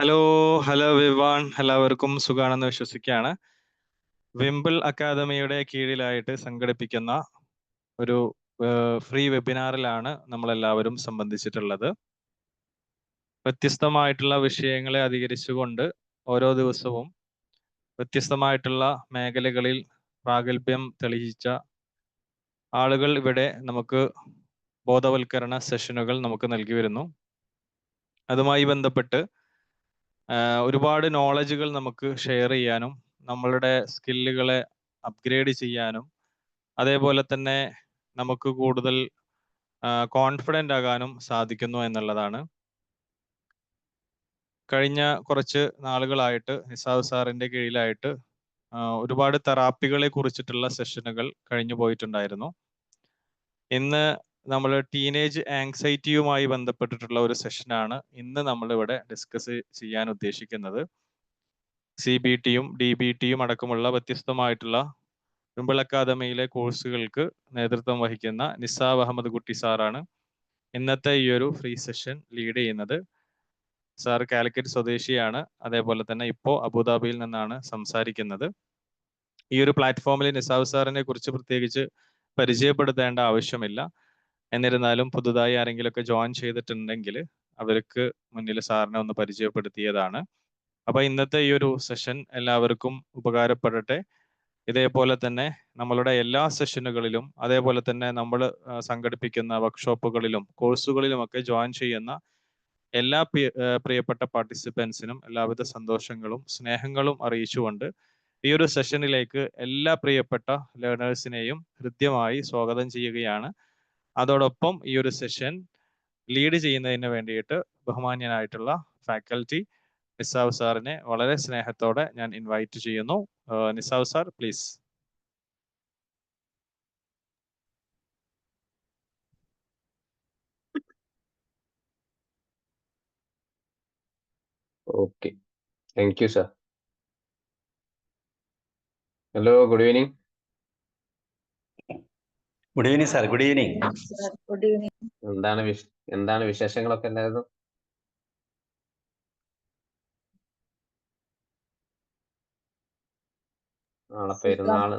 Hello hello Vivaan എല്ലാവർക്കും സുഖാണെന്ന് വിശ്വസിക്കുകയാണ്. വിംബിൾ അക്കാദമിയുടെ കീഴിലായിട്ട് സംഘടിപ്പിക്കുന്ന ഒരു ഫ്രീ വെബിനാറിലാണ് നമ്മളെല്ലാവരും സംബന്ധിച്ചിട്ടുള്ളത്. വ്യത്യസ്തമായിട്ടുള്ള വിഷയങ്ങളെ അധികരിച്ചുകൊണ്ട് ഓരോ ദിവസവും വ്യത്യസ്തമായിട്ടുള്ള മേഖലകളിൽ പ്രാഗൽഭ്യം തെളിയിച്ച ആളുകൾ ഇവിടെ നമുക്ക് ബോധവൽക്കരണ സെഷനുകൾ നമുക്ക് നൽകി വരുന്നു. അതുമായി ബന്ധപ്പെട്ട് ഒരുപാട് നോളജുകൾ നമുക്ക് ഷെയർ ചെയ്യാനും നമ്മളുടെ സ്കില്ലുകളെ അപ്ഗ്രേഡ് ചെയ്യാനും അതേപോലെ തന്നെ നമുക്ക് കൂടുതൽ കോൺഫിഡൻ്റ് ആകാനും സാധിക്കുന്നു എന്നുള്ളതാണ്. കഴിഞ്ഞ കുറച്ച് നാളുകളായിട്ട് നിസാവ് സാറിൻ്റെ കീഴിലായിട്ട് ഒരുപാട് തെറാപ്പികളെ കുറിച്ചിട്ടുള്ള സെഷനുകൾ കഴിഞ്ഞു പോയിട്ടുണ്ടായിരുന്നു. ഇന്ന് നമ്മൾ ടീനേജ് ആങ്സൈറ്റിയുമായി ബന്ധപ്പെട്ടിട്ടുള്ള ഒരു സെഷനാണ് ഇന്ന് നമ്മളിവിടെ ഡിസ്കസ് ചെയ്യാൻ ഉദ്ദേശിക്കുന്നത്. CBTയും DBTയും അടക്കമുള്ള വ്യത്യസ്തമായിട്ടുള്ള വിംബിൾ അക്കാദമിയിലെ കോഴ്സുകൾക്ക് നേതൃത്വം വഹിക്കുന്ന നിസാബ് അഹമ്മദ് കുട്ടി സാറാണ് ഇന്നത്തെ ഈ ഒരു ഫ്രീ സെഷൻ ലീഡ് ചെയ്യുന്നത്. സാർ കാലിക്കറ്റ് സ്വദേശിയാണ്. അതേപോലെ തന്നെ ഇപ്പോൾ അബുദാബിയിൽ നിന്നാണ് സംസാരിക്കുന്നത്. ഈ ഒരു പ്ലാറ്റ്ഫോമിൽ നിസാബ് സാറിനെ കുറിച്ച് പ്രത്യേകിച്ച് പരിചയപ്പെടുത്തേണ്ട ആവശ്യമില്ല. എന്നിരുന്നാലും പുതുതായി ആരെങ്കിലുമൊക്കെ ജോയിൻ ചെയ്തിട്ടുണ്ടെങ്കിൽ അവർക്ക് മുന്നിൽ സാറിനെ ഒന്ന് പരിചയപ്പെടുത്തിയതാണ്. അപ്പോൾ ഇന്നത്തെ ഈ ഒരു സെഷൻ എല്ലാവർക്കും ഉപകാരപ്പെടട്ടെ. ഇതേപോലെ തന്നെ നമ്മളുടെ എല്ലാ സെഷനുകളിലും അതേപോലെ തന്നെ നമ്മൾ സംഘടിപ്പിക്കുന്ന വർക്ക്ഷോപ്പുകളിലും കോഴ്സുകളിലുമൊക്കെ ജോയിൻ ചെയ്യുന്ന എല്ലാ പ്രിയപ്പെട്ട പാർട്ടിസിപ്പൻസിനും എല്ലാവിധ സന്തോഷങ്ങളും സ്നേഹങ്ങളും അറിയിച്ചുകൊണ്ട് ഈ ഒരു സെഷനിലേക്ക് എല്ലാ പ്രിയപ്പെട്ട ലേണേഴ്സിനെയും ഹൃദ്യമായി സ്വാഗതം ചെയ്യുകയാണ്. അതോടൊപ്പം ഈ ഒരു സെഷൻ ലീഡ് ചെയ്യുന്നതിന് വേണ്ടിയിട്ട് ബഹുമാന്യനായിട്ടുള്ള ഫാക്കൽറ്റി നിസാവ് സാറിനെ വളരെ സ്നേഹത്തോടെ ഞാൻ ഇൻവൈറ്റ് ചെയ്യുന്നു. നിസാവ് sir please. Okay, thank you, sir. Hello, good evening. Good evening, sir. Good evening. Good evening. എന്താണ് വിശേഷങ്ങളൊക്കെ ഉണ്ടായിരുന്നു? നാളെ പെരുന്നാള്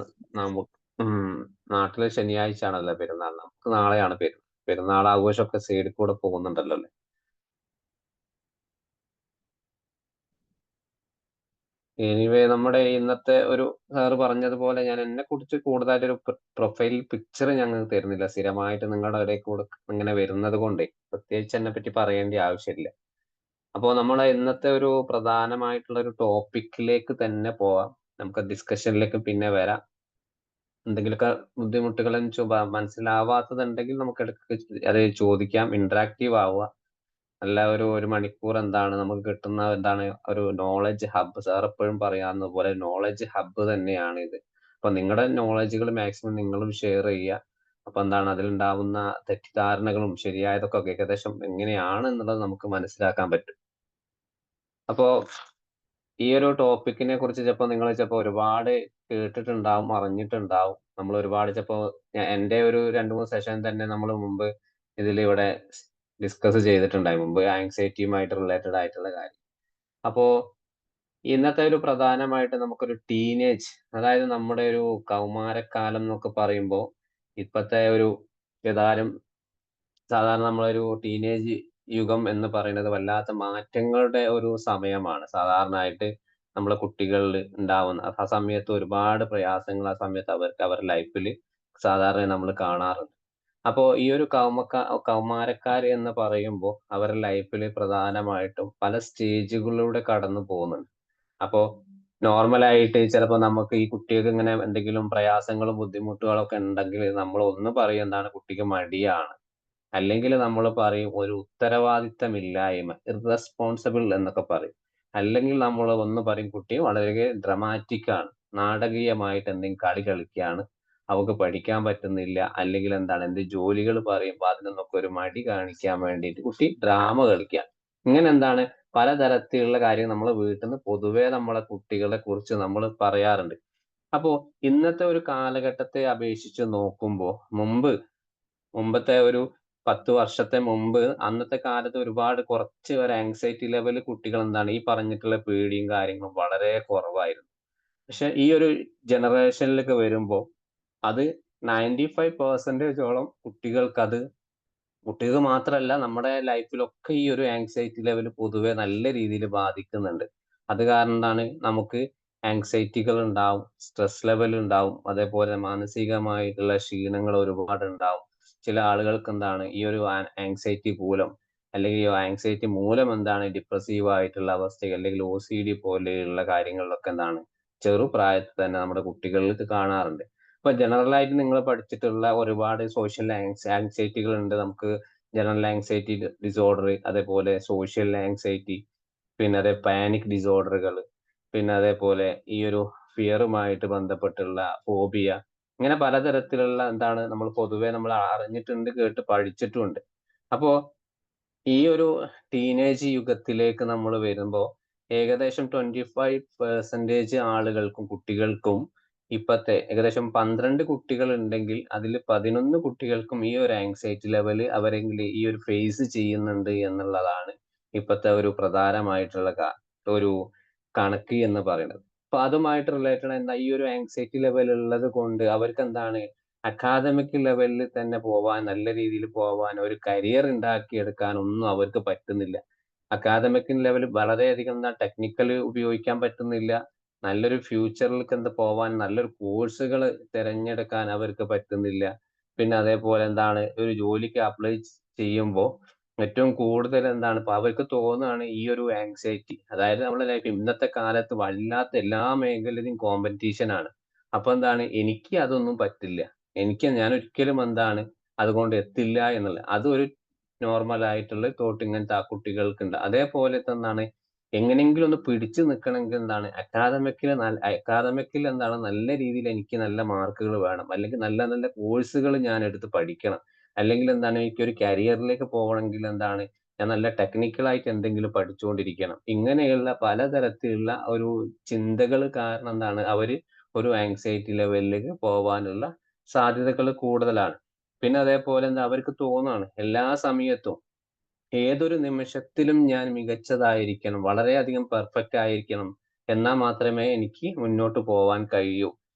നാട്ടില് ശനിയാഴ്ച ആണല്ലോ പെരുന്നാൾ. നമുക്ക് നാളെയാണ് പെരുന്നാൾ ആഘോഷമൊക്കെ സൈഡിൽ കൂടെ പോകുന്നുണ്ടല്ലോ അല്ലേ? എനിവേ നമ്മുടെ ഇന്നത്തെ ഒരു സാറ് പറഞ്ഞതുപോലെ ഞാൻ എന്നെ കുറിച്ച് കൂടുതലായിട്ടൊരു പ്രൊഫൈൽ പിക്ചർ ഞങ്ങൾക്ക് തരുന്നില്ല. സ്ഥിരമായിട്ട് നിങ്ങളുടെ ഇടയിൽ കൂടെ ഇങ്ങനെ വരുന്നത് കൊണ്ടേ പ്രത്യേകിച്ച് എന്നെ പറ്റി പറയേണ്ട ആവശ്യമില്ല. അപ്പോൾ നമ്മളെ ഇന്നത്തെ ഒരു പ്രധാനമായിട്ടുള്ള ഒരു ടോപ്പിക്കിലേക്ക് തന്നെ പോവാം. നമുക്ക് ഡിസ്കഷനിലേക്ക് പിന്നെ വരാം. എന്തെങ്കിലുമൊക്കെ ബുദ്ധിമുട്ടുകൾ മനസ്സിലാവാത്തതുണ്ടെങ്കിൽ നമുക്ക് ഇടയ്ക്ക് അത് ചോദിക്കാം. ഇന്ററാക്റ്റീവ് ആവുക. നല്ല ഒരു മണിക്കൂർ എന്താണ് നമുക്ക് കിട്ടുന്ന എന്താണ് ഒരു നോളജ് ഹബ്ബ്. സാർ എപ്പോഴും പറയാവുന്ന പോലെ നോളജ് ഹബ്ബ് തന്നെയാണ് ഇത്. അപ്പൊ നിങ്ങളുടെ നോളജുകൾ മാക്സിമം നിങ്ങളും ഷെയർ ചെയ്യുക. അപ്പൊ എന്താണ് അതിലുണ്ടാവുന്ന തെറ്റിദ്ധാരണകളും ശരിയായതൊക്കെ ഏകദേശം എങ്ങനെയാണ് എന്നുള്ളത് നമുക്ക് മനസ്സിലാക്കാൻ പറ്റും. അപ്പോ ഈ ഒരു ടോപ്പിക്കിനെ കുറിച്ച് ചിലപ്പോൾ നിങ്ങൾ ഒരുപാട് കേട്ടിട്ടുണ്ടാവും, അറിഞ്ഞിട്ടുണ്ടാവും. നമ്മൾ ഒരുപാട് എൻ്റെ ഒരു 2-3 സെഷൻ തന്നെ നമ്മൾ മുമ്പ് ഇവിടെ ഡിസ്കസ് ചെയ്തിട്ടുണ്ടായി മുമ്പ്, ആങ്സൈറ്റിയുമായിട്ട് റിലേറ്റഡ് ആയിട്ടുള്ള കാര്യം. അപ്പോ ഇന്നത്തെ ഒരു പ്രധാനമായിട്ട് നമുക്കൊരു ടീനേജ്, അതായത് നമ്മുടെ ഒരു കൗമാരക്കാലം എന്നൊക്കെ പറയുമ്പോൾ ഇപ്പോഴത്തെ ഒരു സാധാരണ നമ്മളൊരു ടീനേജ് യുഗം എന്ന് പറയുന്നത് വല്ലാത്ത മാറ്റങ്ങളുടെ ഒരു സമയമാണ്. സാധാരണയായിട്ട് നമ്മളെ കുട്ടികളിൽ ഉണ്ടാവുന്ന ആ സമയത്ത് ഒരുപാട് പ്രയാസങ്ങൾ ആ സമയത്ത് അവരുടെ ലൈഫിൽ സാധാരണ നമ്മൾ കാണാറുണ്ട്. അപ്പോൾ ഈ ഒരു കൗമാരക്കാർ എന്ന് പറയുമ്പോൾ അവരുടെ ലൈഫിൽ പ്രധാനമായിട്ടും പല സ്റ്റേജുകളിലൂടെ കടന്നു പോകുന്നുണ്ട്. അപ്പോൾ നോർമലായിട്ട് ചിലപ്പോൾ നമുക്ക് ഈ കുട്ടികൾക്ക് ഇങ്ങനെ എന്തെങ്കിലും പ്രയാസങ്ങളും ബുദ്ധിമുട്ടുകളും ഒക്കെ ഉണ്ടെങ്കിൽ നമ്മൾ ഒന്ന് പറയും എന്താണ് കുട്ടിക്ക് മടിയാണ്, അല്ലെങ്കിൽ നമ്മൾ പറയും ഒരു ഉത്തരവാദിത്തമില്ലായ്മ, ഇറസ്പോൺസിബിൾ എന്നൊക്കെ പറയും. അല്ലെങ്കിൽ നമ്മൾ ഒന്ന് പറയും കുട്ടി വളരെ ഡ്രമാറ്റിക് ആണ്, നാടകീയമായിട്ട് എന്തെങ്കിലും കളി കളിക്കുകയാണ്, അവൾക്ക് പഠിക്കാൻ പറ്റുന്നില്ല, അല്ലെങ്കിൽ എന്ത് ജോലികൾ പറയുമ്പോൾ അതിനൊക്കെ ഒരു മടി കാണിക്കാൻ വേണ്ടിയിട്ട് കുട്ടി ഡ്രാമ കളിക്കുക. ഇങ്ങനെ പലതരത്തിലുള്ള കാര്യം നമ്മൾ വീട്ടിൽ നിന്ന് പൊതുവെ നമ്മളെ കുട്ടികളെ കുറിച്ച് നമ്മൾ പറയാറുണ്ട്. അപ്പോ ഇന്നത്തെ ഒരു കാലഘട്ടത്തെ അപേക്ഷിച്ച് നോക്കുമ്പോൾ മുമ്പത്തെ ഒരു 10 വർഷത്തെ മുമ്പ് അന്നത്തെ കാലത്ത് ഒരുപാട് കുറച്ച് ഒരു ആങ്സൈറ്റി ലെവൽ കുട്ടികൾ എന്താണ് ഈ പറഞ്ഞിട്ടുള്ള പേടിയും കാര്യങ്ങളും വളരെ കുറവായിരുന്നു. പക്ഷെ ഈ ഒരു ജനറേഷനിലേക്ക് വരുമ്പോൾ അത് 95% കുട്ടികൾക്ക് മാത്രമല്ല നമ്മുടെ ലൈഫിലൊക്കെ ഈ ഒരു ആങ്സൈറ്റി ലെവൽ പൊതുവെ നല്ല രീതിയിൽ ബാധിക്കുന്നുണ്ട്. അത് കാരണം എന്താണ് നമുക്ക് ആങ്സൈറ്റികൾ ഉണ്ടാവും, സ്ട്രെസ് ലെവൽ ഉണ്ടാവും, അതേപോലെ മാനസികമായിട്ടുള്ള ക്ഷീണങ്ങൾ ഒരുപാട് ഉണ്ടാവും. ചില ആളുകൾക്ക് എന്താണ് ഈ ഒരു ആങ്സൈറ്റി മൂലം അല്ലെങ്കിൽ ആങ്സൈറ്റി മൂലം എന്താണ് ഡിപ്രസീവ് ആയിട്ടുള്ള അവസ്ഥ അല്ലെങ്കിൽ OCD പോലെയുള്ള കാര്യങ്ങളിലൊക്കെ എന്താണ് ചെറുപ്രായത്തിൽ തന്നെ നമ്മുടെ കുട്ടികൾക്ക് കാണാറുണ്ട്. ഇപ്പൊ ജനറൽ ആയിട്ട് നിങ്ങൾ പഠിച്ചിട്ടുള്ള ഒരുപാട് സോഷ്യൽ ആങ്സൈറ്റികൾ ഉണ്ട്. നമുക്ക് ജനറൽ ആങ്സൈറ്റി ഡിസോർഡർ, അതേപോലെ സോഷ്യൽ ആങ്സൈറ്റി, പിന്നെ അതേ പാനിക് ഡിസോർഡറുകൾ, പിന്നെ അതേപോലെ ഈ ഒരു ഫിയറുമായിട്ട് ബന്ധപ്പെട്ടുള്ള ഫോബിയ, ഇങ്ങനെ പലതരത്തിലുള്ള എന്താണ് നമ്മൾ പൊതുവെ നമ്മൾ അറിഞ്ഞിട്ടുണ്ട്, കേട്ട് പഠിച്ചിട്ടുമുണ്ട്. അപ്പോ ഈ ഒരു ടീനേജ് യുഗത്തിലേക്ക് നമ്മൾ വരുമ്പോൾ ഏകദേശം 25% ആളുകൾക്കും കുട്ടികൾക്കും ഇപ്പത്തെ ഏകദേശം 12 കുട്ടികൾ ഉണ്ടെങ്കിൽ അതിൽ 11 കുട്ടികൾക്കും ഈ ഒരു ആങ്സൈറ്റി ലെവൽ അവരെങ്കിൽ ഈ ഒരു ഫേസ് ചെയ്യുന്നുണ്ട് എന്നുള്ളതാണ് ഇപ്പത്തെ ഒരു പ്രധാനമായിട്ടുള്ള ഒരു കണക്ക് എന്ന് പറയുന്നത്. അപ്പൊ അതുമായിട്ട് റിലേറ്റഡ് എന്താ ഈ ഒരു ആങ്സൈറ്റി ലെവൽ ഉള്ളത് കൊണ്ട് അവർക്ക് എന്താണ് അക്കാദമിക് ലെവലിൽ തന്നെ പോവാൻ, നല്ല രീതിയിൽ പോവാൻ, ഒരു കരിയർ ഉണ്ടാക്കിയെടുക്കാൻ ഒന്നും അവർക്ക് പറ്റുന്നില്ല. അക്കാദമിക് ലെവൽ വളരെയധികം ടെക്നിക്കൽ ഉപയോഗിക്കാൻ പറ്റുന്നില്ല. നല്ലൊരു ഫ്യൂച്ചറിലേക്ക് പോവാൻ നല്ലൊരു കോഴ്സുകൾ തിരഞ്ഞെടുക്കാൻ അവർക്ക് പറ്റുന്നില്ല. പിന്നെ അതേപോലെ എന്താണ് ഒരു ജോലിക്ക് അപ്ലൈ ചെയ്യുമ്പോൾ ഏറ്റവും കൂടുതൽ എന്താണ് ഇപ്പൊ അവർക്ക് തോന്നുകയാണ് ഈ ഒരു ആങ്സൈറ്റി, അതായത് നമ്മുടെ ലൈഫ് ഇന്നത്തെ കാലത്ത് വല്ലാത്ത എല്ലാ മേഖലയിലും കോമ്പറ്റീഷൻ ആണ്. അപ്പൊ എന്താണ് എനിക്ക് അതൊന്നും പറ്റില്ല, ഞാൻ ഒരിക്കലും എന്താണ് അതുകൊണ്ട് എത്തില്ല എന്നുള്ളത് അതൊരു നോർമൽ ആയിട്ടുള്ള തോട്ട് ഇങ്ങനത്തെ ആ കുട്ടികൾക്കുണ്ട്. അതേപോലെ തന്നെയാണ് എങ്ങനെയെങ്കിലും ഒന്ന് പിടിച്ചു നിൽക്കണമെങ്കിൽ എന്താണ് അക്കാദമിക്കിൽ എന്താണ് നല്ല രീതിയിൽ എനിക്ക് നല്ല മാർക്കുകൾ വേണം, അല്ലെങ്കിൽ നല്ല നല്ല കോഴ്സുകൾ ഞാൻ എടുത്ത് പഠിക്കണം, അല്ലെങ്കിൽ എന്താണ് എനിക്കൊരു കരിയറിലേക്ക് പോകണമെങ്കിൽ എന്താണ് ഞാൻ നല്ല ടെക്നിക്കൽ ആയിട്ട് എന്തെങ്കിലും പഠിച്ചുകൊണ്ടിരിക്കണം. ഇങ്ങനെയുള്ള പലതരത്തിലുള്ള ഒരു ചിന്തകൾ കാരണം എന്താണ് അവര് ഒരു ആങ്സൈറ്റി ലെവലിലേക്ക് പോവാനുള്ള സാധ്യതകൾ കൂടുതലാണ്. പിന്നെ അതേപോലെ എന്താ അവർക്ക് തോന്നുകയാണ് എല്ലാ സമയത്തും ഏതൊരു നിമിഷത്തിലും ഞാൻ മികച്ചതായിരിക്കണം, വളരെയധികം പെർഫെക്റ്റ് ആയിരിക്കണം, എന്നാൽ മാത്രമേ എനിക്ക് മുന്നോട്ട് പോവാൻ കഴിയൂ.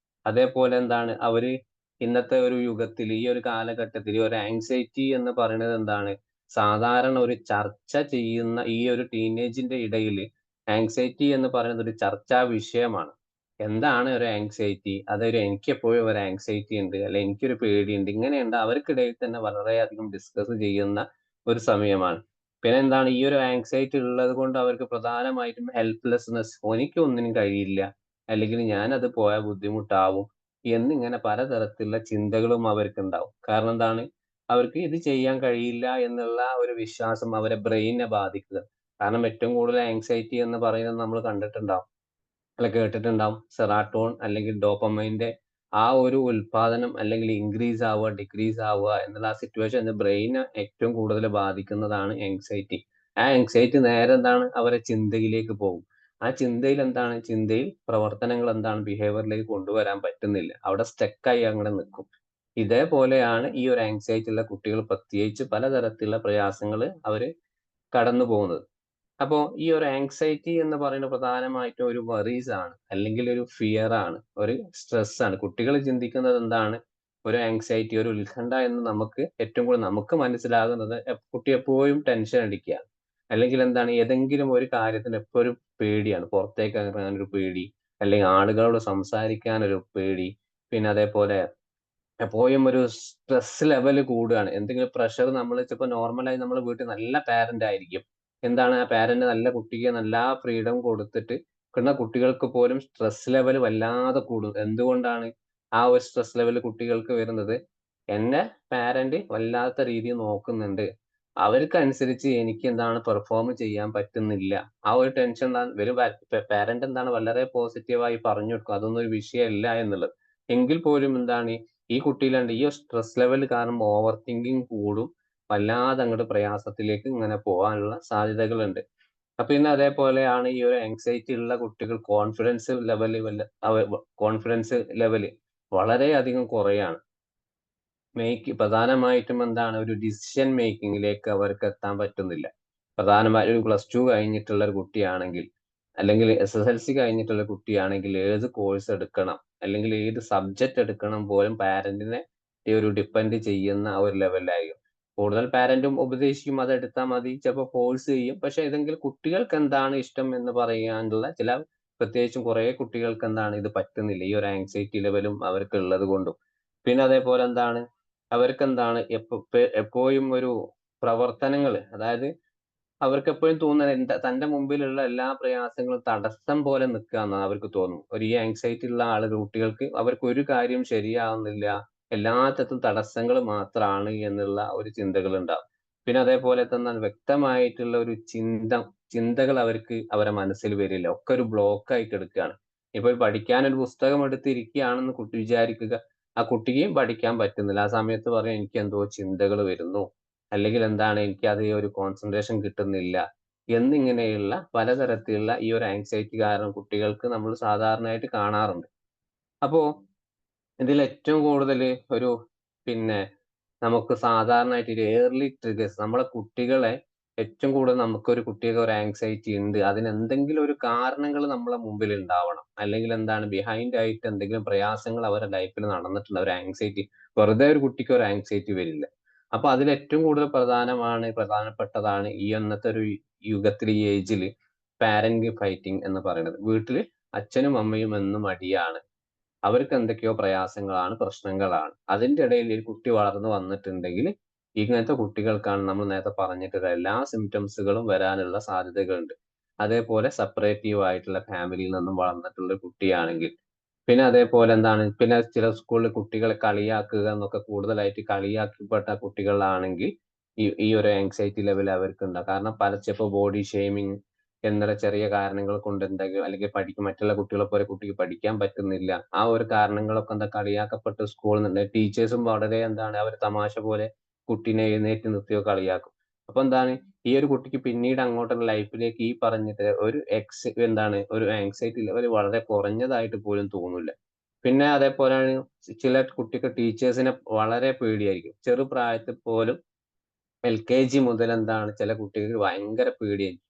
അതേപോലെ എന്താണ് അവര് ഇന്നത്തെ ഒരു യുഗത്തിൽ ഈ ഒരു കാലഘട്ടത്തിൽ ഈ ഒരു ആങ്സൈറ്റി എന്ന് പറയുന്നത് എന്താണ് സാധാരണ ഒരു ചർച്ച ചെയ്യുന്ന ഈ ഒരു ടീനേജിന്റെ ഇടയിൽ ആങ്സൈറ്റി എന്ന് പറയുന്നത് ഒരു ചർച്ചാ വിഷയമാണ്. എന്താണ് ഒരു ആങ്സൈറ്റി? അതൊരു എനിക്കെപ്പോഴും ഒരു ആങ്സൈറ്റി ഉണ്ട്, അല്ലെ എനിക്കൊരു പേടിയുണ്ട്, ഇങ്ങനെയുണ്ട് അവർക്കിടയിൽ തന്നെ വളരെയധികം ഡിസ്കസ് ചെയ്യുന്ന ഒരു സമയമാണ്. പിന്നെ എന്താണ് ഈ ഒരു ആങ്സൈറ്റി ഉള്ളത് കൊണ്ട് അവർക്ക് പ്രധാനമായിട്ടും ഹെൽപ്ലെസ്നെസ്, എനിക്ക് ഒന്നിനും കഴിയില്ല, അല്ലെങ്കിൽ ഞാനത് പോയാൽ ബുദ്ധിമുട്ടാവും എന്നിങ്ങനെ പലതരത്തിലുള്ള ചിന്തകളും അവർക്കുണ്ടാവും. കാരണം എന്താണ് അവർക്ക് ഇത് ചെയ്യാൻ കഴിയില്ല എന്നുള്ള ഒരു വിശ്വാസം അവരെ ബ്രെയിനെ ബാധിക്കുക. കാരണം ഏറ്റവും കൂടുതൽ ആങ്സൈറ്റി എന്ന് പറയുന്നത് നമ്മൾ കണ്ടിട്ടുണ്ടാവും, അല്ല കേട്ടിട്ടുണ്ടാവും, സെറാട്ടോൺ അല്ലെങ്കിൽ ഡോപ്പമൈന്റെ ആ ഒരു ഉൽപാദനം അല്ലെങ്കിൽ ഇൻക്രീസ് ആവുക, ഡിക്രീസ് ആവുക എന്നുള്ള ആ സിറ്റുവേഷൻ ബ്രെയിനെ ഏറ്റവും കൂടുതൽ ബാധിക്കുന്നതാണ് ആങ്സൈറ്റി. ആ ആങ്സൈറ്റി നേരെ എന്താണ് അവരെ ചിന്തയിലേക്ക് പോകും. ആ ചിന്തയിൽ എന്താണ് പ്രവർത്തനങ്ങൾ എന്താണ് ബിഹേവിയറിലേക്ക് കൊണ്ടുവരാൻ പറ്റുന്നില്ല, അവിടെ സ്റ്റക്കായി അങ്ങനെ നിൽക്കും. ഇതേപോലെയാണ് ഈ ഒരു ആങ്സൈറ്റി ഉള്ള കുട്ടികൾ പ്രത്യേകിച്ച് പലതരത്തിലുള്ള പ്രയാസങ്ങൾ അവര് കടന്നു പോകുന്നത്. അപ്പോ ഈ ഒരു ആങ്സൈറ്റി എന്ന് പറയുന്നത് പ്രധാനമായിട്ടും ഒരു വറീസ് ആണ്, അല്ലെങ്കിൽ ഒരു ഫിയർ ആണ്, ഒരു സ്ട്രെസ് ആണ്. കുട്ടികൾ ചിന്തിക്കുന്നത് എന്താണ് ഒരു ആങ്സൈറ്റി, ഒരു ഉത്കണ്ഠ എന്ന് നമുക്ക് ഏറ്റവും കൂടുതൽ നമുക്ക് മനസ്സിലാകുന്നത് കുട്ടി എപ്പോഴും ടെൻഷൻ അടിക്കുകയാണ്, അല്ലെങ്കിൽ എന്താണ് ഏതെങ്കിലും ഒരു കാര്യത്തിന് എപ്പോഴും പേടിയാണ്, പുറത്തേക്ക് ഇറങ്ങാൻ ഒരു പേടി, അല്ലെങ്കിൽ ആളുകളോട് സംസാരിക്കാൻ ഒരു പേടി, പിന്നെ അതേപോലെ എപ്പോഴും ഒരു സ്ട്രെസ് ലെവൽ കൂടുകയാണ്. എന്തെങ്കിലും പ്രഷർ നമ്മൾ ചിലപ്പോൾ നോർമലായി നമ്മുടെ വീട്ടിൽ നല്ല പാരന്റ് ആയിരിക്കും. എന്താണ് ആ പാരന്റ് നല്ല കുട്ടിക്ക് നല്ല ഫ്രീഡം കൊടുത്തിട്ട് കുട്ടികൾക്ക് പോലും സ്ട്രെസ് ലെവൽ വല്ലാതെ കൂടും. എന്തുകൊണ്ടാണ് ആ ഒരു സ്ട്രെസ് ലെവൽ കുട്ടികൾക്ക് വരുന്നത്? എന്നെ പാരന്റ് വല്ലാത്ത രീതിയിൽ നോക്കുന്നുണ്ട്, അവർക്കനുസരിച്ച് എനിക്ക് എന്താണ് പെർഫോം ചെയ്യാൻ പറ്റുന്നില്ല. ആ ഒരു ടെൻഷൻ വരും. പാരന്റ് എന്താണ് വളരെ പോസിറ്റീവായി പറഞ്ഞു കൊടുക്കും, അതൊന്നും ഒരു വിഷയമല്ല എന്നുള്ളത്. എങ്കിൽ പോലും എന്താണ് ഈ കുട്ടിയിലുണ്ട് ഈ സ്ട്രെസ് ലെവൽ കാരണം ഓവർ തിങ്കിങ് കൂടും, വല്ലാതെ അങ്ങോട്ട് പ്രയാസത്തിലേക്ക് ഇങ്ങനെ പോകാനുള്ള സാധ്യതകളുണ്ട്. അപ്പൊ പിന്നെ അതേപോലെയാണ് ഈ ഒരു ആങ്സൈറ്റി ഉള്ള കുട്ടികൾ കോൺഫിഡൻസ് ലെവല് വളരെയധികം കുറയാണ്. പ്രധാനമായിട്ടും എന്താണ് ഒരു ഡിസിഷൻ മേക്കിങ്ങിലേക്ക് അവർക്ക് എത്താൻ പറ്റുന്നില്ല. പ്രധാനമായും ഒരു +2 കഴിഞ്ഞിട്ടുള്ള ഒരു കുട്ടിയാണെങ്കിൽ, അല്ലെങ്കിൽ SSLC കഴിഞ്ഞിട്ടുള്ള കുട്ടിയാണെങ്കിൽ ഏത് കോഴ്സ് എടുക്കണം, അല്ലെങ്കിൽ ഏത് സബ്ജക്ട് എടുക്കണം പോലും പാരന്റിനെ ഒരു ഡിപ്പെൻഡ് ചെയ്യുന്ന ആ ഒരു ലെവലിലായിരിക്കും. കൂടുതൽ പാരന്റും ഉപദേശിക്കും അത് എടുത്താൽ മതി, ചിലപ്പോൾ ഫോഴ്സ് ചെയ്യും. പക്ഷെ ഏതെങ്കിലും കുട്ടികൾക്ക് എന്താണ് ഇഷ്ടം എന്ന് പറയാനുള്ള ചില, പ്രത്യേകിച്ചും കുറെ കുട്ടികൾക്ക് എന്താണ് ഇത് പറ്റുന്നില്ല, ഈ ഒരു ആങ്സൈറ്റി ലെവലും അവർക്ക് ഉള്ളത് കൊണ്ടും. പിന്നെ അതേപോലെ എന്താണ് അവർക്ക് എന്താണ് എപ്പോഴും ഒരു പ്രവർത്തനങ്ങൾ, അതായത് അവർക്ക് എപ്പോഴും തോന്നുന്നത് തന്റെ മുമ്പിലുള്ള എല്ലാ പ്രയാസങ്ങളും തടസ്സം പോലെ നിൽക്കാന്ന് അവർക്ക് തോന്നും. ഈ ആങ്സൈറ്റി ഉള്ള ആളുകൾ, കുട്ടികൾക്ക് അവർക്ക് ഒരു കാര്യം ശരിയാവുന്നില്ല, എല്ലാത്തിനും തടസ്സങ്ങൾ മാത്രമാണ് എന്നുള്ള ഒരു ചിന്തകൾ ഉണ്ടാവും. പിന്നെ അതേപോലെ തന്നെ വ്യക്തമായിട്ടുള്ള ഒരു ചിന്തകൾ അവർക്ക് അവരെ മനസ്സിൽ വരില്ല, ഒക്കെ ഒരു ബ്ലോക്ക് ആയിട്ട് എടുക്കുകയാണ്. ഇപ്പൊ പഠിക്കാൻ ഒരു പുസ്തകം എടുത്തിരിക്കുകയാണെന്ന് കുട്ടി വിചാരിക്കുക, ആ കുട്ടിക്ക് പഠിക്കാൻ പറ്റുന്നില്ല. ആ സമയത്ത് പറയും എനിക്ക് എന്തോ ചിന്തകൾ വരുന്നു, അല്ലെങ്കിൽ എന്താണ് എനിക്ക് അത് ഒരു കോൺസെൻട്രേഷൻ കിട്ടുന്നില്ല എന്നിങ്ങനെയുള്ള പലതരത്തിലുള്ള ഈ ഒരു ആങ്സൈറ്റി കാരണം കുട്ടികൾക്ക് നമ്മൾ സാധാരണയായിട്ട് കാണാറുണ്ട്. അപ്പോ ഇതിൽ ഏറ്റവും കൂടുതൽ ഒരു പിന്നെ നമുക്ക് സാധാരണയായിട്ട് ഒരു ഏർലി ട്രിഗേഴ്സ്, നമ്മളെ കുട്ടികളെ ഏറ്റവും കൂടുതൽ നമുക്കൊരു കുട്ടിക്ക് ഒരു ആങ്സൈറ്റി ഉണ്ട്, അതിന് എന്തെങ്കിലും ഒരു കാരണങ്ങൾ നമ്മളെ മുമ്പിൽ ഉണ്ടാവണം, അല്ലെങ്കിൽ എന്താണ് ബിഹൈൻഡ് ആയിട്ട് എന്തെങ്കിലും പ്രയാസങ്ങൾ അവരുടെ ലൈഫിൽ നടന്നിട്ടുണ്ട്, ഒരു ആങ്സൈറ്റി. വെറുതെ ഒരു കുട്ടിക്ക് ഒരു ആങ്സൈറ്റി വരില്ല. അപ്പൊ അതിൽ ഏറ്റവും കൂടുതൽ പ്രധാനപ്പെട്ടതാണ് ഈ അന്നത്തെ ഒരു യുഗത്തിൽ, ഈ ഏജിൽ പാരന്റ് ഫൈറ്റിംഗ് എന്ന് പറയുന്നത്. വീട്ടില് അച്ഛനും അമ്മയും എന്നും അടിയാണ്, അവർക്ക് എന്തൊക്കെയോ പ്രയാസങ്ങളാണ്, പ്രശ്നങ്ങളാണ്. അതിന്റെ ഇടയിൽ ഒരു കുട്ടി വളർന്നു വന്നിട്ടുണ്ടെങ്കിൽ ഇങ്ങനത്തെ കുട്ടികൾക്കാണ് നമ്മൾ നേരത്തെ പറഞ്ഞിട്ടുള്ള എല്ലാ സിംറ്റംസുകളും വരാനുള്ള സാധ്യതകളുണ്ട്. അതേപോലെ സെപ്പറേറ്റീവ് ആയിട്ടുള്ള ഫാമിലിയിൽ നിന്നും വളർന്നിട്ടുള്ള കുട്ടിയാണെങ്കിൽ, പിന്നെ അതേപോലെ എന്താണ്, പിന്നെ ചില സ്കൂളിൽ കുട്ടികളെ കളിയാക്കുക എന്നൊക്കെ, കൂടുതലായിട്ട് കളിയാക്കപ്പെട്ട കുട്ടികളാണെങ്കിൽ ഈ ഈ ഒരു ആങ്സൈറ്റി ലെവൽ അവർക്ക് ഉണ്ടാകും. കാരണം ചിലപ്പോൾ ബോഡി ഷെയ്മിങ് എന്നുള്ള ചെറിയ കാരണങ്ങൾ കൊണ്ട് എന്തെങ്കിലും, അല്ലെങ്കിൽ മറ്റുള്ള കുട്ടികളെ പോലെ കുട്ടിക്ക് പഠിക്കാൻ പറ്റുന്നില്ല, ആ ഒരു കാരണങ്ങളൊക്കെ എന്താ കളിയാക്കപ്പെട്ട് സ്കൂളിൽ നിന്ന് ടീച്ചേഴ്സും വളരെ എന്താണ് അവർ തമാശ പോലെ കുട്ടീനെ എഴുന്നേറ്റ് നിർത്തിയോ കളിയാക്കും. അപ്പൊ എന്താണ് ഈ ഒരു കുട്ടിക്ക് പിന്നീട് അങ്ങോട്ടുള്ള ലൈഫിലേക്ക് ഈ പറഞ്ഞിട്ട് ഒരു ആങ്സൈറ്റി ലെവൽ വളരെ കുറഞ്ഞതായിട്ട് പോലും തോന്നില്ല. പിന്നെ അതേപോലെയാണ് ചില കുട്ടിക്ക് ടീച്ചേഴ്സിനെ വളരെ പേടിയായിരിക്കും. ചെറുപ്രായത്തിൽ പോലും LKG മുതൽ എന്താണ് ചില കുട്ടികൾക്ക് ഭയങ്കര പേടിയായിരിക്കും.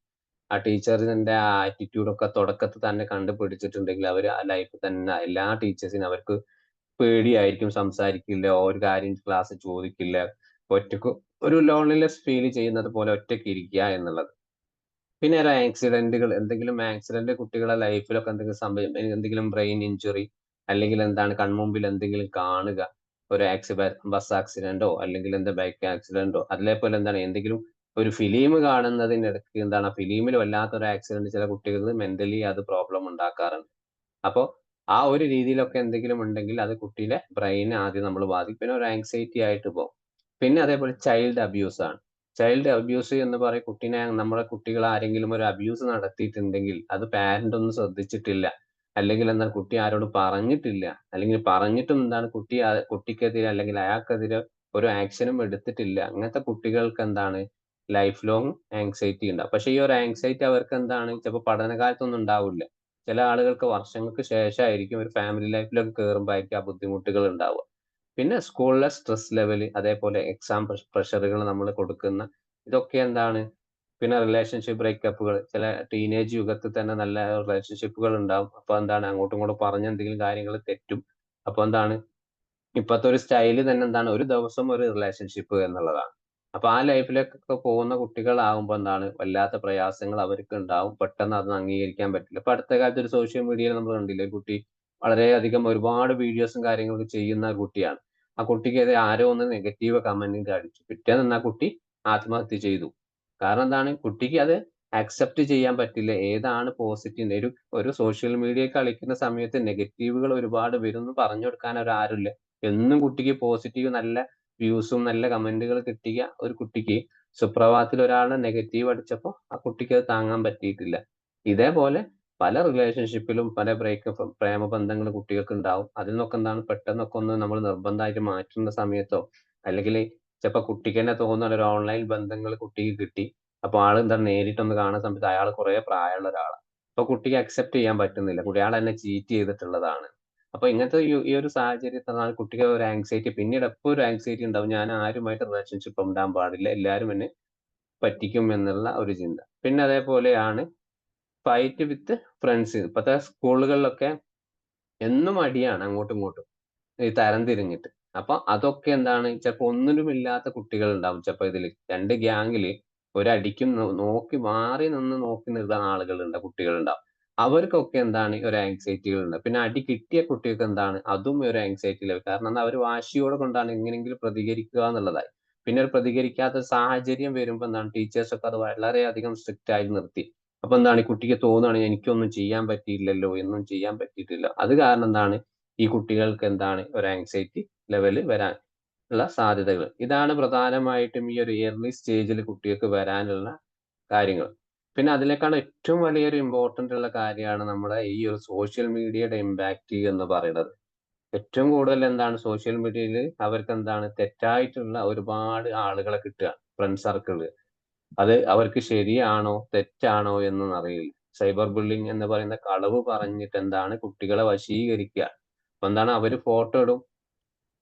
ആ ടീച്ചറിന്റെ ആ ആറ്റിറ്റ്യൂഡ് ഒക്കെ തുടക്കത്തിൽ തന്നെ കണ്ടുപിടിച്ചിട്ടുണ്ടെങ്കിൽ അവർ ആ ലൈഫ് തന്നെ എല്ലാ ടീച്ചേഴ്സിനും അവർക്ക് പേടിയായിരിക്കും, സംസാരിക്കില്ല, ഒരു കാര്യം ക്ലാസ് ചോദിക്കില്ല, ഒറ്റക്ക് ഒരു ലോൺലിനെസ് ഫീൽ ചെയ്യുന്നത് പോലെ ഒറ്റയ്ക്ക് ഇരിക്കുക എന്നുള്ളത്. പിന്നെ ഒരു എന്തെങ്കിലും ആക്സിഡന്റ് കുട്ടികളുടെ ലൈഫിലൊക്കെ എന്തെങ്കിലും എന്തെങ്കിലും ബ്രെയിൻ ഇഞ്ചുറി, അല്ലെങ്കിൽ എന്താണ് കൺമുമ്പിൽ എന്തെങ്കിലും കാണുക, ഒരു ബസ് ആക്സിഡന്റോ അല്ലെങ്കിൽ എന്താ ബൈക്ക് ആക്സിഡന്റോ, അതേപോലെ എന്താണ് എന്തെങ്കിലും ഒരു ഫിലിം കാണുന്നതിനിടയ്ക്ക് എന്താണ് ഫിലിമിൽ വല്ലാത്തൊരു ആക്സിഡന്റ് ചില കുട്ടികൾക്ക് മെന്റലി അത് പ്രോബ്ലം ഉണ്ടാക്കാറുണ്ട്. അപ്പോ ആ ഒരു രീതിയിലൊക്കെ എന്തെങ്കിലും ഉണ്ടെങ്കിൽ അത് കുട്ടിയുടെ ബ്രെയിനെ ആദ്യം നമ്മൾ ബാധിക്കും, പിന്നെ ഒരു ആങ്സൈറ്റി ആയിട്ട് പോകും. പിന്നെ അതേപോലെ ചൈൽഡ് അബ്യൂസ് ആണ്. ചൈൽഡ് അബ്യൂസ് എന്ന് പറയും നമ്മുടെ കുട്ടികൾ ആരെങ്കിലും ഒരു അബ്യൂസ് നടത്തിയിട്ടുണ്ടെങ്കിൽ അത് പാരന്റ് ഒന്നും ശ്രദ്ധിച്ചിട്ടില്ല, അല്ലെങ്കിൽ എന്താണ് കുട്ടി ആരോടും പറഞ്ഞിട്ടില്ല, അല്ലെങ്കിൽ പറഞ്ഞിട്ടും എന്താണ് കുട്ടിക്കെതിരെ അല്ലെങ്കിൽ അയാൾക്കെതിരെ ഒരു ആക്ഷനും എടുത്തിട്ടില്ല. അങ്ങനത്തെ കുട്ടികൾക്ക് എന്താണ് ലൈഫ് ലോങ് ആങ്സൈറ്റി ഉണ്ടാവും. പക്ഷെ ഈ ഒരു ആങ്സൈറ്റി അവർക്ക് എന്താണ് ചിലപ്പോൾ പഠനകാലത്തൊന്നും ഉണ്ടാവില്ല. ചില ആളുകൾക്ക് വർഷങ്ങൾക്ക് ശേഷമായിരിക്കും ഒരു ഫാമിലി ലൈഫിലൊക്കെ കയറുമ്പോഴായിരിക്കും ആ ബുദ്ധിമുട്ടുകൾ ഉണ്ടാവുക. പിന്നെ സ്കൂളിലെ സ്ട്രെസ് ലെവല്, അതേപോലെ എക്സാം പ്രഷറുകൾ നമ്മൾ കൊടുക്കുന്ന ഇതൊക്കെ എന്താണ്, പിന്നെ റിലേഷൻഷിപ്പ് ബ്രേക്കപ്പുകൾ, ചില ടീനേജ് യുഗത്തിൽ തന്നെ നല്ല റിലേഷൻഷിപ്പുകൾ ഉണ്ടാവും. അപ്പൊ എന്താണ് അങ്ങോട്ടും ഇങ്ങോട്ടും പറഞ്ഞ എന്തെങ്കിലും കാര്യങ്ങൾ തെറ്റും. അപ്പൊ എന്താണ് ഇപ്പത്തെ ഒരു സ്റ്റൈല് തന്നെ എന്താണ് ഒരു ദിവസം ഒരു റിലേഷൻഷിപ്പ് എന്നുള്ളതാണ്. അപ്പൊ ആ ലൈഫിലേക്കൊക്കെ പോകുന്ന കുട്ടികളാവുമ്പോ എന്താണ് വല്ലാത്ത പ്രയാസങ്ങൾ അവർക്ക് ഉണ്ടാവും, പെട്ടെന്ന് അത് അംഗീകരിക്കാൻ പറ്റില്ല. ഇപ്പൊ അടുത്ത കാലത്ത് ഒരു സോഷ്യൽ മീഡിയയിൽ നമ്മൾ കണ്ടില്ലേ, കുട്ടി വളരെയധികം ഒരുപാട് വീഡിയോസും കാര്യങ്ങളൊക്കെ ചെയ്യുന്ന കുട്ടിയാണ്. ആ കുട്ടിക്കെതിരെ ആരോ ഒന്ന് നെഗറ്റീവ് കമന്റ് അടിച്ചു, പിറ്റേന്ന് ആ കുട്ടി ആത്മഹത്യ ചെയ്തു. കാരണം എന്താണ് കുട്ടിക്ക് അത് അക്സെപ്റ്റ് ചെയ്യാൻ പറ്റില്ല, ഏതാണ് പോസിറ്റീവ്. ഒരു സോഷ്യൽ മീഡിയ കളിക്കുന്ന സമയത്ത് നെഗറ്റീവുകൾ ഒരുപാട് വരും എന്ന് പറഞ്ഞു കൊടുക്കാൻ ആരുമില്ല. എന്നും കുട്ടിക്ക് പോസിറ്റീവ് നല്ല വ്യൂസും നല്ല കമന്റുകൾ കിട്ടിയ ഒരു കുട്ടിക്ക് സുപ്രഭാതത്തിൽ ഒരാളുടെ നെഗറ്റീവ് അടിച്ചപ്പോൾ ആ കുട്ടിക്ക് അത് താങ്ങാൻ പറ്റിയിട്ടില്ല. ഇതേപോലെ പല റിലേഷൻഷിപ്പിലും പല ബ്രേക്കപ്പ് പ്രേമബന്ധങ്ങൾ കുട്ടികൾക്ക് ഉണ്ടാവും. അതിൽ നിന്നൊക്കെ എന്താണ് പെട്ടെന്നൊക്കെ ഒന്ന് നമ്മൾ നിർബന്ധമായിട്ട് മാറ്റുന്ന സമയത്തോ, അല്ലെങ്കിൽ ചിലപ്പോൾ കുട്ടിക്ക് തന്നെ തോന്നുന്ന ഒരു ഓൺലൈൻ ബന്ധങ്ങൾ കുട്ടിക്ക് കിട്ടി, അപ്പൊ ആൾ എന്താണ് നേരിട്ടൊന്ന് കാണുന്ന സമയത്ത് അയാൾ കുറെ പ്രായമുള്ള ഒരാളാണ്, അപ്പൊ കുട്ടിക്ക് അക്സെപ്റ്റ് ചെയ്യാൻ പറ്റുന്നില്ല, കുട്ടി അയാൾ എന്നെ ചീറ്റ് ചെയ്തിട്ടുള്ളതാണ്, അപ്പൊ ഇങ്ങനത്തെ ഈ ഒരു സാഹചര്യത്തിലാണ് കുട്ടിക്ക് ഒരു ആങ്സൈറ്റി, പിന്നീട് എപ്പോ ഒരു ആങ്സൈറ്റി ഉണ്ടാവും, ഞാൻ ആരുമായിട്ട് റിലേഷൻഷിപ്പ് ഉണ്ടാകാൻ പാടില്ല, എല്ലാവരും എന്നെ പറ്റിക്കും എന്നുള്ള ഒരു ചിന്ത. പിന്നെ അതേപോലെയാണ് ഫൈറ്റ് വിത്ത് ഫ്രണ്ട്സ്. ഇപ്പത്തെ സ്കൂളുകളിലൊക്കെ എന്നും അടിയാണ് അങ്ങോട്ടും ഇങ്ങോട്ടും ഈ തരം തിരിഞ്ഞിട്ട്. അപ്പൊ അതൊക്കെ എന്താണ്, ചിലപ്പോ ഒന്നിനുമില്ലാത്ത കുട്ടികൾ ഉണ്ടാവും. ചിലപ്പോ ഇതില് 2 ഗ്യാങ്ങില് ഒരടിക്കും നോക്കി മാറി നിന്ന് നോക്കി നിൽക്കുന്ന ആളുകളുണ്ട്, കുട്ടികളുണ്ടാവും. അവർക്കൊക്കെ എന്താണ് ഒരു ആങ്സൈറ്റികളുണ്ട്. പിന്നെ അടി കിട്ടിയ കുട്ടികൾക്ക് എന്താണ്, അതും ഒരു ആങ്സൈറ്റി ലെവൽ. കാരണം എന്താ, അവർ വാശിയോടെ കൊണ്ടാണ് എങ്ങനെയെങ്കിലും പ്രതികരിക്കുക എന്നുള്ളതായി. പിന്നെ ഒരു പ്രതികരിക്കാത്ത സാഹചര്യം വരുമ്പോ എന്താണ്, ടീച്ചേഴ്സ് ഒക്കെ അത് വളരെയധികം സ്ട്രിക്റ്റ് ആയി നിർത്തി. അപ്പൊ എന്താണ്, ഈ കുട്ടിക്ക് തോന്നുകയാണ് എനിക്കൊന്നും ചെയ്യാൻ പറ്റിയില്ലല്ലോ, ഒന്നും ചെയ്യാൻ പറ്റിയിട്ടില്ല. അത് കാരണം എന്താണ്, ഈ കുട്ടികൾക്ക് എന്താണ് ഒരു ആങ്സൈറ്റി ലെവല് വരാൻ ഉള്ള സാധ്യതകൾ. ഇതാണ് പ്രധാനമായിട്ടും ഈ ഒരു ഏർലി സ്റ്റേജിൽ കുട്ടികൾക്ക് വരാനുള്ള കാര്യങ്ങൾ. പിന്നെ അതിനേക്കാൾ ഏറ്റവും വലിയൊരു ഇമ്പോർട്ടന്റ് ഉള്ള കാര്യമാണ് നമ്മുടെ ഈ ഒരു സോഷ്യൽ മീഡിയയുടെ ഇമ്പാക്ട് എന്ന് പറയുന്നത്. ഏറ്റവും കൂടുതൽ എന്താണ് സോഷ്യൽ മീഡിയയിൽ അവർക്ക് എന്താണ് തെറ്റായിട്ടുള്ള ഒരുപാട് ആളുകളെ കിട്ടുക, ഫ്രണ്ട് സർക്കിള്. അത് അവർക്ക് ശരിയാണോ തെറ്റാണോ എന്നൊന്നും അറിയില്ല. സൈബർ ബുള്ളിങ് എന്ന് പറയുന്ന കളവ് പറഞ്ഞിട്ട് എന്താണ് കുട്ടികളെ വശീകരിക്കുക. അപ്പൊ എന്താണ്, അവര് ഫോട്ടോ ഇടും,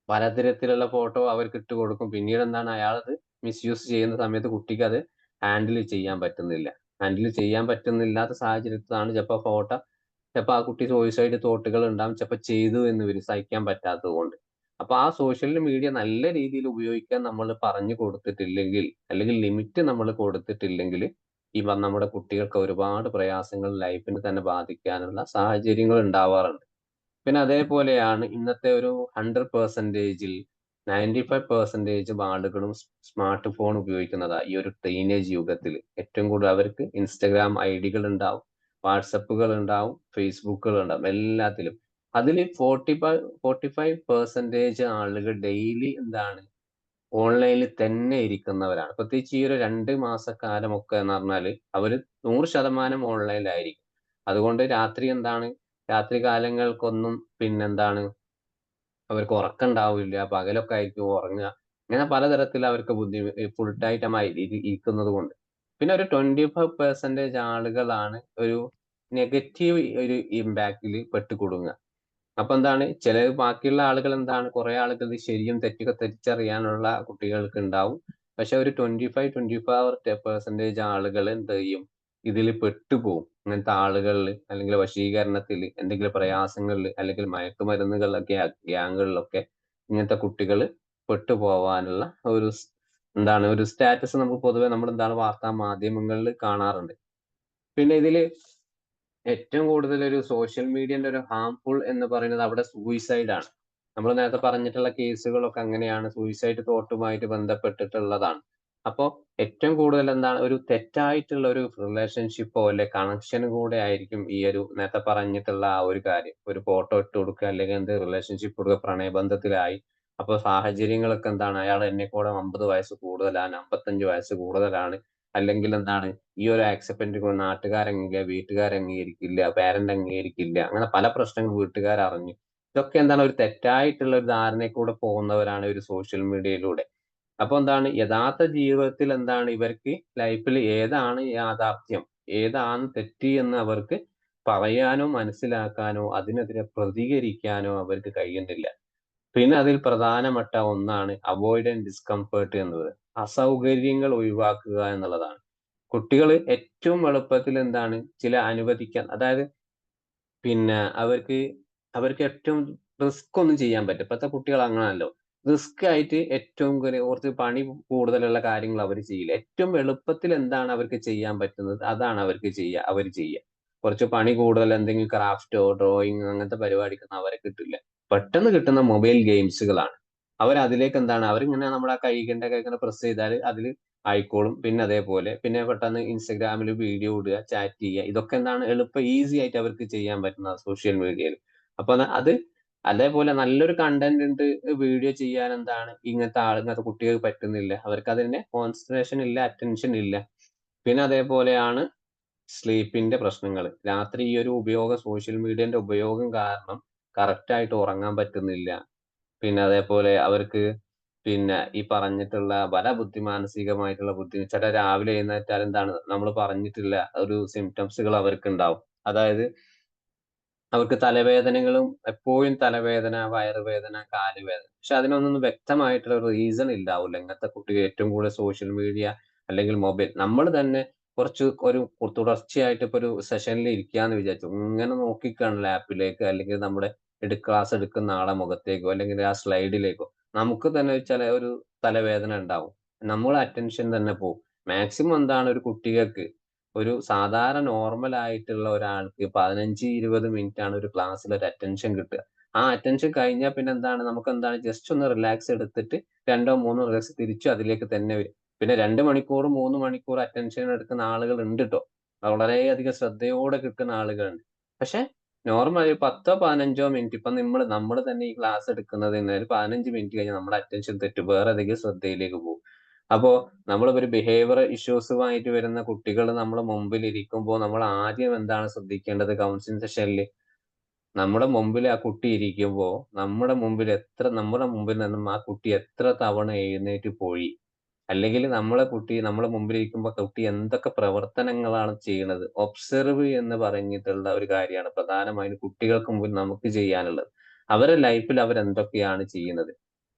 പലതരത്തിലുള്ള ഫോട്ടോ അവർക്ക് ഇട്ട് കൊടുക്കും. പിന്നീട് എന്താണ്, അയാളത് മിസ്യൂസ് ചെയ്യുന്ന സമയത്ത് കുട്ടിക്ക് അത് ഹാൻഡിൽ ചെയ്യാൻ പറ്റുന്നില്ല. ഹാൻഡിൽ ചെയ്യാൻ പറ്റുന്നില്ലാത്ത സാഹചര്യത്തിലാണ് ചിലപ്പോൾ ഫോട്ടോ, ചിലപ്പോൾ ആ കുട്ടി സൂയിസൈഡ് തോട്ടുകൾ ഉണ്ടാവും, ചിലപ്പോൾ ചെയ്തു എന്ന് വരും സഹിക്കാൻ പറ്റാത്തത് കൊണ്ട്. അപ്പൊ ആ സോഷ്യൽ മീഡിയ നല്ല രീതിയിൽ ഉപയോഗിക്കാൻ നമ്മൾ പറഞ്ഞു കൊടുത്തിട്ടില്ലെങ്കിൽ, അല്ലെങ്കിൽ ലിമിറ്റ് നമ്മൾ കൊടുത്തിട്ടില്ലെങ്കിൽ, ഈ നമ്മുടെ കുട്ടികൾക്ക് ഒരുപാട് പ്രയാസങ്ങൾ ലൈഫിന് തന്നെ ബാധിക്കാനുള്ള സാഹചര്യങ്ങൾ ഉണ്ടാവാറുണ്ട്. പിന്നെ അതേപോലെയാണ് ഇന്നത്തെ ഒരു 100%-ൽ 95% ആളുകളും സ്മാർട്ട് ഫോൺ ഉപയോഗിക്കുന്നതാ. ഈ ഒരു ടീനേജ് യുഗത്തിൽ ഏറ്റവും കൂടുതൽ അവർക്ക് ഇൻസ്റ്റഗ്രാം ഐഡികൾ ഉണ്ടാവും, വാട്സപ്പുകൾ ഉണ്ടാവും, ഫേസ്ബുക്കുകൾ ഉണ്ടാവും, എല്ലാത്തിലും. അതിൽ 45% ആളുകൾ ഡെയിലി എന്താണ് ഓൺലൈനിൽ തന്നെ ഇരിക്കുന്നവരാണ്. പ്രത്യേകിച്ച് ഈ ഒരു 2 മാസക്കാലമൊക്കെ എന്ന് പറഞ്ഞാല് അവര് 100% ഓൺലൈനിലായിരിക്കും. അതുകൊണ്ട് രാത്രി എന്താണ്, രാത്രി കാലങ്ങൾക്കൊന്നും പിന്നെന്താണ് അവർക്ക് ഉറക്കം ഉണ്ടാവില്ല, പകലൊക്കെ ആയിരിക്കും ഉറങ്ങുക. ഇങ്ങനെ പലതരത്തിൽ അവർക്ക് ഫുൾ ടൈം ഇരിക്കുന്നത് കൊണ്ട്. പിന്നെ ഒരു 25% ആളുകളാണ് ഒരു നെഗറ്റീവ് ഒരു ഇമ്പാക്റ്റിൽ പെട്ടുകുടുങ്ങുക. അപ്പൊ എന്താണ്, ചില ബാക്കിയുള്ള ആളുകൾ എന്താണ്, കുറെ ആളുകൾ ഇത് ശരിയും തെറ്റൊക്കെ തിരിച്ചറിയാനുള്ള കുട്ടികൾക്ക് ഉണ്ടാവും. പക്ഷെ ഒരു 25% ആളുകൾ എന്ത് ചെയ്യും, ഇതിൽ പെട്ടുപോകും. ഇങ്ങനത്തെ ആളുകളിൽ, അല്ലെങ്കിൽ വശീകരണത്തിൽ, എന്തെങ്കിലും പ്രയാസങ്ങളിൽ, അല്ലെങ്കിൽ മയക്കുമരുന്നുകളിലൊക്കെ ഗ്യാങ്ങുകളിലൊക്കെ ഇങ്ങനത്തെ കുട്ടികൾ പെട്ടുപോവാനുള്ള ഒരു എന്താണ് ഒരു സ്റ്റാറ്റസ് നമുക്ക് പൊതുവെ നമ്മൾ എന്താണ് വാർത്താ മാധ്യമങ്ങളിൽ കാണാറുണ്ട്. പിന്നെ ഇതില് ഏറ്റവും കൂടുതൽ ഒരു സോഷ്യൽ മീഡിയന്റെ ഒരു ഹാംഫുൾ എന്ന് പറയുന്നത് അവിടെ സൂയിസൈഡ് ആണ്. നമ്മൾ നേരത്തെ പറഞ്ഞിട്ടുള്ള കേസുകളൊക്കെ അങ്ങനെയാണ്, സൂയിസൈഡ് തോട്ടുമായിട്ട് ബന്ധപ്പെട്ടിട്ടുള്ളതാണ്. അപ്പോ ഏറ്റവും കൂടുതൽ എന്താണ് ഒരു തെറ്റായിട്ടുള്ള ഒരു റിലേഷൻഷിപ്പോ അല്ലെ കണക്ഷനും കൂടെ ആയിരിക്കും ഈ ഒരു നേരത്തെ പറഞ്ഞിട്ടുള്ള ആ ഒരു കാര്യം. ഒരു ഫോട്ടോ ഇട്ട് കൊടുക്കുക, അല്ലെങ്കിൽ എന്ത് റിലേഷൻഷിപ്പ് കൊടുക്കുക, പ്രണയബന്ധത്തിലായി. അപ്പൊ സാഹചര്യങ്ങളൊക്കെ എന്താണ്, അയാൾ എന്നെക്കൂടെ 50 വയസ്സ് കൂടുതലാണ്, 55 വയസ്സ് കൂടുതലാണ്, അല്ലെങ്കിൽ എന്താണ് ഈ ഒരു ആക്സെപ്റ്റന്റ് വീട്ടുകാർ അംഗീകരിക്കില്ല, പാരന്റ് അംഗീകരിക്കില്ല. അങ്ങനെ പല പ്രശ്നങ്ങൾ വീട്ടുകാർ അറിഞ്ഞു. ഇതൊക്കെ എന്താണ് ഒരു തെറ്റായിട്ടുള്ള ഒരു ധാരണയിൽ കൂടെ പോകുന്നവരാണ് ഒരു സോഷ്യൽ മീഡിയയിലൂടെ. അപ്പൊ എന്താണ് യഥാർത്ഥ ജീവിതത്തിൽ എന്താണ് ഇവർക്ക് ലൈഫിൽ ഏതാണ് യാഥാർത്ഥ്യം, ഏതാണ് തെറ്റ് എന്ന് അവർക്ക് പറയാനോ മനസ്സിലാക്കാനോ അതിനെതിരെ പ്രതികരിക്കാനോ അവർക്ക് കഴിയുന്നില്ല. പിന്നെ അതിൽ പ്രധാനപ്പെട്ട ഒന്നാണ് അവോയ്ഡ് ആൻഡ് ഡിസ്കംഫേർട്ട് എന്നത്. അസൗകര്യങ്ങൾ ഒഴിവാക്കുക എന്നുള്ളതാണ്. കുട്ടികൾ ഏറ്റവും എളുപ്പത്തിൽ എന്താണ് ചില അനുവദിക്കാൻ, അതായത് പിന്നെ അവർക്ക് ഏറ്റവും റിസ്ക് ഒന്നും ചെയ്യാൻ പറ്റും. ഇപ്പത്തെ കുട്ടികൾ അങ്ങനെയല്ലോ. റിസ്ക് ആയിട്ട് ഏറ്റവും കുറച്ച് പണി കൂടുതലുള്ള കാര്യങ്ങൾ അവർ ചെയ്യില്ല. ഏറ്റവും എളുപ്പത്തിൽ എന്താണ് അവർക്ക് ചെയ്യാൻ പറ്റുന്നത് അതാണ് അവർക്ക് അവർ ചെയ്യുക. കുറച്ച് പണി കൂടുതൽ എന്തെങ്കിലും ക്രാഫ്റ്റോ ഡ്രോയിങ് അങ്ങനത്തെ പരിപാടിക്കൊന്നും അവരെ കിട്ടില്ല. പെട്ടെന്ന് കിട്ടുന്ന മൊബൈൽ ഗെയിംസുകളാണ്. അവർ അതിലേക്ക് എന്താണ്, അവരിങ്ങനെ നമ്മുടെ ആ കൈകൊണ്ട് ഇങ്ങനെ പ്രസ് ചെയ്താൽ അതിൽ ആയിക്കോളും. പിന്നെ അതേപോലെ പിന്നെ പെട്ടെന്ന് ഇൻസ്റ്റഗ്രാമിൽ വീഡിയോ ഇടുക, ചാറ്റ് ചെയ്യുക. ഇതൊക്കെ എന്താണ് എളുപ്പം ഈസി ആയിട്ട് അവർക്ക് ചെയ്യാൻ പറ്റുന്ന സോഷ്യൽ മീഡിയയിൽ. അപ്പൊ അത് അതേപോലെ നല്ലൊരു കണ്ടന്റ് ഉണ്ട് വീഡിയോ ചെയ്യാൻ എന്താണ് ഇങ്ങനത്തെ കുട്ടികൾക്ക് പറ്റുന്നില്ല. അവർക്ക് അതിന്റെ കോൺസെൻട്രേഷൻ ഇല്ല, അറ്റൻഷൻ ഇല്ല. പിന്നെ അതേപോലെയാണ് സ്ലീപ്പിന്റെ പ്രശ്നങ്ങൾ. രാത്രി ഈ ഒരു സോഷ്യൽ മീഡിയന്റെ ഉപയോഗം കാരണം കറക്റ്റ് ആയിട്ട് ഉറങ്ങാൻ പറ്റുന്നില്ല. പിന്നെ അതേപോലെ അവർക്ക് പിന്നെ ഈ പറഞ്ഞിട്ടുള്ള പല മാനസികമായിട്ടുള്ള ചില രാവിലെ എഴുന്നേറ്റാൽ എന്താണ് നമ്മൾ പറഞ്ഞിട്ടില്ല ഒരു സിംറ്റംസുകൾ അവർക്ക് ഉണ്ടാവും. അതായത് അവർക്ക് തലവേദനകളും എപ്പോഴും തലവേദന, വയറുവേദന, കാലുവേദന. പക്ഷെ അതിനൊന്നും വ്യക്തമായിട്ടുള്ള ഒരു റീസൺ ഉണ്ടാവില്ല. ഇങ്ങനത്തെ കുട്ടികൾ ഏറ്റവും കൂടുതൽ സോഷ്യൽ മീഡിയ അല്ലെങ്കിൽ മൊബൈൽ നമ്മൾ തന്നെ കുറച്ച് ഒരു തുടർച്ചയായിട്ട് ഇപ്പൊ ഒരു സെഷനിൽ ഇരിക്കാന്ന് വിചാരിച്ചു. ഇങ്ങനെ നോക്കിക്കാണ് ലാപ്പിലേക്ക് അല്ലെങ്കിൽ നമ്മുടെ ക്ലാസ് എടുക്കുന്ന ആളെ മുഖത്തേക്കോ അല്ലെങ്കിൽ ആ സ്ലൈഡിലേക്കോ നമുക്ക് തന്നെ ഒരു തലവേദന ഉണ്ടാവും. നമ്മുടെ അറ്റൻഷൻ തന്നെ പോകും. മാക്സിമം എന്താണ് ഒരു കുട്ടികൾക്ക് ഒരു സാധാരണ നോർമൽ ആയിട്ടുള്ള ഒരാൾക്ക് 15-20 മിനിറ്റ് ആണ് ഒരു ക്ലാസ്സിൽ ഒരു അറ്റൻഷൻ കിട്ടുക. ആ അറ്റൻഷൻ കഴിഞ്ഞാൽ പിന്നെ എന്താണ് നമുക്ക് എന്താണ് ജസ്റ്റ് ഒന്ന് റിലാക്സ് എടുത്തിട്ട് 2-3 റിലാക്സ് തിരിച്ചു അതിലേക്ക് തന്നെ വരും. പിന്നെ 2 മണിക്കൂർ 3 മണിക്കൂർ അറ്റൻഷൻ എടുക്കുന്ന ആളുകൾ ഉണ്ട് ട്ടോ. വളരെയധികം ശ്രദ്ധയോടെ കിട്ടുന്ന ആളുകളുണ്ട്. പക്ഷെ നോർമൽ 10-15 മിനിറ്റ് ഇപ്പൊ നമ്മൾ തന്നെ ഈ ക്ലാസ് എടുക്കുന്നത് ഒരു 15 മിനിറ്റ് കഴിഞ്ഞാൽ നമ്മുടെ അറ്റൻഷൻ തെറ്റും. വേറെ ഏതെങ്കിലും ശ്രദ്ധയിലേക്ക് പോകും. അപ്പോ ഒരു ബിഹേവിയർ ഇഷ്യൂസുമായിട്ട് വരുന്ന കുട്ടികൾ നമ്മുടെ മുമ്പിൽ ഇരിക്കുമ്പോൾ നമ്മൾ ആദ്യം എന്താണ് ശ്രദ്ധിക്കേണ്ടത് കൗൺസിലിംഗ് സെഷനിൽ? നമ്മുടെ മുമ്പിൽ ആ കുട്ടി ഇരിക്കുമ്പോ നമ്മുടെ മുമ്പിൽ നിന്നും ആ കുട്ടി എത്ര തവണ എഴുന്നേറ്റ് പോയി? അല്ലെങ്കിൽ നമ്മുടെ മുമ്പിൽ ഇരിക്കുമ്പോ കുട്ടി എന്തൊക്കെ പ്രവർത്തനങ്ങളാണ് ചെയ്യണത്? ഒബ്സർവ് എന്ന് പറഞ്ഞിട്ടുള്ള ഒരു കാര്യമാണ് പ്രധാനമായും കുട്ടികൾക്ക് മുമ്പിൽ നമുക്ക് ചെയ്യാനുള്ളത്. അവരുടെ ലൈഫിൽ അവരെന്തൊക്കെയാണ് ചെയ്യുന്നത്?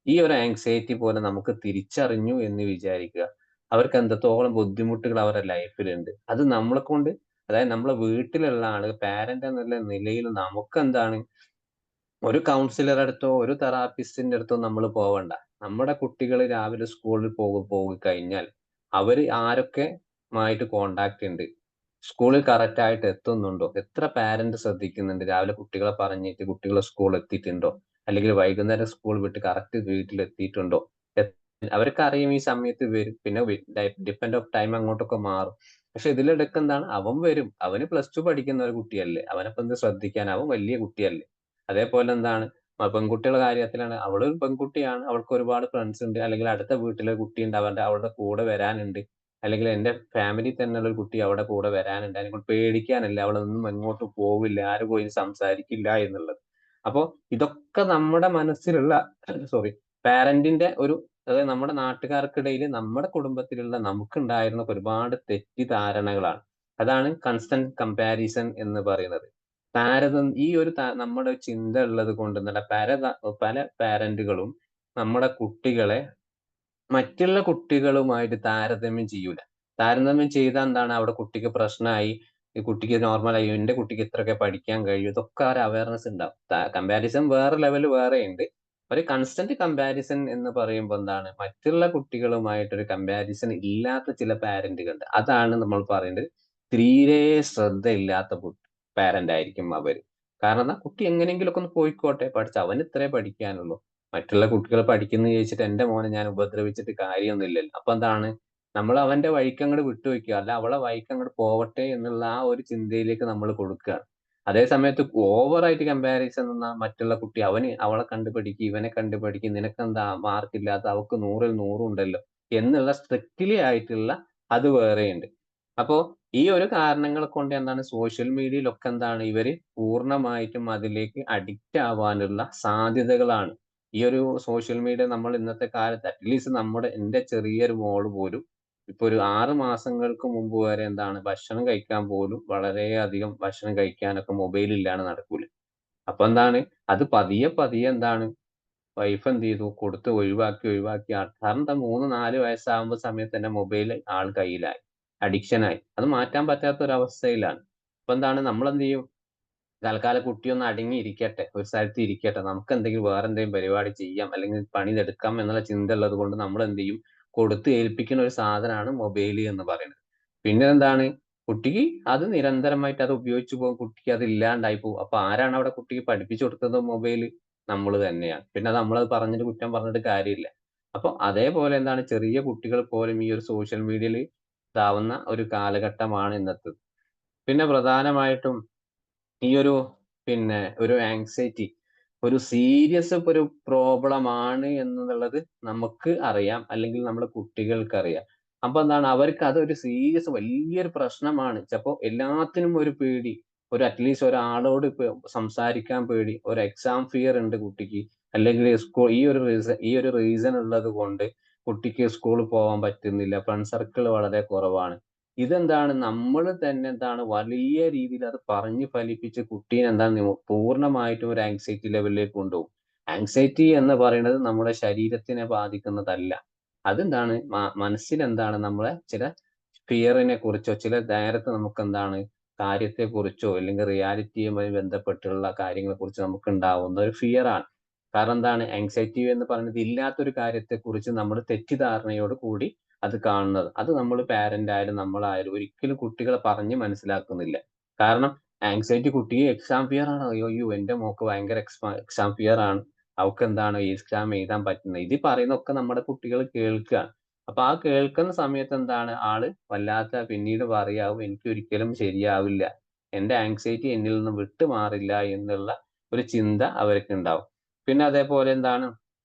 ഈ ഒരു ആങ്സൈറ്റി പോലെ നമുക്ക് തിരിച്ചറിഞ്ഞു എന്ന് വിചാരിക്കുക. അവർക്ക് എത്രത്തോളം ബുദ്ധിമുട്ടുകൾ അവരുടെ ലൈഫിലുണ്ട്. അത് നമ്മളെക്കൊണ്ട് അതായത് നമ്മളെ വീട്ടിലുള്ള ആള് പാരന്റ് എന്നുള്ള നിലയിൽ നമുക്കെന്താണ് ഒരു കൗൺസിലറുടെ അടുത്തോ, ഒരു തെറാപ്പിസ്റ്റിന്റെ അടുത്തോ നമ്മള് പോവണ്ട. നമ്മുടെ കുട്ടികള് രാവിലെ സ്കൂളിൽ പോയി കഴിഞ്ഞാൽ അവര് ആരൊക്കെമായിട്ട് കോണ്ടാക്ട് ഉണ്ട്? സ്കൂളിൽ കറക്റ്റ് ആയിട്ട് എത്തുന്നുണ്ടോ? എത്ര പാരന്റ് ശ്രദ്ധിക്കുന്നുണ്ട്? രാവിലെ കുട്ടികളെ പറഞ്ഞിട്ട് കുട്ടികള് സ്കൂളിൽ എത്തിയിട്ടുണ്ടോ? അല്ലെങ്കിൽ വൈകുന്നേരം സ്കൂൾ വിട്ട് കറക്റ്റ് വീട്ടിലെത്തിയിട്ടുണ്ടോ? അവർക്കറിയും ഈ സമയത്ത് വരും. പിന്നെ ഡിപ്പെൻഡ് ഓഫ് ടൈം അങ്ങോട്ടൊക്കെ മാറും. പക്ഷെ ഇതിലിടക്ക് എന്താണ്? അവൻ വരും. അവന് +2 പഠിക്കുന്ന ഒരു കുട്ടിയല്ലേ. അവനെപ്പോ എന്ത് ശ്രദ്ധിക്കാൻ? അവൻ വലിയ കുട്ടിയല്ലേ. അതേപോലെ എന്താണ് പെൺകുട്ടികളുടെ കാര്യത്തിലാണ്. അവളൊരു പെൺകുട്ടിയാണ്. അവൾക്ക് ഒരുപാട് ഫ്രണ്ട്സ് ഉണ്ട്. അല്ലെങ്കിൽ അടുത്ത വീട്ടിലെ കുട്ടിയുണ്ട്. അവളുടെ കൂടെ വരാനുണ്ട്. അല്ലെങ്കിൽ എന്റെ ഫാമിലി തന്നെയുള്ള ഒരു കുട്ടി അവിടെ കൂടെ വരാനുണ്ട്. അതിനെക്കൊണ്ട് പേടിക്കാനില്ല. അവളൊന്നും എങ്ങോട്ടും പോവില്ല. ആര് പോയി സംസാരിക്കില്ല എന്നുള്ളത്. അപ്പൊ ഇതൊക്കെ നമ്മുടെ മനസ്സിലുള്ള സോറി പാരന്റിന്റെ അതായത് നമ്മുടെ നാട്ടുകാർക്കിടയിൽ നമ്മുടെ കുടുംബത്തിലുള്ള നമുക്കുണ്ടായിരുന്ന ഒരുപാട് തെറ്റിദ്ധാരണകളാണ്. അതാണ് കൺസ്റ്റന്റ് കമ്പാരിസൺ എന്ന് പറയുന്നത്. ഈ ഒരു നമ്മുടെ ചിന്ത ഉള്ളത് കൊണ്ട് തന്നെ പല പാരന്റുകളും നമ്മുടെ കുട്ടികളെ മറ്റുള്ള കുട്ടികളുമായിട്ട് താരതമ്യം ചെയ്യൂല. താരതമ്യം ചെയ്താൽ എന്താണ് അവിടെ കുട്ടിക്ക് പ്രശ്നമായി. ഈ കുട്ടിക്ക് നോർമലായി എന്റെ കുട്ടിക്ക് ഇത്രയൊക്കെ പഠിക്കാൻ കഴിയും. ഇതൊക്കെ ഒരു അവയർനെസ് ഉണ്ടാവും. കമ്പാരിസൺ വേറെ ലെവൽ വേറെയുണ്ട്. ഒരു കൺസ്റ്റന്റ് കമ്പാരിസൺ എന്ന് പറയുമ്പോൾ എന്താണ് മറ്റുള്ള കുട്ടികളുമായിട്ട് ഒരു കമ്പാരിസൺ ഇല്ലാത്ത ചില പാരന്റുകളുണ്ട്. അതാണ് നമ്മൾ പറയേണ്ടത് തീരെ ശ്രദ്ധയില്ലാത്ത പാരന്റ് ആയിരിക്കും അവര്. കാരണം എന്താ കുട്ടി എങ്ങനെയെങ്കിലുമൊക്കെ ഒന്ന് പോയിക്കോട്ടെ പഠിച്ച് അവന് ഇത്രേ പഠിക്കാനുള്ളൂ. മറ്റുള്ള കുട്ടികൾ പഠിക്കുന്നു ചോദിച്ചിട്ട് എന്റെ മോനെ ഞാൻ ഉപദ്രവിച്ചിട്ട് കാര്യമൊന്നുമില്ലല്ലോ. അപ്പൊ എന്താണ് നമ്മൾ അവന്റെ വഴിക്ക് അങ്ങോട്ട് വിട്ടുവെക്കുക. അല്ല അവളെ വഴിക്ക് അങ്ങോട്ട് പോവട്ടെ എന്നുള്ള ആ ഒരു ചിന്തയിലേക്ക് നമ്മൾ കൊടുക്കുകയാണ്. അതേ സമയത്ത് ഓവറായിട്ട് കമ്പാരിസൺ എന്നാ മറ്റുള്ള കുട്ടി അവളെ കണ്ടു പഠിക്കും, ഇവനെ കണ്ടു പഠിക്കും, നിനക്കെന്താ മാർക്കില്ലാത്ത അവൾക്ക് 100-ൽ 100 ഉണ്ടല്ലോ എന്നുള്ള സ്ട്രിക്റ്റ്ലി ആയിട്ടുള്ള അത് വേറെയുണ്ട്. അപ്പോ ഈ ഒരു കാരണങ്ങൾ കൊണ്ട് എന്താണ് സോഷ്യൽ മീഡിയയിലൊക്കെ എന്താണ് ഇവര് പൂർണ്ണമായിട്ടും അതിലേക്ക് അഡിക്റ്റ് ആവാനുള്ള സാധ്യതകളാണ്. ഈ ഒരു സോഷ്യൽ മീഡിയ നമ്മൾ ഇന്നത്തെ കാലത്ത് അറ്റ്ലീസ്റ്റ് എന്റെ ചെറിയൊരു മോള് പോലും ഇപ്പൊ ഒരു 6 മാസങ്ങൾക്ക് മുമ്പ് വരെ എന്താണ് ഭക്ഷണം കഴിക്കാൻ പോലും വളരെയധികം ഭക്ഷണം കഴിക്കാനൊക്കെ മൊബൈൽ ഇല്ലാണ്ട് നടക്കൂല. അപ്പൊ എന്താണ് അത് പതിയെ പതിയെ എന്താണ് വൈഫ് എന്ത് ചെയ്തു കൊടുത്ത് ഒഴിവാക്കി കാരണം എന്താ 3-4 വയസ്സാകുമ്പോ സമയത്ത് തന്നെ മൊബൈൽ ആൾ കയ്യിലായി, അഡിക്ഷനായി. അത് മാറ്റാൻ പറ്റാത്ത ഒരു അവസ്ഥയിലാണ്. അപ്പൊ എന്താണ് നമ്മൾ എന്ത് ചെയ്യും? തൽക്കാലം കുട്ടി ഒന്ന് അടങ്ങി ഇരിക്കട്ടെ, ഒരു സ്ഥലത്ത് ഇരിക്കട്ടെ, നമുക്ക് എന്തെങ്കിലും വേറെ എന്തെങ്കിലും പരിപാടി ചെയ്യാം അല്ലെങ്കിൽ പണിതെടുക്കാം എന്നുള്ള ചിന്ത ഉള്ളത് കൊണ്ട് നമ്മൾ എന്ത് ചെയ്യും? കൊടുത്ത് ഏൽപ്പിക്കുന്ന ഒരു സാധനമാണ് മൊബൈൽ എന്ന് പറയുന്നത്. പിന്നെ എന്താണ് കുട്ടിക്ക് അത് നിരന്തരമായിട്ട് അത് ഉപയോഗിച്ചു പോകും. കുട്ടിക്ക് അത് ഇല്ലാണ്ടായി പോകും. അപ്പൊ ആരാണ് അവിടെ കുട്ടിക്ക് പഠിപ്പിച്ചു കൊടുത്തത് മൊബൈൽ? നമ്മൾ തന്നെയാണ്. പിന്നെ നമ്മളത് കുറ്റം പറഞ്ഞിട്ട് കാര്യമില്ല. അപ്പൊ അതേപോലെ എന്താണ് ചെറിയ കുട്ടികൾ പോലും ഈ ഒരു സോഷ്യൽ മീഡിയയിൽ ഇതാവുന്ന ഒരു കാലഘട്ടമാണ് ഇന്നത്തേത്. പിന്നെ പ്രധാനമായിട്ടും ഈ ഒരു ആങ്സൈറ്റി ഒരു സീരിയസ് ഒരു പ്രോബ്ലം ആണ് എന്നുള്ളത് നമുക്ക് അറിയാം. അല്ലെങ്കിൽ നമ്മുടെ കുട്ടികൾക്ക് അറിയാം. അപ്പൊ എന്താണ് അവർക്ക് അതൊരു സീരിയസ് വലിയൊരു പ്രശ്നമാണ്. ചിലപ്പോ എല്ലാത്തിനും ഒരു പേടി. അറ്റ്ലീസ്റ്റ് ഒരാളോട് സംസാരിക്കാൻ പേടി. ഒരു എക്സാം ഫിയർ ഉണ്ട് കുട്ടിക്ക്. അല്ലെങ്കിൽ ഈ ഒരു റീസൺ ഉള്ളത് കൊണ്ട് കുട്ടിക്ക് സ്കൂളിൽ പോകാൻ പറ്റുന്നില്ല. ഫ്രണ്ട് സർക്കിൾ വളരെ കുറവാണ്. ഇതെന്താണ് നമ്മൾ തന്നെ എന്താണ് വലിയ രീതിയിൽ അത് പറഞ്ഞ് ഫലിപ്പിച്ച് കുട്ടീനെ എന്താണ് പൂർണ്ണമായിട്ടും ഒരു ആങ്സൈറ്റി ലെവലിലേക്ക് കൊണ്ടുപോകും. ആങ്സൈറ്റി എന്ന് പറയുന്നത് നമ്മുടെ ശരീരത്തിനെ ബാധിക്കുന്നതല്ല. അതെന്താണ് മനസ്സിലെന്താണ് നമ്മളെ ചില ഫിയറിനെ കുറിച്ചോ ചില നേരത്ത് നമുക്കെന്താണ് കാര്യത്തെക്കുറിച്ചോ അല്ലെങ്കിൽ റിയാലിറ്റിയുമായി ബന്ധപ്പെട്ടുള്ള കാര്യങ്ങളെ കുറിച്ച് നമുക്കുണ്ടാവുന്ന ഒരു ഫിയറാണ്. കാരണം എന്താണ് ആങ്സൈറ്റി എന്ന് പറയുന്നത് ഇല്ലാത്തൊരു കാര്യത്തെക്കുറിച്ച് നമ്മൾ തെറ്റിദ്ധാരണയോട് കൂടി അത് കാണുന്നത്. അത് നമ്മൾ പാരന്റ് ആയാലും നമ്മളായാലും ഒരിക്കലും കുട്ടികളെ പറഞ്ഞ് മനസ്സിലാക്കുന്നില്ല. കാരണം ആങ്സൈറ്റി കുട്ടിയെ എക്സാം ഫിയർ ആണ്. അയ്യോ എന്റെ മോൾക്ക് ഭയങ്കര എക്സാം ഫിയർ ആണ്. അവക്കെന്താണ് ഈ എക്സാം എഴുതാൻ പറ്റുന്നത്. ഇത് പറയുന്നതൊക്കെ നമ്മുടെ കുട്ടികൾ കേൾക്കുകയാണ്. അപ്പൊ ആ കേൾക്കുന്ന സമയത്ത് എന്താണ് ആള് വല്ലാത്ത പിന്നീട് പറയാവും എനിക്ക് ഒരിക്കലും ശരിയാവില്ല. എന്റെ ആങ്സൈറ്റി എന്നിൽ നിന്ന് വിട്ടുമാറില്ല എന്നുള്ള ഒരു ചിന്ത അവർക്കുണ്ടാവും. പിന്നെ അതേപോലെ എന്താണ്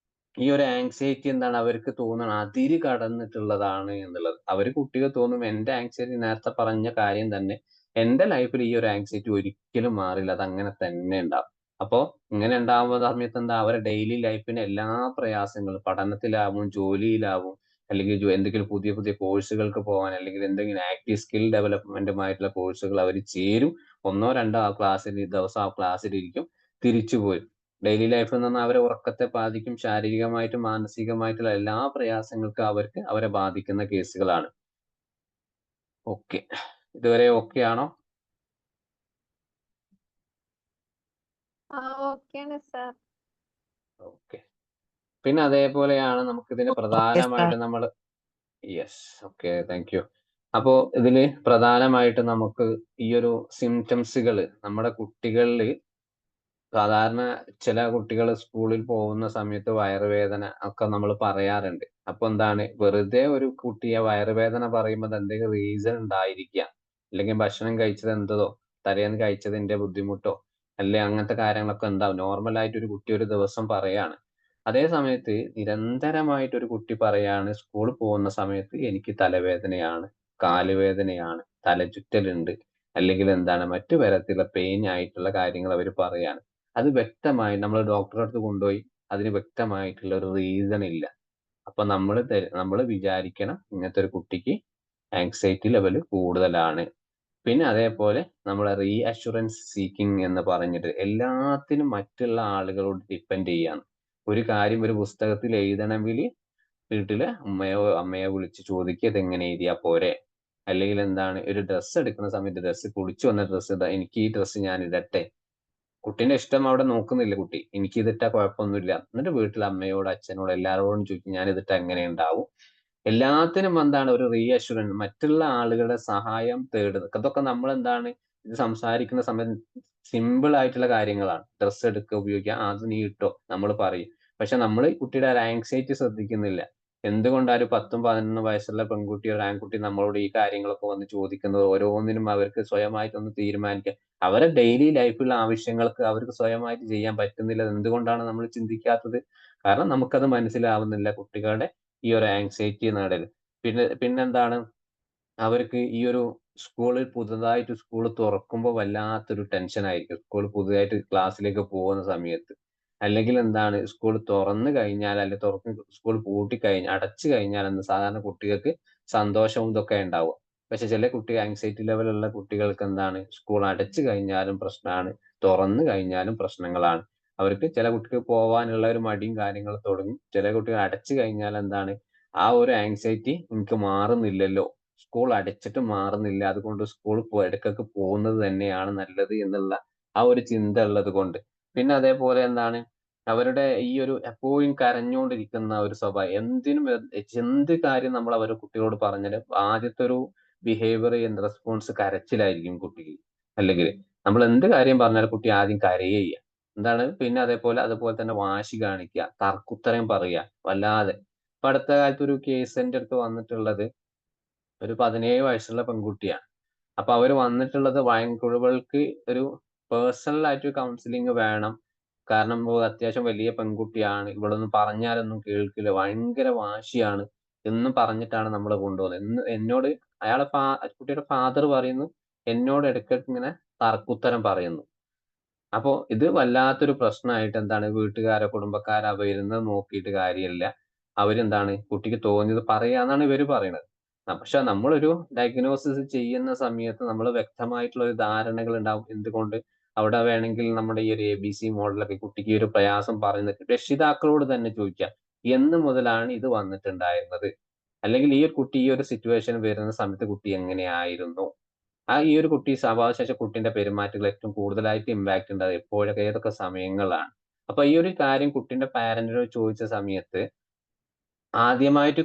ഈ ഒരു ആങ്സൈറ്റി എന്താണ് അവർക്ക് തോന്നണം അതിര് കടന്നിട്ടുള്ളതാണ് എന്നുള്ളത്. കുട്ടികൾ തോന്നും എന്റെ ആങ്സൈറ്റി നേരത്തെ പറഞ്ഞ കാര്യം തന്നെ എന്റെ ലൈഫിൽ ഈ ഒരു ആങ്സൈറ്റി ഒരിക്കലും മാറില്ല. അത് അങ്ങനെ തന്നെ ഉണ്ടാവും. അപ്പോ ഇങ്ങനെ ഉണ്ടാവുന്ന സമയത്ത് എന്താ അവരുടെ ഡെയിലി ലൈഫിന് എല്ലാ പ്രയാസങ്ങളും പഠനത്തിലാവും, ജോലിയിലാവും, അല്ലെങ്കിൽ എന്തെങ്കിലും പുതിയ പുതിയ കോഴ്സുകൾക്ക് പോകാൻ അല്ലെങ്കിൽ എന്തെങ്കിലും ആക്റ്റീവ് സ്കിൽ ഡെവലപ്മെന്റുമായിട്ടുള്ള കോഴ്സുകൾ അവർ ചേരും. 1 2 ദിവസം ആ ക്ലാസ്സിലിരിക്കും, തിരിച്ചു പോരും. ഡെയിലി ലൈഫിൽ നിന്ന് അവരെ ഉറക്കത്തെ ബാധിക്കും. ശാരീരികമായിട്ടും മാനസികമായിട്ടുള്ള എല്ലാ പ്രയാസങ്ങൾക്കും അവരെ ബാധിക്കുന്ന കേസുകളാണ്. ഓക്കെ. ഇതുവരെ ഓക്കെ ആണോ? ഓക്കെയാണ് സർ. ഓക്കെ. പിന്നെ അതേപോലെയാണ് നമുക്കിതിന് പ്രധാനമായിട്ട് നമ്മൾ യെസ് ഓക്കെ താങ്ക് യു. അപ്പോ ഇതില് പ്രധാനമായിട്ട് നമുക്ക് ഈ ഒരു സിംറ്റംസുകൾ നമ്മുടെ കുട്ടികളിൽ സാധാരണ ചില കുട്ടികൾ സ്കൂളിൽ പോകുന്ന സമയത്ത് വയറുവേദന ഒക്കെ നമ്മൾ പറയാറുണ്ട്. അപ്പൊ എന്താണ് വെറുതെ ഒരു കുട്ടിയെ വയറുവേദന പറയുമ്പോൾ അത് എന്തെങ്കിലും റീസൺ ഉണ്ടായിരിക്കാം. അല്ലെങ്കിൽ ഭക്ഷണം കഴിച്ചത് എന്തതോ തലേന്ന് കഴിച്ചതിന്റെ ബുദ്ധിമുട്ടോ അല്ലെ അങ്ങനത്തെ കാര്യങ്ങളൊക്കെ ഉണ്ടാവും. നോർമൽ ആയിട്ട് ഒരു കുട്ടി ഒരു ദിവസം പറയാണ്. അതേ സമയത്ത് നിരന്തരമായിട്ട് ഒരു കുട്ടി പറയാണ് സ്കൂളിൽ പോകുന്ന സമയത്ത് എനിക്ക് തലവേദനയാണ്, കാലുവേദനയാണ്, തലചുറ്റലുണ്ട്, അല്ലെങ്കിൽ എന്താണ് മറ്റു തരത്തിലുള്ള പെയിൻ ആയിട്ടുള്ള കാര്യങ്ങൾ അവർ പറയാണ്. അത് വ്യക്തമായി നമ്മൾ ഡോക്ടറെ അടുത്ത് കൊണ്ടുപോയി അതിന് വ്യക്തമായിട്ടുള്ള ഒരു റീസൺ ഇല്ല. അപ്പൊ നമ്മള് വിചാരിക്കണം ഇങ്ങനത്തെ ഒരു കുട്ടിക്ക് ആങ്സൈറ്റി ലെവൽ കൂടുതലാണ്. പിന്നെ അതേപോലെ നമ്മളെ റീഅഷ്വറൻസ് സീക്കിംഗ് എന്ന് പറഞ്ഞിട്ട് എല്ലാത്തിനും മറ്റുള്ള ആളുകളോട് ഡിപ്പെൻഡ് ചെയ്യാണ്. ഒരു കാര്യം ഒരു പുസ്തകത്തിൽ എഴുതണമെങ്കിൽ വീട്ടിലെ അമ്മയെ വിളിച്ച് ചോദിക്കുക ഇതെങ്ങനെ എഴുതിയാ പോരെ, അല്ലെങ്കിൽ എന്താണ് ഒരു ഡ്രസ്സ് എടുക്കുന്ന സമയത്ത് ഡ്രസ്സ് കുളിച്ചു വന്ന ഡ്രസ്സ് ഇതാ എനിക്ക് ഈ ഡ്രസ്സ് ഞാൻ ഇടട്ടെ. കുട്ടീന്റെ ഇഷ്ടം അവിടെ നോക്കുന്നില്ല കുട്ടി. എനിക്ക് ഇതിട്ടാ കുഴപ്പമൊന്നുമില്ല. എന്നിട്ട് വീട്ടിൽ അമ്മയോട് അച്ഛനോട് എല്ലാവരോടും ചോദിക്കും ഞാൻ ഇതിട്ടാ എങ്ങനെ ഉണ്ടാവും. എല്ലാത്തിനും എന്താണ് ഒരു റീഅഷ്വറൻസ് മറ്റുള്ള ആളുകളുടെ സഹായം തേടുന്നത്. അതൊക്കെ നമ്മൾ എന്താണ് ഇത് സംസാരിക്കുന്ന സമയത്ത് സിമ്പിൾ ആയിട്ടുള്ള കാര്യങ്ങളാണ്. ഡ്രസ്സ് എടുക്കുക ഉപയോഗിക്കുക അത് നീ ഇട്ടോ നമ്മൾ പറയും. പക്ഷെ നമ്മൾ കുട്ടിയുടെ ഒരു ആങ്സൈറ്റി ശ്രദ്ധിക്കുന്നില്ല. എന്തുകൊണ്ടാ ഒരു 10 11 വയസ്സുള്ള പെൺകുട്ടി ഒരു ആൺകുട്ടി നമ്മളോട് ഈ കാര്യങ്ങളൊക്കെ വന്ന് ചോദിക്കുന്നത്? ഓരോന്നിനും അവർക്ക് സ്വയമായിട്ടൊന്ന് തീരുമാനിക്കാൻ അവരെ ഡെയിലി ലൈഫിലുള്ള ആവശ്യങ്ങൾക്ക് അവർക്ക് സ്വയമായിട്ട് ചെയ്യാൻ പറ്റുന്നില്ല. എന്തുകൊണ്ടാണ് നമ്മൾ ചിന്തിക്കാത്തത്? കാരണം നമുക്കത് മനസ്സിലാവുന്നില്ല കുട്ടികളുടെ ഈ ഒരു ആങ്സൈറ്റി നേടൽ. പിന്നെന്താണ് അവർക്ക് ഈ ഒരു സ്കൂളിൽ പുതുതായിട്ട് സ്കൂൾ തുറക്കുമ്പോൾ വല്ലാത്തൊരു ടെൻഷൻ ആയിരിക്കും. സ്കൂൾ പുതുതായിട്ട് ക്ലാസ്സിലേക്ക് പോകുന്ന സമയത്ത്. അല്ലെങ്കിൽ എന്താണ് സ്കൂൾ തുറന്നു കഴിഞ്ഞാൽ അല്ലെങ്കിൽ സ്കൂൾ അടച്ചു കഴിഞ്ഞാൽ സാധാരണ കുട്ടികൾക്ക് സന്തോഷവും ഇതൊക്കെ ഉണ്ടാവുക. പക്ഷെ ചില ആങ്സൈറ്റി ലെവലുള്ള കുട്ടികൾക്ക് എന്താണ് സ്കൂൾ അടച്ചു കഴിഞ്ഞാലും പ്രശ്നമാണ്, തുറന്നു കഴിഞ്ഞാലും പ്രശ്നങ്ങളാണ്. അവർക്ക് ചില കുട്ടികൾക്ക് പോവാനുള്ള ഒരു മടിയും കാര്യങ്ങളും തുടങ്ങും. ചില കുട്ടികൾ അടച്ചു കഴിഞ്ഞാൽ എന്താണ് ആ ഒരു ആങ്സൈറ്റി എനിക്ക് മാറുന്നില്ലല്ലോ, സ്കൂൾ അടച്ചിട്ട് മാറുന്നില്ല, അതുകൊണ്ട് ഇടയ്ക്കൊക്കെ പോകുന്നത് തന്നെയാണ് നല്ലത് എന്നുള്ള ആ ഒരു ചിന്ത ഉള്ളത് കൊണ്ട്. പിന്നെ അതേപോലെ എന്താണ് അവരുടെ ഈ ഒരു എപ്പോഴും കരഞ്ഞുകൊണ്ടിരിക്കുന്ന ഒരു സ്വഭാവം. എന്ത് കാര്യം നമ്മൾ അവരുടെ കുട്ടികളോട് പറഞ്ഞാലും ആദ്യത്തെ ഒരു ബിഹേവിയർ റെസ്പോൺസ് കരച്ചിലായിരിക്കും കുട്ടിക്ക്. അല്ലെങ്കിൽ നമ്മൾ എന്ത് കാര്യം പറഞ്ഞാലും കുട്ടി ആദ്യം കരയുക. എന്താണ് പിന്നെ അതുപോലെ തന്നെ വാശി കാണിക്കുക, തർക്കുത്തരം പറയുക വല്ലാതെ. ഇപ്പൊ അടുത്ത കാലത്ത് ഒരു കേസ് എന്റെ അടുത്ത് വന്നിട്ടുള്ളത് ഒരു 17 വയസ്സുള്ള പെൺകുട്ടിയാണ്. അപ്പൊ അവര് വന്നിട്ടുള്ളത് ഇവൾക്ക് ഒരു പേഴ്സണൽ ആയിട്ട് കൗൺസിലിംഗ് വേണം. കാരണം അത്യാവശ്യം വലിയ പെൺകുട്ടിയാണ്. ഇവളൊന്നും പറഞ്ഞാലൊന്നും കേൾക്കില്ല. ഭയങ്കര വാശിയാണ് എന്നും പറഞ്ഞിട്ടാണ് നമ്മളെ കൊണ്ടുപോകുന്നത്. എന്നോട് കുട്ടിയുടെ ഫാദർ പറയുന്നു, എന്നോട് ഇടയ്ക്കിടയ്ക്ക് ഇങ്ങനെ തർക്കുത്തരം പറയുന്നു. അപ്പൊ ഇത് വല്ലാത്തൊരു പ്രശ്നമായിട്ട് എന്താണ് വീട്ടുകാരോ കുടുംബക്കാരോ വരുന്നത് നോക്കിയിട്ട് കാര്യമില്ല. അവരെന്താണ് കുട്ടിക്ക് തോന്നിയത് പറയാന്നാണ് ഇവര് പറയണത്. പക്ഷെ നമ്മളൊരു ഡയഗ്നോസിസ് ചെയ്യുന്ന സമയത്ത് നമ്മൾ വ്യക്തമായിട്ടുള്ള ഒരു ധാരണകൾ ഉണ്ടാവും. എന്തുകൊണ്ട് അവിടെ വേണമെങ്കിൽ നമ്മുടെ ഈ ഒരു ABC മോഡലൊക്കെ കുട്ടിക്ക് ഈ ഒരു പ്രയാസം പറയുന്നത് രക്ഷിതാക്കളോട് തന്നെ ചോദിക്കാം. എന്ന് മുതലാണ് ഇത് വന്നിട്ടുണ്ടായിരുന്നത്? അല്ലെങ്കിൽ ഈ ഒരു കുട്ടി ഈ ഒരു സിറ്റുവേഷൻ വരുന്ന സമയത്ത് കുട്ടി എങ്ങനെയായിരുന്നു? ഈ ഒരു കുട്ടി സ്വഭാവശേഷം കുട്ടിന്റെ പെരുമാറ്റത്തിൽ ഏറ്റവും കൂടുതലായിട്ട് ഇമ്പാക്ട് ഉണ്ടായത് എപ്പോഴൊക്കെ ഏതൊക്കെ സമയങ്ങളിലാണ്? അപ്പൊ ഈ ഒരു കാര്യം കുട്ടിന്റെ പാരന്റിനോട് ചോദിച്ച സമയത്ത് ആദ്യമായിട്ട്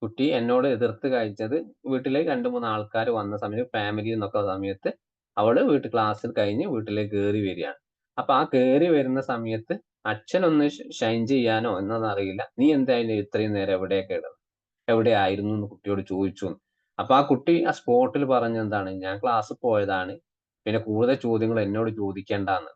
കുട്ടി എന്നോട് എതിർത്ത് കാണിച്ചത് വീട്ടിലേക്ക് 2, 3 ആൾക്കാര് വന്ന സമയത്ത് ഫാമിലിന്നൊക്കെ സമയത്ത് അവള് ക്ലാസ്സിൽ കഴിഞ്ഞ് വീട്ടിലേക്ക് കേറി വരികയാണ്. അപ്പൊ ആ കേറി വരുന്ന സമയത്ത് അച്ഛനൊന്ന് ഷൈൻ ചെയ്യാനോ എന്നൊന്നറിയില്ല. "നീ എന്തായാലും ഇത്രയും നേരം എവിടെയായിരുന്നുന്ന് കുട്ടിയോട് ചോദിച്ചുന്ന്." അപ്പൊ ആ കുട്ടി ആ സ്പോട്ടിൽ പറഞ്ഞെന്താണ്, "ഞാൻ ക്ലാസ്സിൽ പോയതാണ്. പിന്നെ കൂടുതൽ ചോദ്യങ്ങൾ എന്നോട് ചോദിക്കണ്ടാന്ന്."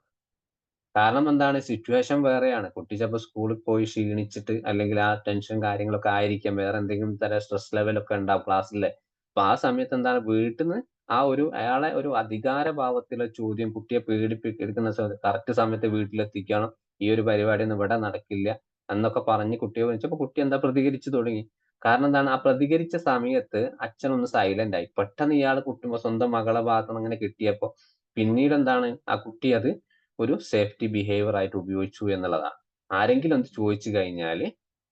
കാരണം എന്താണ്? സിറ്റുവേഷൻ വേറെയാണ്. കുട്ടി ചിലപ്പോ സ്കൂളിൽ പോയി ക്ഷീണിച്ചിട്ട് അല്ലെങ്കിൽ ആ ടെൻഷൻ കാര്യങ്ങളൊക്കെ ആയിരിക്കാം. വേറെ എന്തെങ്കിലും തരം സ്ട്രെസ് ലെവലൊക്കെ ഉണ്ടാവും ക്ലാസ്സിലെ. അപ്പൊ ആ സമയത്ത് എന്താണ് വീട്ടിന്ന് അയാളെ ഒരു അധികാര ഭാവത്തിലുള്ള ചോദ്യം കുട്ടിയെ എടുക്കുന്ന കറക്റ്റ് സമയത്ത് വീട്ടിലെത്തിക്കണം. ഈ ഒരു പരിപാടിയൊന്നും ഇവിടെ നടക്കില്ല എന്നൊക്കെ പറഞ്ഞ് കുട്ടിയെ വിളിച്ചപ്പോ കുട്ടി എന്താ പ്രതികരിച്ചു തുടങ്ങി. കാരണം എന്താണ്? ആ പ്രതികരിച്ച സമയത്ത് അച്ഛനൊന്ന് സൈലന്റ് ആയി. പെട്ടെന്ന് ഇയാള് സ്വന്തം മകളെ ഭാഗത്തുനിന്ന് അങ്ങനെ കിട്ടിയപ്പോ പിന്നീട് എന്താണ്? ആ കുട്ടി അത് ഒരു സേഫ്റ്റി ബിഹേവിയർ ആയിട്ട് ഉപയോഗിച്ചു എന്നുള്ളതാണ്. ആരെങ്കിലും എന്ത് ചോദിച്ചു കഴിഞ്ഞാല്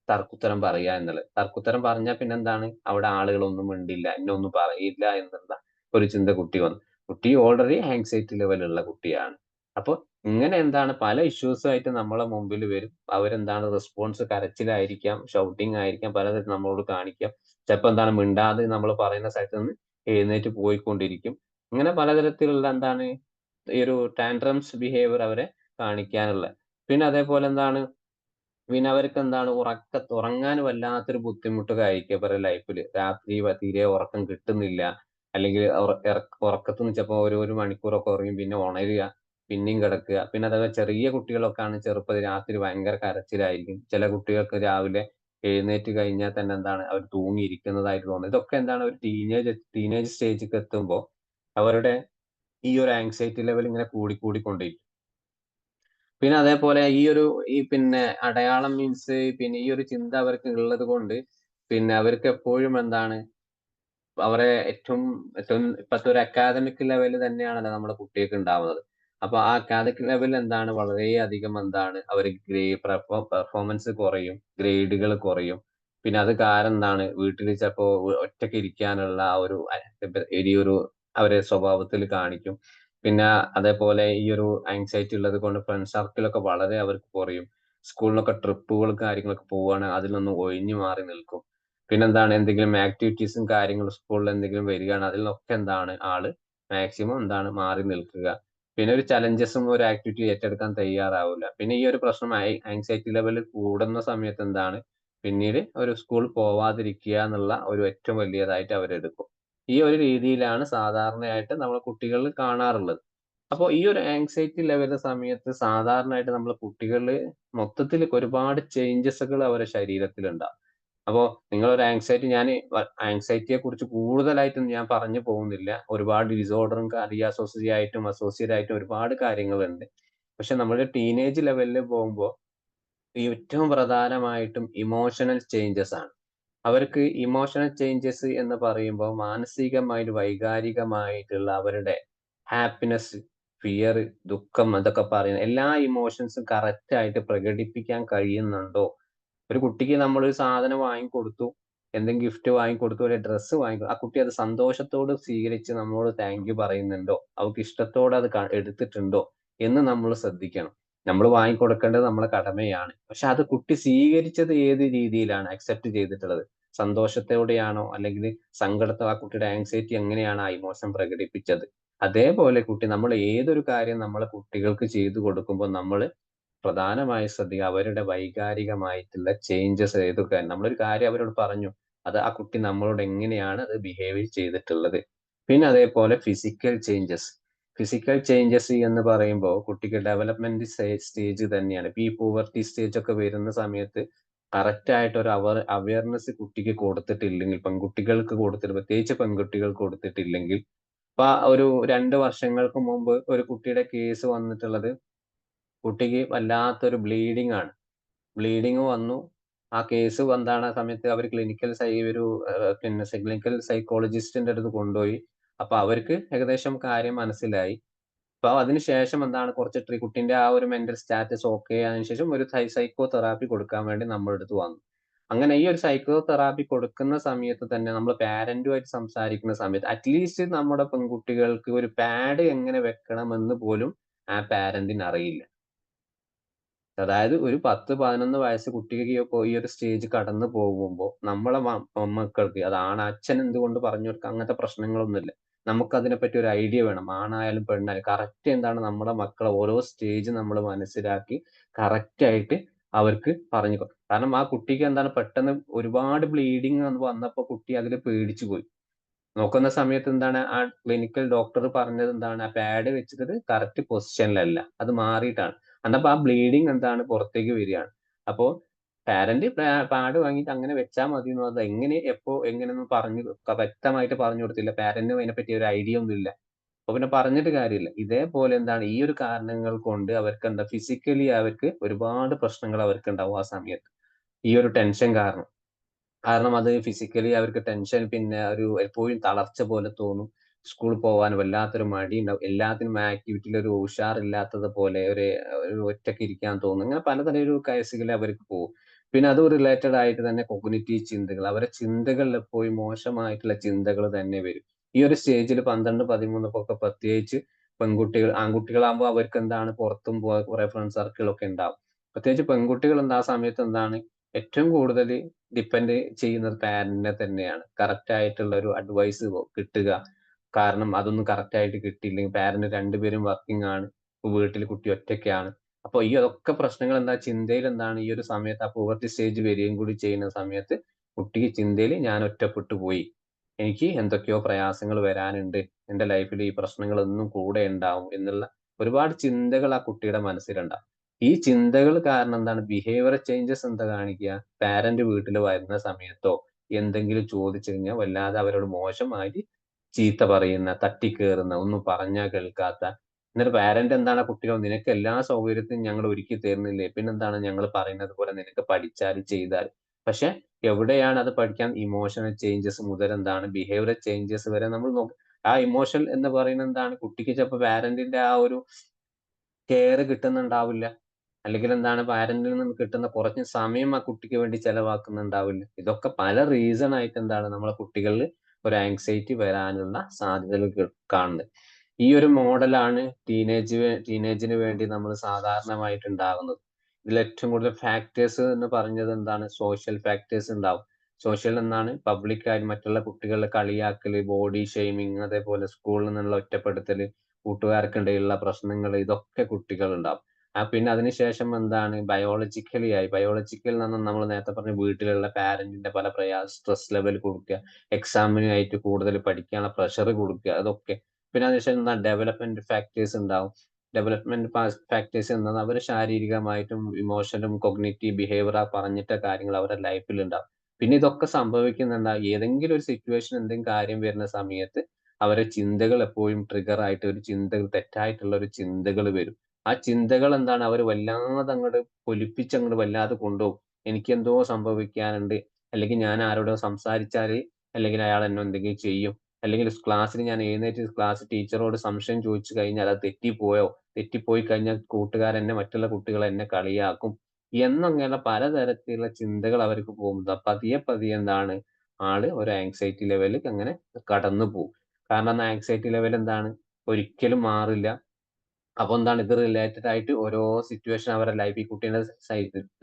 തർക്കുത്തരം പറയുക എന്നുള്ളത്. തർക്കുത്തരം പറഞ്ഞാൽ പിന്നെന്താണ്? അവിടെ ആളുകളൊന്നും മിണ്ടില്ല, എന്നെ ഒന്നും പറയില്ല എന്നുള്ള ഒരു ചിന്ത കുട്ടി വന്നു. കുട്ടി ഓൾറെഡി ആങ്സൈറ്റി ലെവലുള്ള കുട്ടിയാണ്. അപ്പൊ ഇങ്ങനെ എന്താണ് പല ഇഷ്യൂസും ആയിട്ട് നമ്മളെ മുമ്പിൽ വരും. അവരെന്താണ് റെസ്പോൺസ് കരച്ചിലായിരിക്കാം, ഷൗട്ടിംഗ് ആയിരിക്കാം, പലതരം നമ്മളോട് കാണിക്കാം. ചിലപ്പോ എന്താണ് മിണ്ടാതെ നമ്മൾ പറയുന്ന സ്ഥലത്ത് നിന്ന് എഴുന്നേറ്റ് പോയിക്കൊണ്ടിരിക്കും. ഇങ്ങനെ പലതരത്തിലുള്ള എന്താണ് ഈ ഒരു ടാൻട്രംസ് ബിഹേവിയർ അവരെ കാണിക്കാനുള്ള. പിന്നെ അതേപോലെ എന്താണ് പിന്നെ അവർക്കെന്താണ് ഉറങ്ങാൻ വല്ലാത്തൊരു ബുദ്ധിമുട്ടൊക്കെ ആയിരിക്കും ഇവരുടെ ലൈഫില്. രാത്രി തീരെ ഉറക്കം കിട്ടുന്നില്ല. അല്ലെങ്കിൽ ഉറക്കത്തിന്ന് ചിലപ്പോ ഒരു മണിക്കൂറൊക്കെ ഉറങ്ങി പിന്നെ ഉണരുക, പിന്നെയും കിടക്കുക. പിന്നെ അഥവാ ചെറിയ കുട്ടികളൊക്കെ ആണ് ചെറുപ്പത്തിൽ രാത്രി ഭയങ്കര കരച്ചിലായിരിക്കും. ചില കുട്ടികൾക്ക് രാവിലെ എഴുന്നേറ്റ് കഴിഞ്ഞാൽ തന്നെ എന്താണ് അവർ തൂങ്ങിയിരിക്കുന്നതായിട്ട് തോന്നുന്നത്. ഇതൊക്കെ എന്താണ് ഒരു ടീനേജ് സ്റ്റേജിലേക്ക് എത്തുമ്പോ അവരുടെ ഈ ഒരു ആങ്സൈറ്റി ലെവൽ ഇങ്ങനെ കൂടിക്കൊണ്ടിരിക്കും. പിന്നെ അതേപോലെ പിന്നെ അടയാളം മീൻസ് പിന്നെ ഈ ഒരു ചിന്ത അവർക്ക് ഉള്ളത് കൊണ്ട് പിന്നെ അവർക്ക് എപ്പോഴും എന്താണ് അവരെ ഏറ്റവും ഏറ്റവും ഇപ്പത്തെ ഒരു അക്കാദമിക് ലെവൽ തന്നെയാണല്ലോ നമ്മുടെ കുട്ടികൾക്ക് ഉണ്ടാവുന്നത്. അപ്പൊ ആ അക്കാദമിക് ലെവൽ എന്താണ് വളരെയധികം എന്താണ് അവര് പെർഫോമൻസ് കുറയും, ഗ്രേഡുകൾ കുറയും. പിന്നെ അത് കാരണം എന്താണ് വീട്ടില് ചിലപ്പോ ഒറ്റക്ക് ഇരിക്കാനുള്ള ആ ഒരു ഒരു അവരെ സ്വഭാവത്തിൽ കാണിക്കും. പിന്നെ അതേപോലെ ഈ ഒരു ആങ്സൈറ്റി ഉള്ളത് കൊണ്ട് ഫ്രണ്ട് സർക്കിളൊക്കെ വളരെ അവർക്ക് കുറയും. സ്കൂളിലൊക്കെ ട്രിപ്പുകൾ കാര്യങ്ങളൊക്കെ പോവാണ് അതിലൊന്നും ഒഴിഞ്ഞു മാറി നിൽക്കും. പിന്നെന്താണ് എന്തെങ്കിലും ആക്ടിവിറ്റീസും കാര്യങ്ങളും സ്കൂളിൽ എന്തെങ്കിലും വരികയാണ് അതിൽ നിന്നൊക്കെ എന്താണ് ആള് മാക്സിമം എന്താണ് മാറി നിൽക്കുക. പിന്നെ ഒരു ചലഞ്ചസും ഒരു ആക്ടിവിറ്റി ഏറ്റെടുക്കാൻ തയ്യാറാവില്ല. പിന്നെ ഈ ഒരു പ്രശ്നം ആങ്സൈറ്റി ലെവൽ കൂടുന്ന സമയത്ത് എന്താണ് പിന്നീട് ഒരു സ്കൂൾ പോവാതിരിക്കുക എന്നുള്ള ഒരു ഏറ്റവും വലിയതായിട്ട് അവരെടുക്കും. ഈ ഒരു രീതിയിലാണ് സാധാരണയായിട്ട് നമ്മൾ കുട്ടികളിൽ കാണാറുള്ളത്. അപ്പൊ ഈ ഒരു ആങ്സൈറ്റി ലെവലിന്റെ സമയത്ത് സാധാരണയായിട്ട് നമ്മള് കുട്ടികളില് മൊത്തത്തിൽ ഒരുപാട് ചേഞ്ചസുകൾ അവരുടെ ശരീരത്തിലുണ്ടാവും. അപ്പൊ നിങ്ങളൊരു ആങ്സൈറ്റിയെ കുറിച്ച് കൂടുതലായിട്ടൊന്നും ഞാൻ പറഞ്ഞു പോകുന്നില്ല. ഒരുപാട് ഡിസോർഡറും അസോസിയേറ്റ് ആയിട്ടും ഒരുപാട് കാര്യങ്ങളുണ്ട്. പക്ഷെ നമ്മുടെ ടീനേജ് ലെവലിൽ പോകുമ്പോ ഏറ്റവും പ്രധാനമായിട്ടും ഇമോഷണൽ ചേഞ്ചസ് ആണ്. അവർക്ക് ഇമോഷണൽ ചേഞ്ചസ് എന്ന് പറയുമ്പോൾ മാനസികമായിട്ട് വൈകാരികമായിട്ടുള്ള അവരുടെ ഹാപ്പിനെസ്, ഫിയർ, ദുഃഖം അതൊക്കെ പറയുന്ന എല്ലാ ഇമോഷൻസും കറക്റ്റ് ആയിട്ട് പ്രകടിപ്പിക്കാൻ കഴിയുന്നുണ്ടോ? ഒരു കുട്ടിക്ക് നമ്മളൊരു സാധനം വാങ്ങിക്കൊടുത്തു, എന്തെങ്കിലും ഗിഫ്റ്റ് വാങ്ങിക്കൊടുത്തു, ഒരു ഡ്രസ്സ് വാങ്ങിക്കൊടുത്തു. ആ കുട്ടി അത് സന്തോഷത്തോടെ സ്വീകരിച്ച് നമ്മളോട് താങ്ക് യു പറയുന്നുണ്ടോ? അവൾക്ക് ഇഷ്ടത്തോടെ അത് എടുത്തിട്ടുണ്ടോ? എന്ന് നമ്മൾ ശ്രദ്ധിക്കണം. നമ്മൾ വാങ്ങിക്കൊടുക്കേണ്ടത് നമ്മളെ കടമയാണ്. പക്ഷെ അത് കുട്ടി സ്വീകരിച്ചത് ഏത് രീതിയിലാണ് അക്സെപ്റ്റ് ചെയ്തിട്ടുള്ളത്? സന്തോഷത്തോടെയാണോ? അല്ലെങ്കിൽ ആ കുട്ടിയുടെ ആങ്സൈറ്റി എങ്ങനെയാണ് ആ ഇമോഷൻ പ്രകടിപ്പിച്ചത്? അതേപോലെ നമ്മൾ ഏതൊരു കാര്യം നമ്മളെ കുട്ടികൾക്ക് ചെയ്തു കൊടുക്കുമ്പോൾ നമ്മള് പ്രധാനമായും ശ്രദ്ധിക്കുക അവരുടെ വൈകാരികമായിട്ടുള്ള ചേഞ്ചസ് ഏതൊക്കെയാണ്. നമ്മളൊരു കാര്യം അവരോട് പറഞ്ഞു. അത് ആ കുട്ടി നമ്മളോട് എങ്ങനെയാണ് അത് ബിഹേവ് ചെയ്തിട്ടുള്ളത്. പിന്നെ അതേപോലെ ഫിസിക്കൽ ചേഞ്ചസ്. ഫിസിക്കൽ ചേഞ്ചസ് എന്ന് പറയുമ്പോൾ കുട്ടിക്ക് ഡെവലപ്മെന്റ് സ്റ്റേജ് തന്നെയാണ്. ഇപ്പൊ ഈ പൂവർട്ടി സ്റ്റേജ് ഒക്കെ വരുന്ന സമയത്ത് കറക്റ്റ് ആയിട്ട് ഒരു അവയർനെസ് കുട്ടിക്ക് കൊടുത്തിട്ടില്ലെങ്കിൽ, പെൺകുട്ടികൾക്ക് കൊടുത്തിട്ട് പ്രത്യേകിച്ച് പെൺകുട്ടികൾക്ക് കൊടുത്തിട്ടില്ലെങ്കിൽ, ഇപ്പൊ ഒരു 2 വർഷങ്ങൾക്ക് മുമ്പ് ഒരു കുട്ടിയുടെ കേസ് വന്നിട്ടുള്ളത് കുട്ടിക്ക് വല്ലാത്തൊരു ബ്ലീഡിംഗ് ആണ്. ബ്ലീഡിംഗ് വന്നു. ആ കേസ് എന്താണ് ആ സമയത്ത് അവർ ഒരു പിന്നെ ക്ലിനിക്കൽ സൈക്കോളജിസ്റ്റിന്റെ അടുത്ത് കൊണ്ടുപോയി. അപ്പൊ അവർക്ക് ഏകദേശം കാര്യം മനസ്സിലായി. അപ്പൊ അതിനുശേഷം എന്താണ് കുറച്ച് കുട്ടിന്റെ ആ ഒരു മെന്റൽ സ്റ്റാറ്റസ് ഓക്കെ ആയതിനു ശേഷം ഒരു സൈക്കോ തെറാപ്പി കൊടുക്കാൻ വേണ്ടി നമ്മുടെ അടുത്ത് വന്നു. അങ്ങനെ ഈ ഒരു സൈക്കോ തെറാപ്പി കൊടുക്കുന്ന സമയത്ത് തന്നെ നമ്മൾ പാരന്റുമായിട്ട് സംസാരിക്കുന്ന സമയത്ത് അറ്റ്ലീസ്റ്റ് നമ്മുടെ പെൺകുട്ടികൾക്ക് ഒരു പാഡ് എങ്ങനെ വെക്കണമെന്ന് പോലും ആ പാരന്റിന് അറിയില്ല. അതായത് ഒരു 10, 11 വയസ്സ് കുട്ടിക്ക് ഈ ഒരു സ്റ്റേജ് കടന്നു പോകുമ്പോ നമ്മളെ മക്കൾക്ക് അത് അച്ഛൻ എന്തുകൊണ്ട് പറഞ്ഞു കൊടുക്കുക അങ്ങനത്തെ പ്രശ്നങ്ങളൊന്നുമില്ല. നമുക്ക് അതിനെപ്പറ്റി ഒരു ഐഡിയ വേണം. ആണായാലും പെണ്ണായാലും കറക്റ്റ് എന്താണ് നമ്മുടെ മക്കളെ ഓരോ സ്റ്റേജ് നമ്മൾ മനസ്സിലാക്കി കറക്റ്റ് ആയിട്ട് അവർക്ക് പറഞ്ഞു കാരണം ആ കുട്ടിക്ക് എന്താണ് പെട്ടെന്ന് ഒരുപാട് ബ്ലീഡിങ് വന്നപ്പോ കുട്ടി അതിൽ പേടിച്ചു പോയി. നോക്കുന്ന സമയത്ത് എന്താണ് ആ ക്ലിനിക്കൽ ഡോക്ടർ പറഞ്ഞത് എന്താണ് ആ പാഡ് വെച്ചിട്ട് കറക്റ്റ് പൊസിഷനിലല്ല, അത് മാറിയിട്ടാണ്. അന്നപ്പോ ആ ബ്ലീഡിങ് എന്താണ് പുറത്തേക്ക് വരികയാണ്. അപ്പോ പാരന്റ് പാഡ് വാങ്ങിയിട്ട് അങ്ങനെ വെച്ചാൽ മതി എന്ന് പറഞ്ഞത് എങ്ങനെ എപ്പോ എങ്ങനെയൊന്നും വ്യക്തമായിട്ട് പറഞ്ഞു കൊടുത്തില്ല. പാരന്റിനും അതിനെപ്പറ്റി ഒരു ഐഡിയ ഒന്നും ഇല്ല. അപ്പൊ പിന്നെ പറഞ്ഞിട്ട് കാര്യമില്ല. ഇതേപോലെ എന്താണ് ഈ ഒരു കാരണങ്ങൾ കൊണ്ട് അവർക്ക് എന്താ ഫിസിക്കലി അവർക്ക് ഒരുപാട് പ്രശ്നങ്ങൾ അവർക്ക് ഉണ്ടാവും ആ സമയത്ത്. ഈ ഒരു ടെൻഷൻ കാരണം. കാരണം അത് ഫിസിക്കലി അവർക്ക് ടെൻഷൻ പിന്നെ ഒരു എപ്പോഴും തളർച്ച പോലെ തോന്നും. സ്കൂളിൽ പോവാൻ വല്ലാത്തൊരു മടിയുണ്ടാവും. എല്ലാത്തിനും ആക്ടിവിറ്റിയിൽ ഒരു ഉഷാറില്ലാത്തത് പോലെ ഒരു ഒറ്റയ്ക്ക് ഇരിക്കാൻ തോന്നും. ഇങ്ങനെ പലതരം ഒരു കേസുകളിൽ അവർക്ക് പോകും. പിന്നെ അത് റിലേറ്റഡ് ആയിട്ട് തന്നെ കോഗ്നിറ്റീവ് ചിന്തകൾ. അവരുടെ ചിന്തകളിൽ എപ്പോഴും മോശമായിട്ടുള്ള ചിന്തകൾ തന്നെ വരും. ഈ ഒരു സ്റ്റേജിൽ 12, 13 ഒക്കെ പ്രത്യേകിച്ച് ആൺകുട്ടികളാകുമ്പോൾ അവർക്ക് എന്താണ് പുറത്തും കുറെ ഫ്രണ്ട് സർക്കിളൊക്കെ ഉണ്ടാവും. പ്രത്യേകിച്ച് പെൺകുട്ടികൾ എന്താ ആ സമയത്ത് എന്താണ് ഏറ്റവും കൂടുതൽ ഡിപ്പെൻഡ് ചെയ്യുന്നത് പാരന്റിനെ തന്നെയാണ്. കറക്റ്റ് ആയിട്ടുള്ള ഒരു അഡ്വൈസ് കിട്ടുക. കാരണം അതൊന്നും കറക്റ്റ് ആയിട്ട് കിട്ടിയില്ലെങ്കിൽ പാരന്റ് രണ്ടുപേരും വർക്കിംഗ് ആണ്. വീട്ടിൽ കുട്ടി ഒറ്റയ്ക്കാണ്. അപ്പൊ ഈ ഒക്കെ പ്രശ്നങ്ങൾ എന്താ ചിന്തയിൽ എന്താണ് ഈ ഒരു സമയത്ത് ആ പുവർട്ടി സ്റ്റേജ് വരികയും കൂടി ചെയ്യുന്ന സമയത്ത് കുട്ടിക്ക് ചിന്തയിൽ ഞാൻ ഒറ്റപ്പെട്ടു പോയി. എനിക്ക് എന്തൊക്കെയോ പ്രയാസങ്ങൾ വരാനുണ്ട്. എന്റെ ലൈഫിൽ ഈ പ്രശ്നങ്ങളൊന്നും കൂടെ ഉണ്ടാവും എന്നുള്ള ഒരുപാട് ചിന്തകൾ ആ കുട്ടിയുടെ മനസ്സിലുണ്ടാവും. ഈ ചിന്തകൾ കാരണം എന്താണ് ബിഹേവിയർ ചേഞ്ചസ് എന്താ കാണിക്കുക? പാരന്റ് വീട്ടിൽ വരുന്ന സമയത്തോ എന്തെങ്കിലും ചോദിച്ചു കഴിഞ്ഞാൽ വല്ലാതെ അവരോട് മോശമായിട്ട് ചീത്ത പറയുന്ന, തട്ടിക്കേറുന്ന, ഒന്നും പറഞ്ഞാൽ കേൾക്കാത്ത. എന്നിട്ട് പാരന്റ് എന്താണ് കുട്ടികൾ നിനക്ക് എല്ലാ സൗകര്യത്തിനും ഞങ്ങൾ ഒരുക്കി തരുന്നില്ലേ? പിന്നെന്താണ് ഞങ്ങൾ പറയുന്നത് പോലെ നിനക്ക് പഠിച്ചാൽ ചെയ്താൽ. പക്ഷെ എവിടെയാണ് അത് പഠിക്കാൻ ഇമോഷണൽ ചേഞ്ചസ് മുതൽ എന്താണ് ബിഹേവിയർ ചേഞ്ചസ് വരെ നമ്മൾ നോക്കും. ആ ഇമോഷൻ എന്ന് പറയുന്നത് എന്താണ് കുട്ടിക്ക് ചിലപ്പോൾ പാരന്റിന്റെ ആ ഒരു കെയർ കിട്ടുന്നുണ്ടാവില്ല. അല്ലെങ്കിൽ എന്താണ് പാരന്റിൽ നിന്ന് കിട്ടുന്ന കുറച്ച് സമയം ആ കുട്ടിക്ക് വേണ്ടി ചെലവാക്കുന്നുണ്ടാവില്ല. ഇതൊക്കെ പല റീസൺ ആയിട്ട് എന്താണ് നമ്മളെ കുട്ടികളിൽ ഒരു ആങ്സൈറ്റി വരാനുള്ള സാധ്യതകൾ കാണുന്നത്. ഈ ഒരു മോഡലാണ് ടീനേജിന് വേണ്ടി നമ്മൾ സാധാരണമായിട്ട് ഉണ്ടാകുന്നത്. ഇതിൽ ഏറ്റവും കൂടുതൽ ഫാക്ടേഴ്സ് എന്ന് പറഞ്ഞത് എന്താണ് സോഷ്യൽ ഫാക്ടേഴ്സ് ഉണ്ടാവും. സോഷ്യൽ എന്നാണ് പബ്ലിക് ആയി മറ്റുള്ള കുട്ടികളെ കളിയാക്കല്, ബോഡി ഷെയ്മിങ്, അതേപോലെ സ്കൂളിൽ നിന്നുള്ള ഒറ്റപ്പെടുത്തല്, കൂട്ടുകാർക്കിടയിലുള്ള പ്രശ്നങ്ങൾ, ഇതൊക്കെ കുട്ടികൾ ഉണ്ടാവും. പിന്നെ അതിനുശേഷം എന്താണ് ബയോളജിക്കൽ എന്ന് നമ്മൾ നേരത്തെ പറഞ്ഞ വീട്ടിലുള്ള പാരന്റിന്റെ പല സ്ട്രെസ് ലെവൽ കൊടുക്കുക, എക്സാമിനായിട്ട് കൂടുതൽ പഠിക്കാനുള്ള പ്രഷർ കൊടുക്കുക, അതൊക്കെ. പിന്നെ അതിനുശേഷം എന്താ ഡെവലപ്മെന്റ് ഫാക്ടേഴ്സ് ഉണ്ടാവും. ഡെവലപ്മെന്റ് ഫാക്ടേഴ്സ് എന്നത് അവർ ശാരീരികമായിട്ടും ഇമോഷനും കൊഗ്നിറ്റീവ് ബിഹേവിയർ പറഞ്ഞിട്ട കാര്യങ്ങൾ അവരുടെ ലൈഫിൽ ഉണ്ടാവും. പിന്നെ ഇതൊക്കെ സംഭവിക്കുന്നുണ്ടാ ഏതെങ്കിലും ഒരു സിറ്റുവേഷൻ എന്തെങ്കിലും കാര്യം വരുന്ന സമയത്ത് അവരെ ചിന്തകൾ എപ്പോഴും ട്രിഗർ ആയിട്ട് തെറ്റായിട്ടുള്ള ഒരു ചിന്തകൾ വരും. ആ ചിന്തകൾ എന്താണ് അവർ വല്ലാതെ പൊലിപ്പിച്ചങ്ങോട്ട് വല്ലാതെ കൊണ്ടുപോകും. എനിക്കെന്തോ സംഭവിക്കാനുണ്ട്, അല്ലെങ്കിൽ ഞാൻ ആരോടോ സംസാരിച്ചാല് അല്ലെങ്കിൽ അയാൾ എന്നെ എന്തെങ്കിലും ചെയ്യും, അല്ലെങ്കിൽ ക്ലാസ്സിൽ ഞാൻ എഴുന്നേറ്റ് ക്ലാസ് ടീച്ചറോട് സംശയം ചോദിച്ചു കഴിഞ്ഞാൽ അത് തെറ്റിപ്പോയി കഴിഞ്ഞാൽ മറ്റുള്ള കുട്ടികൾ എന്നെ കളിയാക്കും എന്നങ്ങനെയുള്ള പലതരത്തിലുള്ള ചിന്തകൾ അവർക്ക് പോകുന്നത്. പതിയെ പതിയെ എന്താണ് ആള് ഒരു ആങ്സൈറ്റി ലെവലിൽ അങ്ങനെ കടന്നു പോകും. കാരണം ആങ്സൈറ്റി ലെവൽ എന്താണ് ഒരിക്കലും മാറില്ല. അപ്പൊ എന്താണ് ഇത് റിലേറ്റഡ് ആയിട്ട് ഓരോ സിറ്റുവേഷൻ അവരുടെ ഈ കുട്ടീന്റെ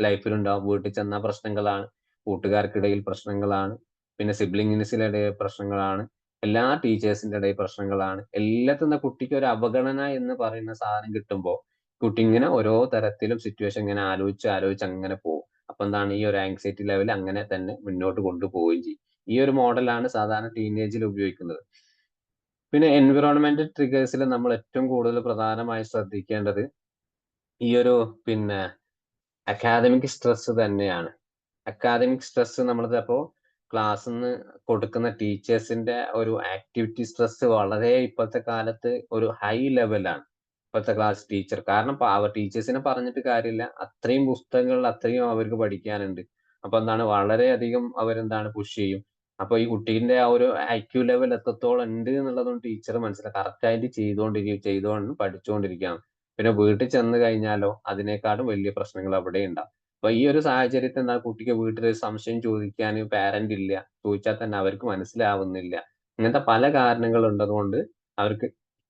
ലൈഫിൽ ഉണ്ടാവും. വീട്ടിൽ ചെന്ന പ്രശ്നങ്ങളാണ്, കൂട്ടുകാർക്കിടയിൽ പ്രശ്നങ്ങളാണ്, പിന്നെ സിബ്ലിംഗ്സിനിടയിൽ പ്രശ്നങ്ങളാണ്, എല്ലാ ടീച്ചേഴ്സിന്റെ ഇടയിൽ പ്രശ്നങ്ങളാണ്. എല്ലാത്തിനും കുട്ടിക്ക് ഒരു അവഗണന എന്ന് പറയുന്ന സാധനം കിട്ടുമ്പോ കുട്ടി ഇങ്ങനെ ഓരോ തരത്തിലും സിറ്റുവേഷൻ ഇങ്ങനെ ആലോചിച്ച് അങ്ങനെ പോകും. അപ്പൊ എന്താണ് ഈ ഒരു ആങ്സൈറ്റി ലെവൽ അങ്ങനെ തന്നെ മുന്നോട്ട് കൊണ്ടുപോവുകയും ചെയ്യും. ഈ ഒരു മോഡലാണ് സാധാരണ ടീനേജിൽ ഉപയോഗിക്കുന്നത്. പിന്നെ എൻവിറോൺമെന്റൽ ട്രിഗേഴ്സിൽ നമ്മൾ ഏറ്റവും കൂടുതൽ പ്രധാനമായി ശ്രദ്ധിക്കേണ്ടത് ഈ ഒരു പിന്നെ അക്കാദമിക് സ്ട്രെസ് തന്നെയാണ്. അക്കാദമിക് സ്ട്രെസ് നമ്മളിപ്പോ ക്ലാസ്സിൽ നിന്ന് കൊടുക്കുന്ന ടീച്ചേഴ്സിന്റെ ഒരു ആക്ടിവിറ്റി സ്ട്രെസ് വളരെ ഇപ്പോഴത്തെ കാലത്ത് ഒരു ഹൈ ലെവലാണ്. ഇപ്പോഴത്തെ ക്ലാസ് ടീച്ചർ കാരണം ടീച്ചേഴ്സിനെ പറഞ്ഞിട്ട് കാര്യമില്ല. അത്രയും പുസ്തകങ്ങൾ അത്രയും അവർക്ക് പഠിക്കാനുണ്ട്. അപ്പൊ എന്താണ് വളരെയധികം അവരെന്താണ് പുഷ് ചെയ്യും. അപ്പൊ ഈ കുട്ടീന്റെ ആ ഒരു IQ ലെവൽ എത്രത്തോളം ഉണ്ട് എന്നുള്ളതും ടീച്ചർ മനസ്സിലാക്കി കറക്റ്റ് ആയിട്ട് പഠിച്ചുകൊണ്ടിരിക്കുകയാണ്. പിന്നെ വീട്ടിൽ ചെന്ന് കഴിഞ്ഞാലോ അതിനേക്കാളും വലിയ പ്രശ്നങ്ങൾ അവിടെ ഉണ്ടാവും. അപ്പൊ ഈ ഒരു സാഹചര്യത്തിൽ എന്താ കുട്ടിക്ക് വീട്ടിൽ സംശയം ചോദിക്കാൻ പാരന്റ് ഇല്ല, ചോദിച്ചാൽ തന്നെ അവർക്ക് മനസ്സിലാവുന്നില്ല. ഇങ്ങനത്തെ പല കാരണങ്ങൾ ഉള്ളതുകൊണ്ട് അവർക്ക്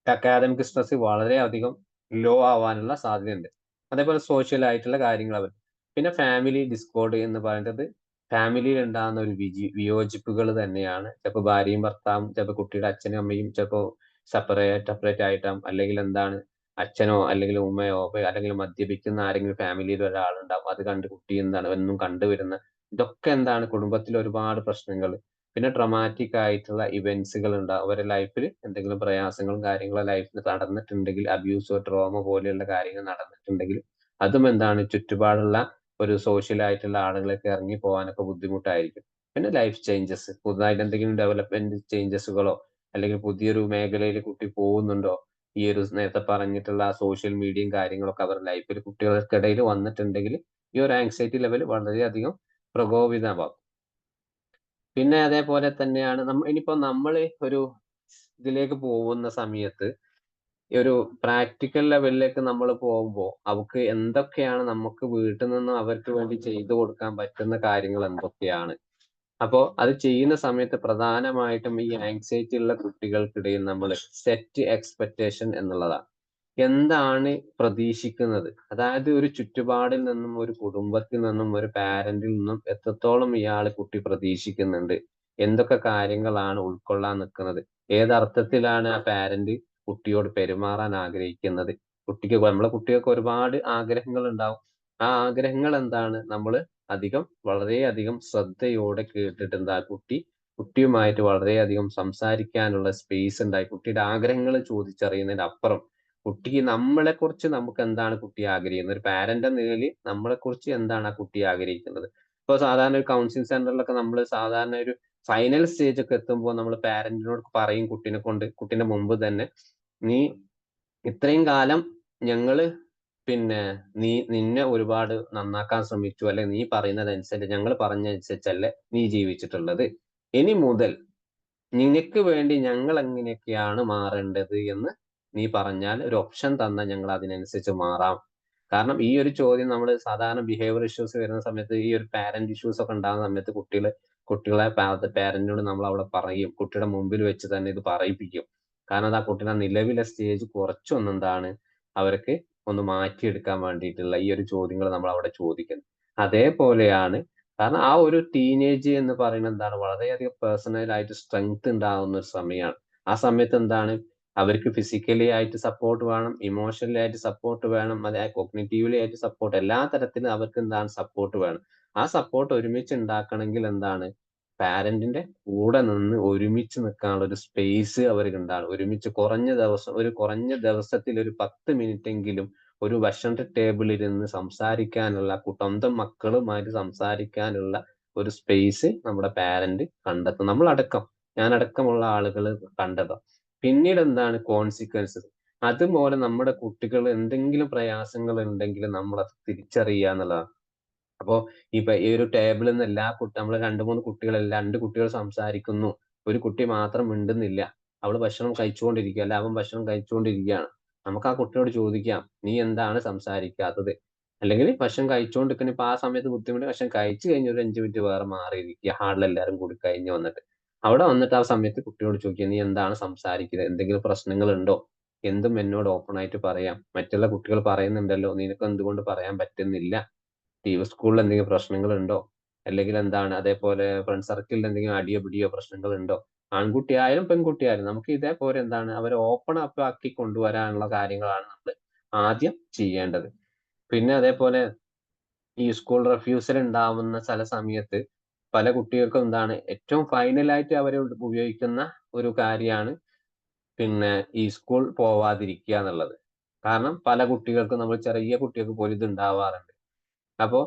അക്കാദമിക് സ്ട്രെസ് വളരെയധികം ലോ ആവാനുള്ള സാധ്യതയുണ്ട്. അതേപോലെ സോഷ്യൽ ആയിട്ടുള്ള കാര്യങ്ങൾ അവർ പിന്നെ ഫാമിലി ഡിസ്കോർഡ് എന്ന് പറയുന്നത് ഫാമിലിയിൽ ഉണ്ടാകുന്ന ഒരു വിയോജിപ്പുകൾ തന്നെയാണ്. ചിലപ്പോൾ ഭാര്യയും ഭർത്താവും, ചിലപ്പോൾ കുട്ടിയുടെ അച്ഛനും അമ്മയും ചിലപ്പോൾ സെപ്പറേറ്റ് ആയിട്ടാവും, അല്ലെങ്കിൽ എന്താണ് അച്ഛനോ അല്ലെങ്കിൽ ഉമ്മയോ അല്ലെങ്കിൽ മദ്യപിക്കുന്ന ആരെങ്കിലും ഫാമിലിയിൽ ഒരാളുണ്ടാവും. അത് കണ്ട് കുട്ടി എന്താണ് എന്നും കണ്ടുവരുന്ന ഇതൊക്കെ എന്താണ് കുടുംബത്തിൽ ഒരുപാട് പ്രശ്നങ്ങൾ. പിന്നെ ട്രമാറ്റിക് ആയിട്ടുള്ള ഇവന്റ്സുകൾ ഉണ്ടാവും അവരുടെ ലൈഫിൽ. എന്തെങ്കിലും പ്രയാസങ്ങളും കാര്യങ്ങളും ലൈഫിൽ നടന്നിട്ടുണ്ടെങ്കിൽ, അബ്യൂസോ ട്രോമ പോലെയുള്ള കാര്യങ്ങൾ നടന്നിട്ടുണ്ടെങ്കിൽ അതും എന്താണ് ചുറ്റുപാടുള്ള ഒരു സോഷ്യൽ ആയിട്ടുള്ള ആളുകളൊക്കെ ഇറങ്ങി പോകാനൊക്കെ ബുദ്ധിമുട്ടായിരിക്കും. പിന്നെ ലൈഫ് ചേഞ്ചസ്, പുതുതായിട്ട് എന്തെങ്കിലും ഡെവലപ്മെന്റ് ചേഞ്ചസുകളോ അല്ലെങ്കിൽ പുതിയൊരു മേഖലയിൽ കുട്ടി പോകുന്നുണ്ടോ, ഈ ഒരു നേരത്തെ പറഞ്ഞിട്ടുള്ള സോഷ്യൽ മീഡിയയും കാര്യങ്ങളൊക്കെ അവരുടെ ലൈഫിൽ കുട്ടികൾക്കിടയിൽ വന്നിട്ടുണ്ടെങ്കിൽ ഈ ഒരു ആങ്സൈറ്റി ലെവൽ വളരെയധികം പ്രകോപിതമാവും. പിന്നെ അതേപോലെ തന്നെയാണ് ഇനിയിപ്പോ നമ്മൾ ഒരു ഇതിലേക്ക് പോകുന്ന സമയത്ത് ഈ ഒരു പ്രാക്ടിക്കൽ ലെവലിലേക്ക് നമ്മൾ പോകുമ്പോൾ അവർക്ക് എന്തൊക്കെയാണ് നമുക്ക് വീട്ടിൽ നിന്ന് അവർക്ക് വേണ്ടി ചെയ്തു കൊടുക്കാൻ പറ്റുന്ന കാര്യങ്ങൾ എന്തൊക്കെയാണ്. അപ്പോ അത് ചെയ്യുന്ന സമയത്ത് പ്രധാനമായിട്ടും ഈ ആങ്സൈറ്റി ഉള്ള കുട്ടികൾക്കിടയിൽ നമ്മൾ സെറ്റ് എക്സ്പെക്ടേഷൻ എന്നുള്ളതാണ്. എന്താണ് പ്രതീക്ഷിക്കുന്നത്? അതായത് ഒരു ചുറ്റുപാടിൽ നിന്നും, ഒരു കുടുംബത്തിൽ നിന്നും, ഒരു പാരന്റിൽ നിന്നും എത്രത്തോളം കുട്ടി പ്രതീക്ഷിക്കുന്നുണ്ട്? എന്തൊക്കെ കാര്യങ്ങളാണ് ഉൾക്കൊള്ളാൻ നിൽക്കുന്നത്? ഏതർത്ഥത്തിലാണ് ആ പാരന്റ് കുട്ടിയോട് പെരുമാറാൻ ആഗ്രഹിക്കുന്നത്? നമ്മളെ കുട്ടികൾക്ക് ഒരുപാട് ആഗ്രഹങ്ങൾ ഉണ്ടാവും. ആ ആഗ്രഹങ്ങൾ എന്താണ് നമ്മള് വളരെയധികം ശ്രദ്ധയോടെ കേട്ടിട്ട് കുട്ടിയുമായിട്ട് വളരെയധികം സംസാരിക്കാനുള്ള സ്പേസ് ഉണ്ടായി കുട്ടിയുടെ ആഗ്രഹങ്ങൾ ചോദിച്ചറിയുന്നതിന് അപ്പുറം കുട്ടിക്ക് നമ്മളെക്കുറിച്ച് നമുക്ക് എന്താണ് കുട്ടി ആഗ്രഹിക്കുന്നത്, ഒരു പാരന്റ് എന്ന നിലയിൽ നമ്മളെക്കുറിച്ച് എന്താണ് ആ കുട്ടി ആഗ്രഹിക്കുന്നത്. ഇപ്പൊ സാധാരണ ഒരു കൗൺസിലിംഗ് സെന്ററിലൊക്കെ നമ്മൾ സാധാരണ ഒരു ഫൈനൽ സ്റ്റേജ് ഒക്കെ എത്തുമ്പോൾ നമ്മൾ പാരന്റിനോട് പറയും, കുട്ടീന്റെ മുമ്പ് തന്നെ, നീ ഇത്രയും കാലം ഞങ്ങള് നിന്നെ ഒരുപാട് നന്നാക്കാൻ ശ്രമിച്ചു, അല്ലെ നീ പറയുന്നതനുസരിച്ച് ഞങ്ങൾ പറഞ്ഞതനുസരിച്ചല്ലേ നീ ജീവിച്ചിട്ടുള്ളത്. ഇനി മുതൽ നിനക്ക് വേണ്ടി ഞങ്ങൾ എങ്ങനെയൊക്കെയാണ് മാറേണ്ടത് എന്ന് നീ പറഞ്ഞാൽ, ഒരു ഓപ്ഷൻ തന്നാൽ ഞങ്ങൾ അതിനനുസരിച്ച് മാറാം. കാരണം ഈ ഒരു ചോദ്യം നമ്മൾ സാധാരണ ബിഹേവിയർ ഇഷ്യൂസ് വരുന്ന സമയത്ത്, ഈ ഒരു പാരന്റ് ഇഷ്യൂസ് ഒക്കെ ഉണ്ടാകുന്ന സമയത്ത് കുട്ടികളെ പാരന്റിനോട് നമ്മൾ അവിടെ പറയും, കുട്ടിയുടെ മുമ്പിൽ വെച്ച് തന്നെ ഇത് പറയിപ്പിക്കും. കാരണം അത് ആ കുട്ടിയുടെ നിലവിലെ സ്റ്റേജ് കുറച്ചൊന്നെന്താണ് അവർക്ക് ഒന്ന് മാറ്റിയെടുക്കാൻ വേണ്ടിയിട്ടുള്ള ഈ ഒരു ചോദ്യങ്ങൾ നമ്മൾ അവിടെ ചോദിക്കുന്നത്. അതേപോലെയാണ്, കാരണം ആ ഒരു ടീനേജ് എന്ന് പറയുന്നത് എന്താണ് വളരെയധികം പേഴ്സണൽ ആയിട്ട് സ്ട്രെങ്ത് ഉണ്ടാകുന്ന ഒരു സമയമാണ്. ആ സമയത്ത് എന്താണ് അവർക്ക് ഫിസിക്കലി ആയിട്ട് സപ്പോർട്ട് വേണം, ഇമോഷണലി ആയിട്ട് സപ്പോർട്ട് വേണം, അതായത് കോഗ്നിറ്റീവ്ലി ആയിട്ട് സപ്പോർട്ട്, എല്ലാ തരത്തിലും അവർക്ക് എന്താണ് സപ്പോർട്ട് വേണം. ആ സപ്പോർട്ട് ഒരുമിച്ച് ഉണ്ടാക്കണമെങ്കിൽ എന്താണ് പാരന്റിന്റെ കൂടെ നിന്ന് ഒരുമിച്ച് നിൽക്കാനുള്ള ഒരു സ്പേസ് അവർക്ക് ഉണ്ടാകണം. കുറഞ്ഞ ദിവസത്തിൽ ഒരു 10 മിനിറ്റ് എങ്കിലും ഒരു ഭക്ഷണ ടേബിളിൽ ഇരുന്ന് സംസാരിക്കാനുള്ള, സ്വന്തം മക്കളുമായിട്ട് സംസാരിക്കാനുള്ള ഒരു സ്പേസ് നമ്മുടെ പാരന്റ് കണ്ടെത്തും. ഞാനടക്കമുള്ള ആളുകൾ കണ്ടതാ. പിന്നീട് എന്താണ് കോൺസിക്വൻസസ്. അതുപോലെ നമ്മുടെ കുട്ടികൾ എന്തെങ്കിലും പ്രയാസങ്ങൾ ഉണ്ടെങ്കിൽ നമ്മൾ അത് തിരിച്ചറിയുക എന്നുള്ളതാണ്. അപ്പോ ഈ ഒരു ടേബിളിൽ നിന്ന് നമ്മൾ 2-3 രണ്ട് കുട്ടികൾ സംസാരിക്കുന്നു, ഒരു കുട്ടി മാത്രം മിണ്ടുന്നില്ല, അവള് ഭക്ഷണം കഴിച്ചുകൊണ്ടിരിക്കുക, അല്ല അവൻ ഭക്ഷണം കഴിച്ചുകൊണ്ടിരിക്കുകയാണ്. നമുക്ക് ആ കുട്ടിയോട് ചോദിക്കാം, നീ എന്താണ് സംസാരിക്കാത്തത്? അല്ലെങ്കിൽ ഭക്ഷണം കഴിച്ചുകൊണ്ടിരിക്കുന്ന ഇപ്പൊ ആ സമയത്ത് ബുദ്ധിമുട്ട്, ഭക്ഷണം കഴിച്ചു കഴിഞ്ഞ് ഒരു 5 മിനിറ്റ് വേറെ മാറിയിരിക്കുക, ഹാളിൽ എല്ലാവരും കൂടി കഴിഞ്ഞ് വന്നിട്ട് അവിടെ വന്നിട്ട് ആ സമയത്ത് കുട്ടിയോട് ചോദിക്കുക, നീ എന്താണ് സംസാരിക്കുന്നത്? എന്തെങ്കിലും പ്രശ്നങ്ങൾ ഉണ്ടോ? എന്തും എന്നോട് ഓപ്പൺ ആയിട്ട് പറയാം. മറ്റുള്ള കുട്ടികൾ പറയുന്നുണ്ടല്ലോ, നിനക്ക് എന്തുകൊണ്ട് പറയാൻ പറ്റുന്നില്ല? സ്കൂളിൽ എന്തെങ്കിലും പ്രശ്നങ്ങൾ ഉണ്ടോ? അല്ലെങ്കിൽ എന്താണ് അതേപോലെ ഫ്രണ്ട് സർക്കിളിൽ എന്തെങ്കിലും അടിയോ പിടിയോ പ്രശ്നങ്ങൾ ഉണ്ടോ? ആൺകുട്ടിയായാലും പെൺകുട്ടിയായാലും നമുക്ക് ഇതേപോലെ എന്താണ് അവരെ ഓപ്പൺ അപ്പ് ആക്കി കൊണ്ടുവരാനുള്ള കാര്യങ്ങളാണ് നമ്മൾ ആദ്യം ചെയ്യേണ്ടത്. പിന്നെ അതേപോലെ ഈ സ്കൂൾ റെഫ്യൂസൽ ഉണ്ടാവുന്ന ചില സമയത്ത് പല കുട്ടികൾക്കും എന്താണ് ഏറ്റവും ഫൈനലായിട്ട് അവർ ഉപയോഗിക്കുന്ന ഒരു കാര്യമാണ് ഈ സ്കൂൾ പോവാതിരിക്കുക എന്നുള്ളത്. കാരണം പല കുട്ടികൾക്കും, നമ്മൾ ചെറിയ കുട്ടികൾക്ക് പോലും ഇത് ഉണ്ടാവാറുണ്ട്. അപ്പോ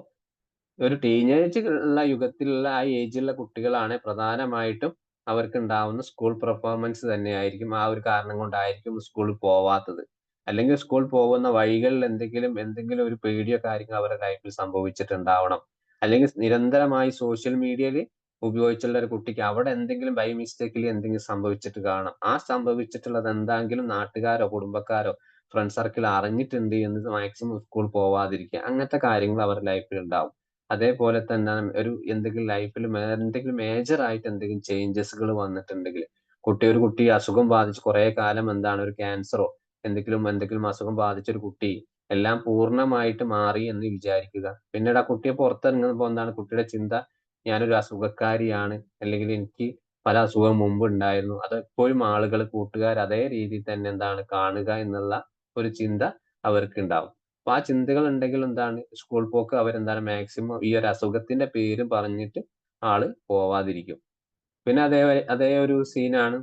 ഒരു ടീനേജ് ഉള്ള യുഗത്തിലുള്ള ആ ഏജിലുള്ള കുട്ടികളാണ് പ്രധാനമായിട്ടും അവർക്ക് ഉണ്ടാവുന്ന സ്കൂൾ പെർഫോമൻസ് തന്നെയായിരിക്കും ആ ഒരു കാരണം കൊണ്ടായിരിക്കും സ്കൂളിൽ പോവാത്തത്. അല്ലെങ്കിൽ സ്കൂൾ പോകുന്ന വഴികളിൽ എന്തെങ്കിലും ഒരു പേടിയോ കാര്യങ്ങളോ അവരുടെ ലൈഫിൽ സംഭവിച്ചിട്ടുണ്ടാവണം. അല്ലെങ്കിൽ നിരന്തരമായി സോഷ്യൽ മീഡിയയിൽ ഉപയോഗിച്ചുള്ള ഒരു കുട്ടിക്ക് അവിടെ എന്തെങ്കിലും ബൈ മിസ്റ്റേക്കിൽ എന്തെങ്കിലും സംഭവിച്ചിട്ട് കാണാം. ആ സംഭവിച്ചിട്ടുള്ളത് എന്തെങ്കിലും നാട്ടുകാരോ കുടുംബക്കാരോ ഫ്രണ്ട് സർക്കിൾ അറിഞ്ഞിട്ടുണ്ട് എന്ന് മാക്സിമം സ്കൂൾ പോവാതിരിക്കുക. അങ്ങനത്തെ കാര്യങ്ങൾ അവരുടെ ലൈഫിൽ ഉണ്ടാവും. അതേപോലെ തന്നെ എന്തെങ്കിലും ലൈഫിൽ എന്തെങ്കിലും മേജർ ആയിട്ട് എന്തെങ്കിലും ചേഞ്ചസുകൾ വന്നിട്ടുണ്ടെങ്കിൽ ഒരു കുട്ടി അസുഖം ബാധിച്ച് കുറെ കാലം ഒരു ക്യാൻസറോ എന്തെങ്കിലും അസുഖം ബാധിച്ച ഒരു കുട്ടി എല്ലാം പൂർണ്ണമായിട്ട് മാറി എന്ന് വിചാരിക്കുക. പിന്നീട് ആ കുട്ടിയെ പുറത്തിറങ്ങുമ്പോൾ കുട്ടിയുടെ ചിന്ത, ഞാനൊരു അസുഖക്കാരിയാണ്, അല്ലെങ്കിൽ എനിക്ക് പല അസുഖം മുമ്പ് ഉണ്ടായിരുന്നു. അത് എപ്പോഴും ആളുകൾ കൂട്ടുകാർ അതേ രീതിയിൽ തന്നെ കാണുക എന്നുള്ള ഒരു ചിന്ത അവർക്ക് ഉണ്ടാവും. അപ്പൊ ആ ചിന്തകൾ ഉണ്ടെങ്കിൽ സ്കൂൾ പോക്ക് മാക്സിമം ഈ ഒരു അസുഖത്തിന്റെ പേര് പറഞ്ഞിട്ട് ആള് പോവാതിരിക്കും. പിന്നെ അതേ ഒരു സീനാണ്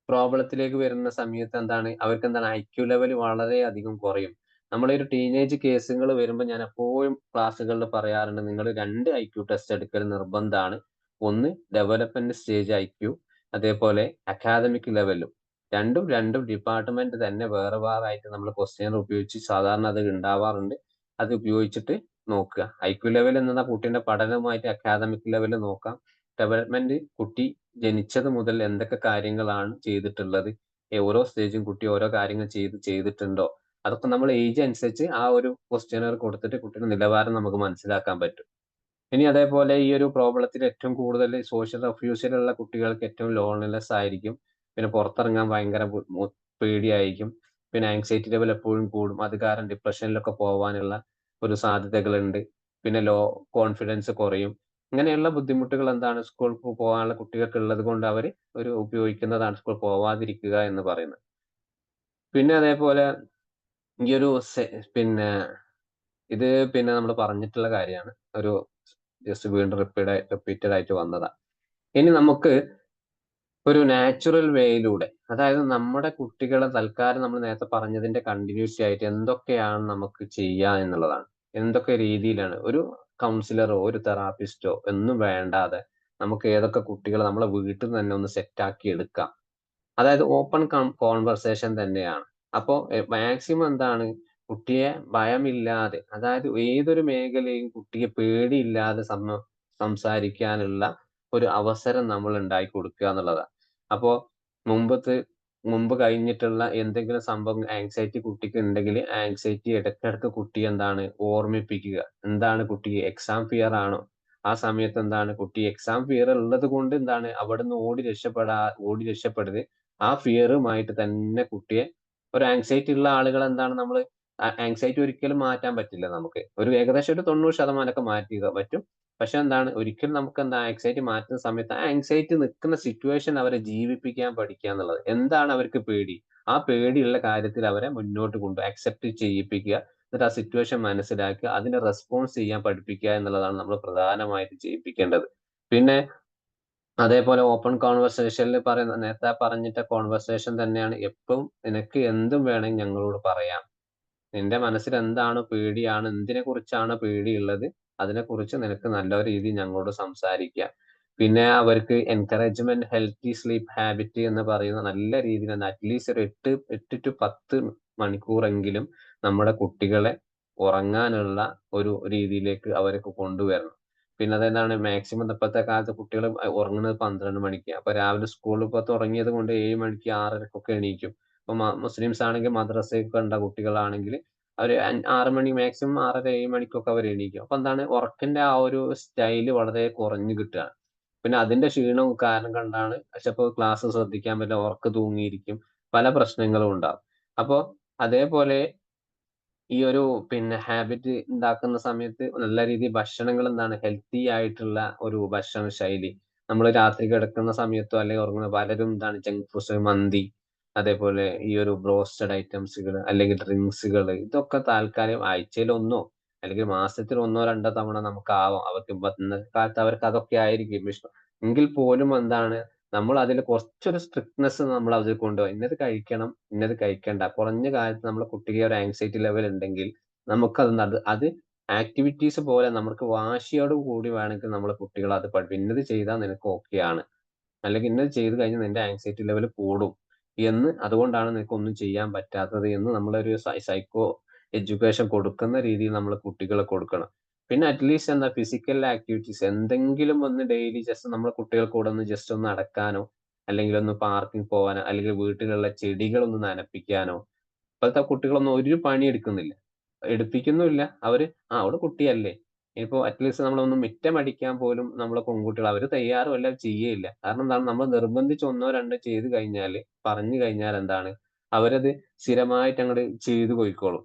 പ്രോബ്ലത്തിലേക്ക് വരുന്ന സമയത്ത് അവർക്ക് IQ ലെവൽ വളരെ അധികം കുറയും. നമ്മളെ ഒരു ടീനേജ് കേസുകൾ വരുമ്പോൾ ഞാൻ എപ്പോഴും ക്ലാസ്സുകളിൽ പറയാറുണ്ട്, നിങ്ങൾ 2 IQ ടെസ്റ്റ് എടുക്കൽ നിർബന്ധമാണ്. ഒന്ന് ഡെവലപ്മെന്റ് സ്റ്റേജ് IQ, അതേപോലെ അക്കാദമിക് ലെവലും. രണ്ടും ഡിപ്പാർട്ട്മെന്റ് തന്നെ വേറെ ആയിട്ട് നമ്മൾ ക്വസ്റ്റ്യൻ ഉപയോഗിച്ച് സാധാരണ അത് ഉണ്ടാവാറുണ്ട്. അത് ഉപയോഗിച്ചിട്ട് നോക്കുക. IQ ലെവൽ എന്നത് കുട്ടീന്റെ പഠനവുമായിട്ട് അക്കാദമിക് ലെവൽ നോക്കാം. ഡെവലപ്മെന്റ് കുട്ടി ജനിച്ചത് മുതൽ എന്തൊക്കെ കാര്യങ്ങളാണ് ചെയ്തിട്ടുള്ളത്, ഓരോ സ്റ്റേജും കുട്ടി ഓരോ കാര്യങ്ങൾ ചെയ്തിട്ടുണ്ടോ, അതൊക്കെ നമ്മൾ ഏജ് അനുസരിച്ച് ആ ഒരു ക്വസ്റ്റ്യനർ കൊടുത്തിട്ട് കുട്ടിയുടെ നിലവാരം നമുക്ക് മനസ്സിലാക്കാൻ പറ്റും. ഇനി അതേപോലെ ഈ ഒരു പ്രോബ്ലത്തിൽ ഏറ്റവും കൂടുതൽ സോഷ്യൽ റെഫ്യൂസിലുള്ള കുട്ടികൾക്ക് ഏറ്റവും ലോൺലിനെസ് ആയിരിക്കും. പിന്നെ പുറത്തിറങ്ങാൻ ഭയങ്കര പേടിയായിരിക്കും. പിന്നെ ആങ്സൈറ്റി ലെവൽ എപ്പോഴും കൂടും. അത് കാരണം ഡിപ്രഷനിലൊക്കെ പോവാനുള്ള ഒരു സാധ്യതകളുണ്ട്. പിന്നെ കോൺഫിഡൻസ് കുറയും. ഇങ്ങനെയുള്ള ബുദ്ധിമുട്ടുകൾ സ്കൂൾ പോകാനുള്ള കുട്ടികൾക്ക് ഉള്ളത് കൊണ്ട് അവർ ഉപയോഗിക്കുന്നതാണ് സ്കൂൾ പോവാതിരിക്കുക എന്ന് പറയുന്നത്. പിന്നെ അതേപോലെ ഈ ഒരു പിന്നെ ഇത് നമ്മൾ പറഞ്ഞിട്ടുള്ള കാര്യമാണ്. ജസ്റ്റ് വീണ്ടും റിപ്പീറ്റഡ് ആയിട്ട് വന്നതാ. ഇനി നമുക്ക് ഒരു നാച്ചുറൽ വേയിലൂടെ, അതായത് നമ്മുടെ കുട്ടികളെ തൽക്കാലം നമ്മൾ നേരത്തെ പറഞ്ഞതിന്റെ കണ്ടിന്യൂറ്റി ആയിട്ട് എന്തൊക്കെയാണ് നമുക്ക് ചെയ്യുക എന്നുള്ളതാണ്. എന്തൊക്കെ രീതിയിലാണ് ഒരു കൗൺസിലറോ ഒരു തെറാപ്പിസ്റ്റോ ഒന്നും വേണ്ടാതെ നമുക്ക് ഏതൊക്കെ കുട്ടികളെ നമ്മളെ വീട്ടിൽ നിന്ന് തന്നെ ഒന്ന് സെറ്റ് ആക്കി എടുക്കാം. അതായത് ഓപ്പൺ കോൺവെർസേഷൻ തന്നെയാണ്. അപ്പോ മാക്സിമം കുട്ടിയെ ഭയമില്ലാതെ, അതായത് ഏതൊരു മേഖലയും കുട്ടിയെ പേടിയില്ലാതെ സംസാരിക്കാനുള്ള ഒരു അവസരം നമ്മൾ ഉണ്ടാക്കി കൊടുക്കുക എന്നുള്ളതാണ്. അപ്പോ മുമ്പ് കഴിഞ്ഞിട്ടുള്ള എന്തെങ്കിലും സംഭവം ആങ്സൈറ്റി കുട്ടിക്ക് ഉണ്ടെങ്കിൽ ആങ്സൈറ്റി ഇടയ്ക്കിടയ്ക്ക് കുട്ടി ഓർമ്മിപ്പിക്കുക. കുട്ടി എക്സാം ഫിയർ ആണോ? ആ സമയത്ത് കുട്ടി എക്സാം ഫിയർ ഉള്ളത് കൊണ്ട് അവിടുന്ന് ഓടി രക്ഷപ്പെടരുത്. ആ ഫിയറുമായിട്ട് തന്നെ കുട്ടിയെ, ഒരു ആങ്സൈറ്റി ഉള്ള ആളുകൾ നമ്മൾ ആങ്സൈറ്റി ഒരിക്കലും മാറ്റാൻ പറ്റില്ല നമുക്ക്. ഏകദേശം ഒരു 90% മാറ്റി പറ്റും. പക്ഷെ ഒരിക്കലും നമുക്ക് ആങ്സൈറ്റി മാറ്റുന്ന സമയത്ത് ആ ആങ്സൈറ്റി നിൽക്കുന്ന സിറ്റുവേഷൻ അവരെ ജീവിപ്പിക്കാൻ പഠിക്കുക എന്നുള്ളത്. അവർക്ക് പേടി? ആ പേടിയുള്ള കാര്യത്തിൽ അവരെ മുന്നോട്ട് അക്സെപ്റ്റ് ചെയ്യിപ്പിക്കുക. എന്നിട്ട് ആ സിറ്റുവേഷൻ മനസ്സിലാക്കുക, അതിനെ റെസ്പോൺസ് ചെയ്യാൻ പഠിപ്പിക്കുക എന്നുള്ളതാണ് നമ്മൾ പ്രധാനമായിട്ട് ചെയ്യിപ്പിക്കേണ്ടത്. പിന്നെ അതേപോലെ ഓപ്പൺ കോൺവെർസേഷനിൽ നേരത്തെ പറഞ്ഞിട്ട കോൺവെർസേഷൻ തന്നെയാണ് എപ്പോഴും, നിനക്ക് എന്തും വേണമെങ്കിൽ ഞങ്ങളോട് പറയാം. നിന്റെ മനസ്സിൽ എന്താണ് പേടിയാണ്, എന്തിനെ കുറിച്ചാണ് പേടിയുള്ളത്, അതിനെക്കുറിച്ച് നിനക്ക് നല്ല രീതിയിൽ ഞങ്ങളോട് സംസാരിക്കാം. പിന്നെ അവർക്ക് എൻകറേജ്മെന്റ്, ഹെൽത്തി സ്ലീപ്പ് ഹാബിറ്റ് എന്ന് പറയുന്ന നല്ല രീതിയിൽ അറ്റ്ലീസ്റ്റ് ഒരു 8 to 10 മണിക്കൂറെങ്കിലും നമ്മുടെ കുട്ടികളെ ഉറങ്ങാനുള്ള ഒരു രീതിയിലേക്ക് അവർക്ക് കൊണ്ടുവരണം. പിന്നെ അതെന്താണ് മാക്സിമം ഇപ്പോഴത്തെ കാലത്ത് കുട്ടികൾ ഉറങ്ങുന്നത് 12 മണിക്ക്. അപ്പൊ രാവിലെ സ്കൂളിൽ തുടങ്ങിയത് കൊണ്ട് 7 മണിക്ക് 6:30 എണീക്കും. ഇപ്പൊ മുസ്ലിംസ് ആണെങ്കിൽ മദ്രസയിൽ കണ്ട കുട്ടികളാണെങ്കിൽ അവർ 6 മണി, മാക്സിമം 6:30 7 മണിക്കൊക്കെ അവർ എണീക്കും. അപ്പൊ ഉറക്കിന്റെ ആ ഒരു സ്റ്റൈല് വളരെ കുറഞ്ഞു കിട്ടുകയാണ്. പിന്നെ അതിന്റെ ക്ഷീണവും കാരണം കൊണ്ടാണ് ചിലപ്പോൾ ക്ലാസ് ശ്രദ്ധിക്കാൻ പറ്റില്ല, ഉറക്കം തൂങ്ങിയിരിക്കും, പല പ്രശ്നങ്ങളും ഉണ്ടാവും. അപ്പോ അതേപോലെ ഈ ഒരു ഹാബിറ്റ് ഉണ്ടാക്കുന്ന സമയത്ത് നല്ല രീതിയിൽ ഭക്ഷണങ്ങൾ ഹെൽത്തി ആയിട്ടുള്ള ഒരു ഭക്ഷണ ശൈലി. നമ്മൾ രാത്രി കിടക്കുന്ന സമയത്തോ അല്ലെങ്കിൽ ഉറങ്ങുന്ന പലരും ജങ്ക് ഫുഡ്സ്, മന്തി, അതേപോലെ ഈ ഒരു ബ്രോസ്റ്റഡ് ഐറ്റംസുകൾ അല്ലെങ്കിൽ ഡ്രിങ്ക്സുകൾ, ഇതൊക്കെ താൽക്കാലം ആഴ്ചയിൽ ഒന്നോ അല്ലെങ്കിൽ മാസത്തിൽ 1-2 തവണ നമുക്കാവാം. ഇന്നത്തെ കാലത്ത് അവർക്ക് അതൊക്കെ ആയിരിക്കും ഇഷ്ടം. എങ്കിൽ പോലും നമ്മൾ അതിൽ കുറച്ചൊരു സ്ട്രിക്ട്നെസ് നമ്മൾ അതിൽ കൊണ്ടുപോകും. ഇന്നത് കഴിക്കണം, ഇന്നത് കഴിക്കണ്ട. കുറഞ്ഞ കാലത്ത് നമ്മുടെ കുട്ടിക്ക് ഒരു ആങ്സൈറ്റി ലെവൽ ഉണ്ടെങ്കിൽ അത് ആക്ടിവിറ്റീസ് പോലെ നമുക്ക് വാശിയോട് കൂടി വേണമെങ്കിൽ നമ്മളെ കുട്ടികൾ അത് ഇന്നത് ചെയ്താൽ നിനക്ക് ഓക്കെ ആണ്, അല്ലെങ്കിൽ ഇന്നത് ചെയ്ത് കഴിഞ്ഞാൽ നിന്റെ ആങ്സൈറ്റി ലെവൽ കൂടും അതുകൊണ്ടാണ് നിനക്ക് ഒന്നും ചെയ്യാൻ പറ്റാത്തത് എന്ന് നമ്മളൊരു സൈക്കോ എഡ്യൂക്കേഷൻ കൊടുക്കുന്ന രീതിയിൽ നമ്മൾ കുട്ടികളെ കൊടുക്കണം. പിന്നെ അറ്റ്ലീസ്റ്റ് എന്താ ഫിസിക്കൽ ആക്ടിവിറ്റീസ് എന്തെങ്കിലും ഒന്ന് ഡെയിലി ജസ്റ്റ് നമ്മളെ കുട്ടികൾ കൂടെ ഒന്ന് ജസ്റ്റ് ഒന്ന് നടക്കാനോ, അല്ലെങ്കിൽ ഒന്ന് പാർക്കിൽ പോകാനോ, അല്ലെങ്കിൽ വീട്ടിലുള്ള ചെടികളൊന്ന് നനപ്പിക്കാനോ. ഇപ്പോഴത്തെ കുട്ടികളൊന്നും ഒരു പണി എടുക്കുന്നില്ല, എടുപ്പിക്കുന്നുമില്ല. അവര് അവിടെ കുട്ടിയല്ലേ, ഇനിയിപ്പോ അറ്റ്ലീസ്റ്റ് നമ്മളൊന്ന് മുറ്റമടിക്കാൻ പോലും നമ്മളെ പെൺകുട്ടികൾ അവര് തയ്യാറുമല്ല, ചെയ്യേയില്ല. കാരണം എന്താണ്, നമ്മൾ നിർബന്ധിച്ച് ഒന്നോ രണ്ടോ ചെയ്ത് കഴിഞ്ഞാല്, പറഞ്ഞു കഴിഞ്ഞാൽ എന്താണ്, അവരത് സ്ഥിരമായിട്ട് അങ്ങോട്ട് ചെയ്തു പോയിക്കോളും.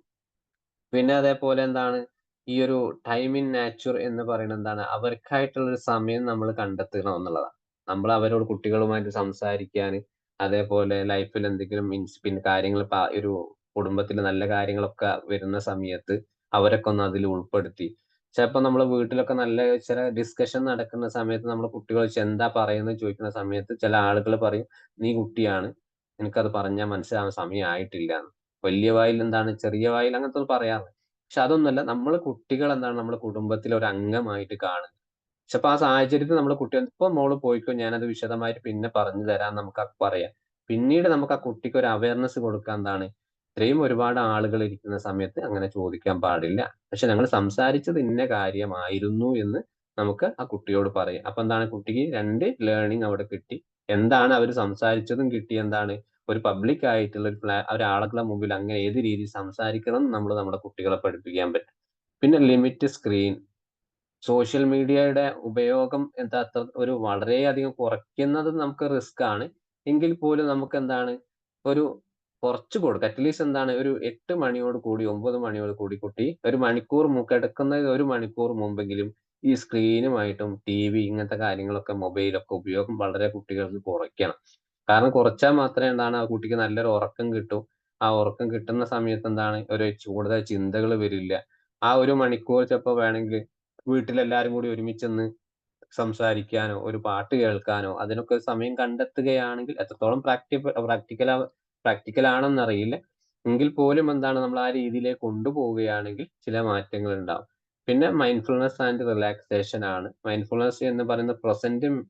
പിന്നെ അതേപോലെ എന്താണ്, ഈ ഒരു ടൈം ഇൻ നാച്ചുർ എന്ന് പറയുന്നത് എന്താണ്, അവർക്കായിട്ടുള്ള ഒരു സമയം നമ്മൾ കണ്ടെത്തണം എന്നുള്ളതാണ്. നമ്മൾ അവരോട് കുട്ടികളുമായിട്ട് സംസാരിക്കാന്, അതേപോലെ ലൈഫിൽ എന്തെങ്കിലും പിന്നെ കാര്യങ്ങൾ ഒരു കുടുംബത്തിൽ നല്ല കാര്യങ്ങളൊക്കെ വരുന്ന സമയത്ത് അവരൊക്കെ ഒന്ന് അതിൽ ഉൾപ്പെടുത്തി. ചിലപ്പോ നമ്മളെ വീട്ടിലൊക്കെ നല്ല ചില ഡിസ്കഷൻ നടക്കുന്ന സമയത്ത് നമ്മളെ കുട്ടികൾ ചോദിച്ച് എന്താ പറയുന്നത് ചോദിക്കുന്ന സമയത്ത് ചില ആളുകൾ പറയും, നീ കുട്ടിയാണ്, നിനക്കത് പറഞ്ഞാൽ മനസ്സിലാവാൻ സമയമായിട്ടില്ല. വലിയ വായിൽ എന്താണ്, ചെറിയ വായിൽ അങ്ങനത്തെ പറയാറ്. പക്ഷെ അതൊന്നുമല്ല, നമ്മള് കുട്ടികൾ എന്താണ് നമ്മുടെ കുടുംബത്തിലെ ഒരു അംഗമായിട്ട് കാണുക. പക്ഷെ അപ്പൊ ആ സാഹചര്യത്തിൽ നമ്മള് കുട്ടികൾ ഇപ്പൊ മോള് പോയിക്കോ, ഞാനത് വിശദമായിട്ട് പിന്നെ പറഞ്ഞു തരാം നമുക്ക് പറയാം. പിന്നീട് നമുക്ക് ആ കുട്ടിക്ക് ഒരു അവയർനെസ് കൊടുക്കാൻ എന്താണ്, ഇത്രയും ഒരുപാട് ആളുകൾ ഇരിക്കുന്ന സമയത്ത് അങ്ങനെ ചോദിക്കാൻ പാടില്ല. പക്ഷെ ഞങ്ങൾ സംസാരിച്ചത് ഇന്ന കാര്യമായിരുന്നു എന്ന് നമുക്ക് ആ കുട്ടിയോട് പറയാം. അപ്പൊ എന്താണ്, കുട്ടിക്ക് രണ്ട് ലേണിംഗ് അവിടെ കിട്ടി. എന്താണ് അവർ സംസാരിച്ചതും കിട്ടി, എന്താണ് ഒരു പബ്ലിക് ആയിട്ടുള്ള ഒരാളുടെ മുമ്പിൽ അങ്ങനെ ഏത് രീതിയിൽ സംസാരിക്കണം നമ്മൾ നമ്മുടെ കുട്ടികളെ പഠിപ്പിക്കാൻ പറ്റും. പിന്നെ ലിമിറ്റ് സ്ക്രീൻ, സോഷ്യൽ മീഡിയയുടെ ഉപയോഗം എന്താ ഒരു വളരെയധികം കുറയ്ക്കുന്നത് നമുക്ക് റിസ്ക് ആണ്. എങ്കിൽ പോലും നമുക്ക് എന്താണ്, ഒരു കുറച്ച് കൊടുക്കുക. അറ്റ്ലീസ്റ്റ് എന്താണ്, ഒരു 8 മണിയോട് കൂടി 9 മണിയോട് കൂടി കുട്ടി ഒരു മണിക്കൂർ കിടക്കുന്നത് 1 മണിക്കൂർ മുമ്പെങ്കിലും ഈ സ്ക്രീനുമായിട്ടും TV ഇങ്ങനത്തെ കാര്യങ്ങളൊക്കെ മൊബൈലൊക്കെ ഉപയോഗം വളരെ കുട്ടികൾക്ക് കുറയ്ക്കണം. കാരണം കുറച്ചാൽ മാത്രമേ എന്താണ് ആ കുട്ടിക്ക് നല്ലൊരു ഉറക്കം കിട്ടും. ആ ഉറക്കം കിട്ടുന്ന സമയത്ത് എന്താണ്, ഒരു കൂടുതൽ ചിന്തകൾ വരില്ല. ആ 1 മണിക്കൂർ ചിലപ്പോ വേണമെങ്കിൽ വീട്ടിലെല്ലാരും കൂടി ഒരുമിച്ചൊന്ന് സംസാരിക്കാനോ, ഒരു പാട്ട് കേൾക്കാനോ അതിനൊക്കെ സമയം കണ്ടെത്തുകയാണെങ്കിൽ എത്രത്തോളം പ്രാക്ടിക്കൽ ആണെന്നറിയില്ല. എങ്കിൽ പോലും എന്താണ്, നമ്മൾ ആ രീതിയിലേക്ക് കൊണ്ടുപോവുകയാണെങ്കിൽ ചില മാറ്റങ്ങൾ ഉണ്ടാവും. പിന്നെ മൈൻഡ്ഫുൾനെസ് ആൻഡ് റിലാക്സേഷൻ ആണ്. മൈൻഡ്ഫുൾനെസ് എന്ന് പറയുന്നത്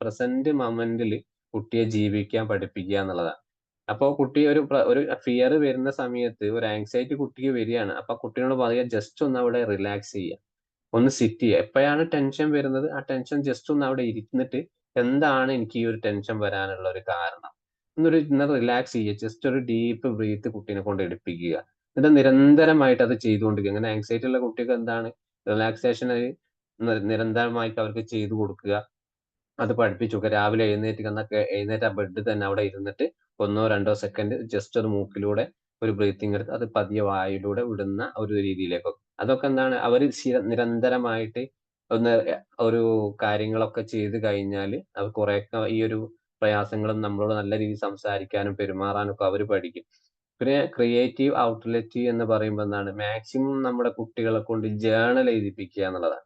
പ്രസന്റ് മൊമെന്റിൽ കുട്ടിയെ ജീവിക്കാൻ പഠിപ്പിക്കുക എന്നുള്ളതാണ്. അപ്പൊ കുട്ടി ഒരു ഫിയർ വരുന്ന സമയത്ത്, ഒരു ആങ്സൈറ്റി കുട്ടിക്ക് വരികയാണ്. അപ്പൊ കുട്ടിയോട് പറയുക ജസ്റ്റ് ഒന്ന് അവിടെ റിലാക്സ് ചെയ്യുക, ഒന്ന് സിറ്റ് ചെയ്യുക. എപ്പോഴാണ് ടെൻഷൻ വരുന്നത്, ആ ടെൻഷൻ ജസ്റ്റ് ഒന്ന് അവിടെ ഇരുന്നിട്ട് എന്താണ് എനിക്ക് ഈ ഒരു ടെൻഷൻ വരാനുള്ള ഒരു കാരണം ഒന്ന് റിലാക്സ് ചെയ്യുക. ജസ്റ്റ് ഒരു ഡീപ്പ് ബ്രീത്ത് കുട്ടീനെ കൊണ്ട് എടുപ്പിക്കുക. എന്നിട്ട് നിരന്തരമായിട്ട് അത് ചെയ്തുകൊണ്ടിരിക്കുക. അങ്ങനെ ആങ്സൈറ്റി ഉള്ള കുട്ടിക്ക് എന്താണ്, റിലാക്സേഷൻ നിരന്തരമായിട്ട് അവർക്ക് ചെയ്തു കൊടുക്കുക. അത് പഠിപ്പിച്ചു കൊടുക്കുക. രാവിലെ എഴുന്നേറ്റ് ആ ബെഡ് തന്നെ അവിടെ ഇരുന്നിട്ട് 1 2 സെക്കൻഡ് ജസ്റ്റ് ഒരു മൂക്കിലൂടെ ഒരു ബ്രീത്തിങ് എടുത്ത് അത് പതിയെ വായിലൂടെ വിടുന്ന ഒരു രീതിയിലേക്ക്. അതൊക്കെ എന്താണ്, അവർ നിരന്തരമായിട്ട് ഒന്ന് ഒരു കാര്യങ്ങളൊക്കെ ചെയ്ത് കഴിഞ്ഞാൽ അവർ കുറെയൊക്കെ ഈ ഒരു പ്രയാസങ്ങളും നമ്മളോട് നല്ല രീതിയിൽ സംസാരിക്കാനും പെരുമാറാനും ഒക്കെ അവർ പഠിക്കും. പിന്നെ ക്രിയേറ്റീവ് ഔട്ട്ലെറ്റ് എന്ന് പറയുമ്പോൾ എന്താണ്, മാക്സിമം നമ്മുടെ കുട്ടികളെ കൊണ്ട് ജേണൽ എഴുതിപ്പിക്കുക എന്നുള്ളതാണ്.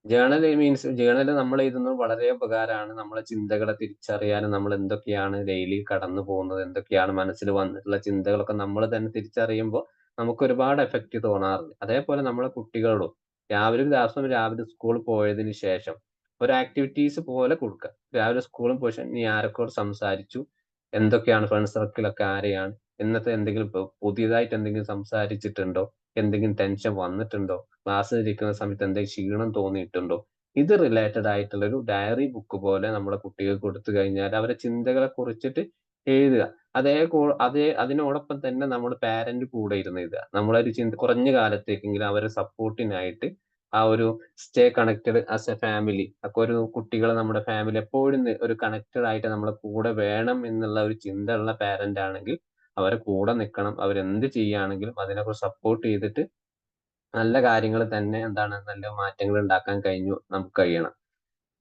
ജേണൽ നമ്മൾ എഴുതുന്നത് വളരെ ഉപകാരമാണ്. നമ്മളെ ചിന്തകളെ തിരിച്ചറിയാനും, നമ്മൾ എന്തൊക്കെയാണ് ഡെയിലി കടന്നു പോകുന്നത്, എന്തൊക്കെയാണ് മനസ്സിൽ വന്നിട്ടുള്ള ചിന്തകളൊക്കെ നമ്മൾ തന്നെ തിരിച്ചറിയുമ്പോൾ നമുക്ക് ഒരുപാട് എഫക്റ്റ് തോന്നാറുണ്ട്. അതേപോലെ നമ്മളെ കുട്ടികളോടും രാവിലെ സ്കൂളിൽ പോയതിന് ശേഷം ഒരു ആക്ടിവിറ്റീസ് പോലെ കൊടുക്കുക. രാവിലെ സ്കൂളിൽ പോയ ശേഷം നീ ആരൊക്കെ സംസാരിച്ചു, എന്തൊക്കെയാണ് ഫ്രണ്ട് സർക്കിളൊക്കെ ആരെയാണ്, ഇന്നത്തെ എന്തെങ്കിലും പുതിയതായിട്ട് എന്തെങ്കിലും സംസാരിച്ചിട്ടുണ്ടോ, എന്തെങ്കിലും ടെൻഷൻ വന്നിട്ടുണ്ടോ, ക്ലാസ്സിൽ ഇരിക്കുന്ന സമയത്ത് എന്തെങ്കിലും ക്ഷീണം തോന്നിയിട്ടുണ്ടോ, ഇത് റിലേറ്റഡ് ആയിട്ടുള്ള ഒരു ഡയറി ബുക്ക് പോലെ നമ്മളെ കുട്ടികൾക്ക് കൊടുത്തു കഴിഞ്ഞാൽ അവരെ ചിന്തകളെ കുറിച്ചിട്ട് എഴുതുക. അതിനോടൊപ്പം തന്നെ നമ്മൾ പാരന്റ് കൂടെ ഇരുന്ന് എഴുതുക. നമ്മളൊരു കുറഞ്ഞ കാലത്തേക്കെങ്കിലും അവരെ സപ്പോർട്ടിനായിട്ട് ആ ഒരു stay connected as A family. അപ്പൊ ഒരു കുട്ടികൾ നമ്മുടെ ഫാമിലി എപ്പോഴും ഒരു കണക്റ്റഡ് ആയിട്ട് നമ്മളെ കൂടെ വേണം എന്നുള്ള ഒരു ചിന്ത ഉള്ള പാരന്റ് ആണെങ്കിൽ അവരെ കൂടെ നിൽക്കണം. അവരെന്ത് ചെയ്യുകയാണെങ്കിലും അതിനെക്കുറിച്ച് സപ്പോർട്ട് ചെയ്തിട്ട് നല്ല കാര്യങ്ങൾ തന്നെ എന്താണ്, നല്ല മാറ്റങ്ങൾ ഉണ്ടാക്കാൻ നമുക്ക് കഴിയണം.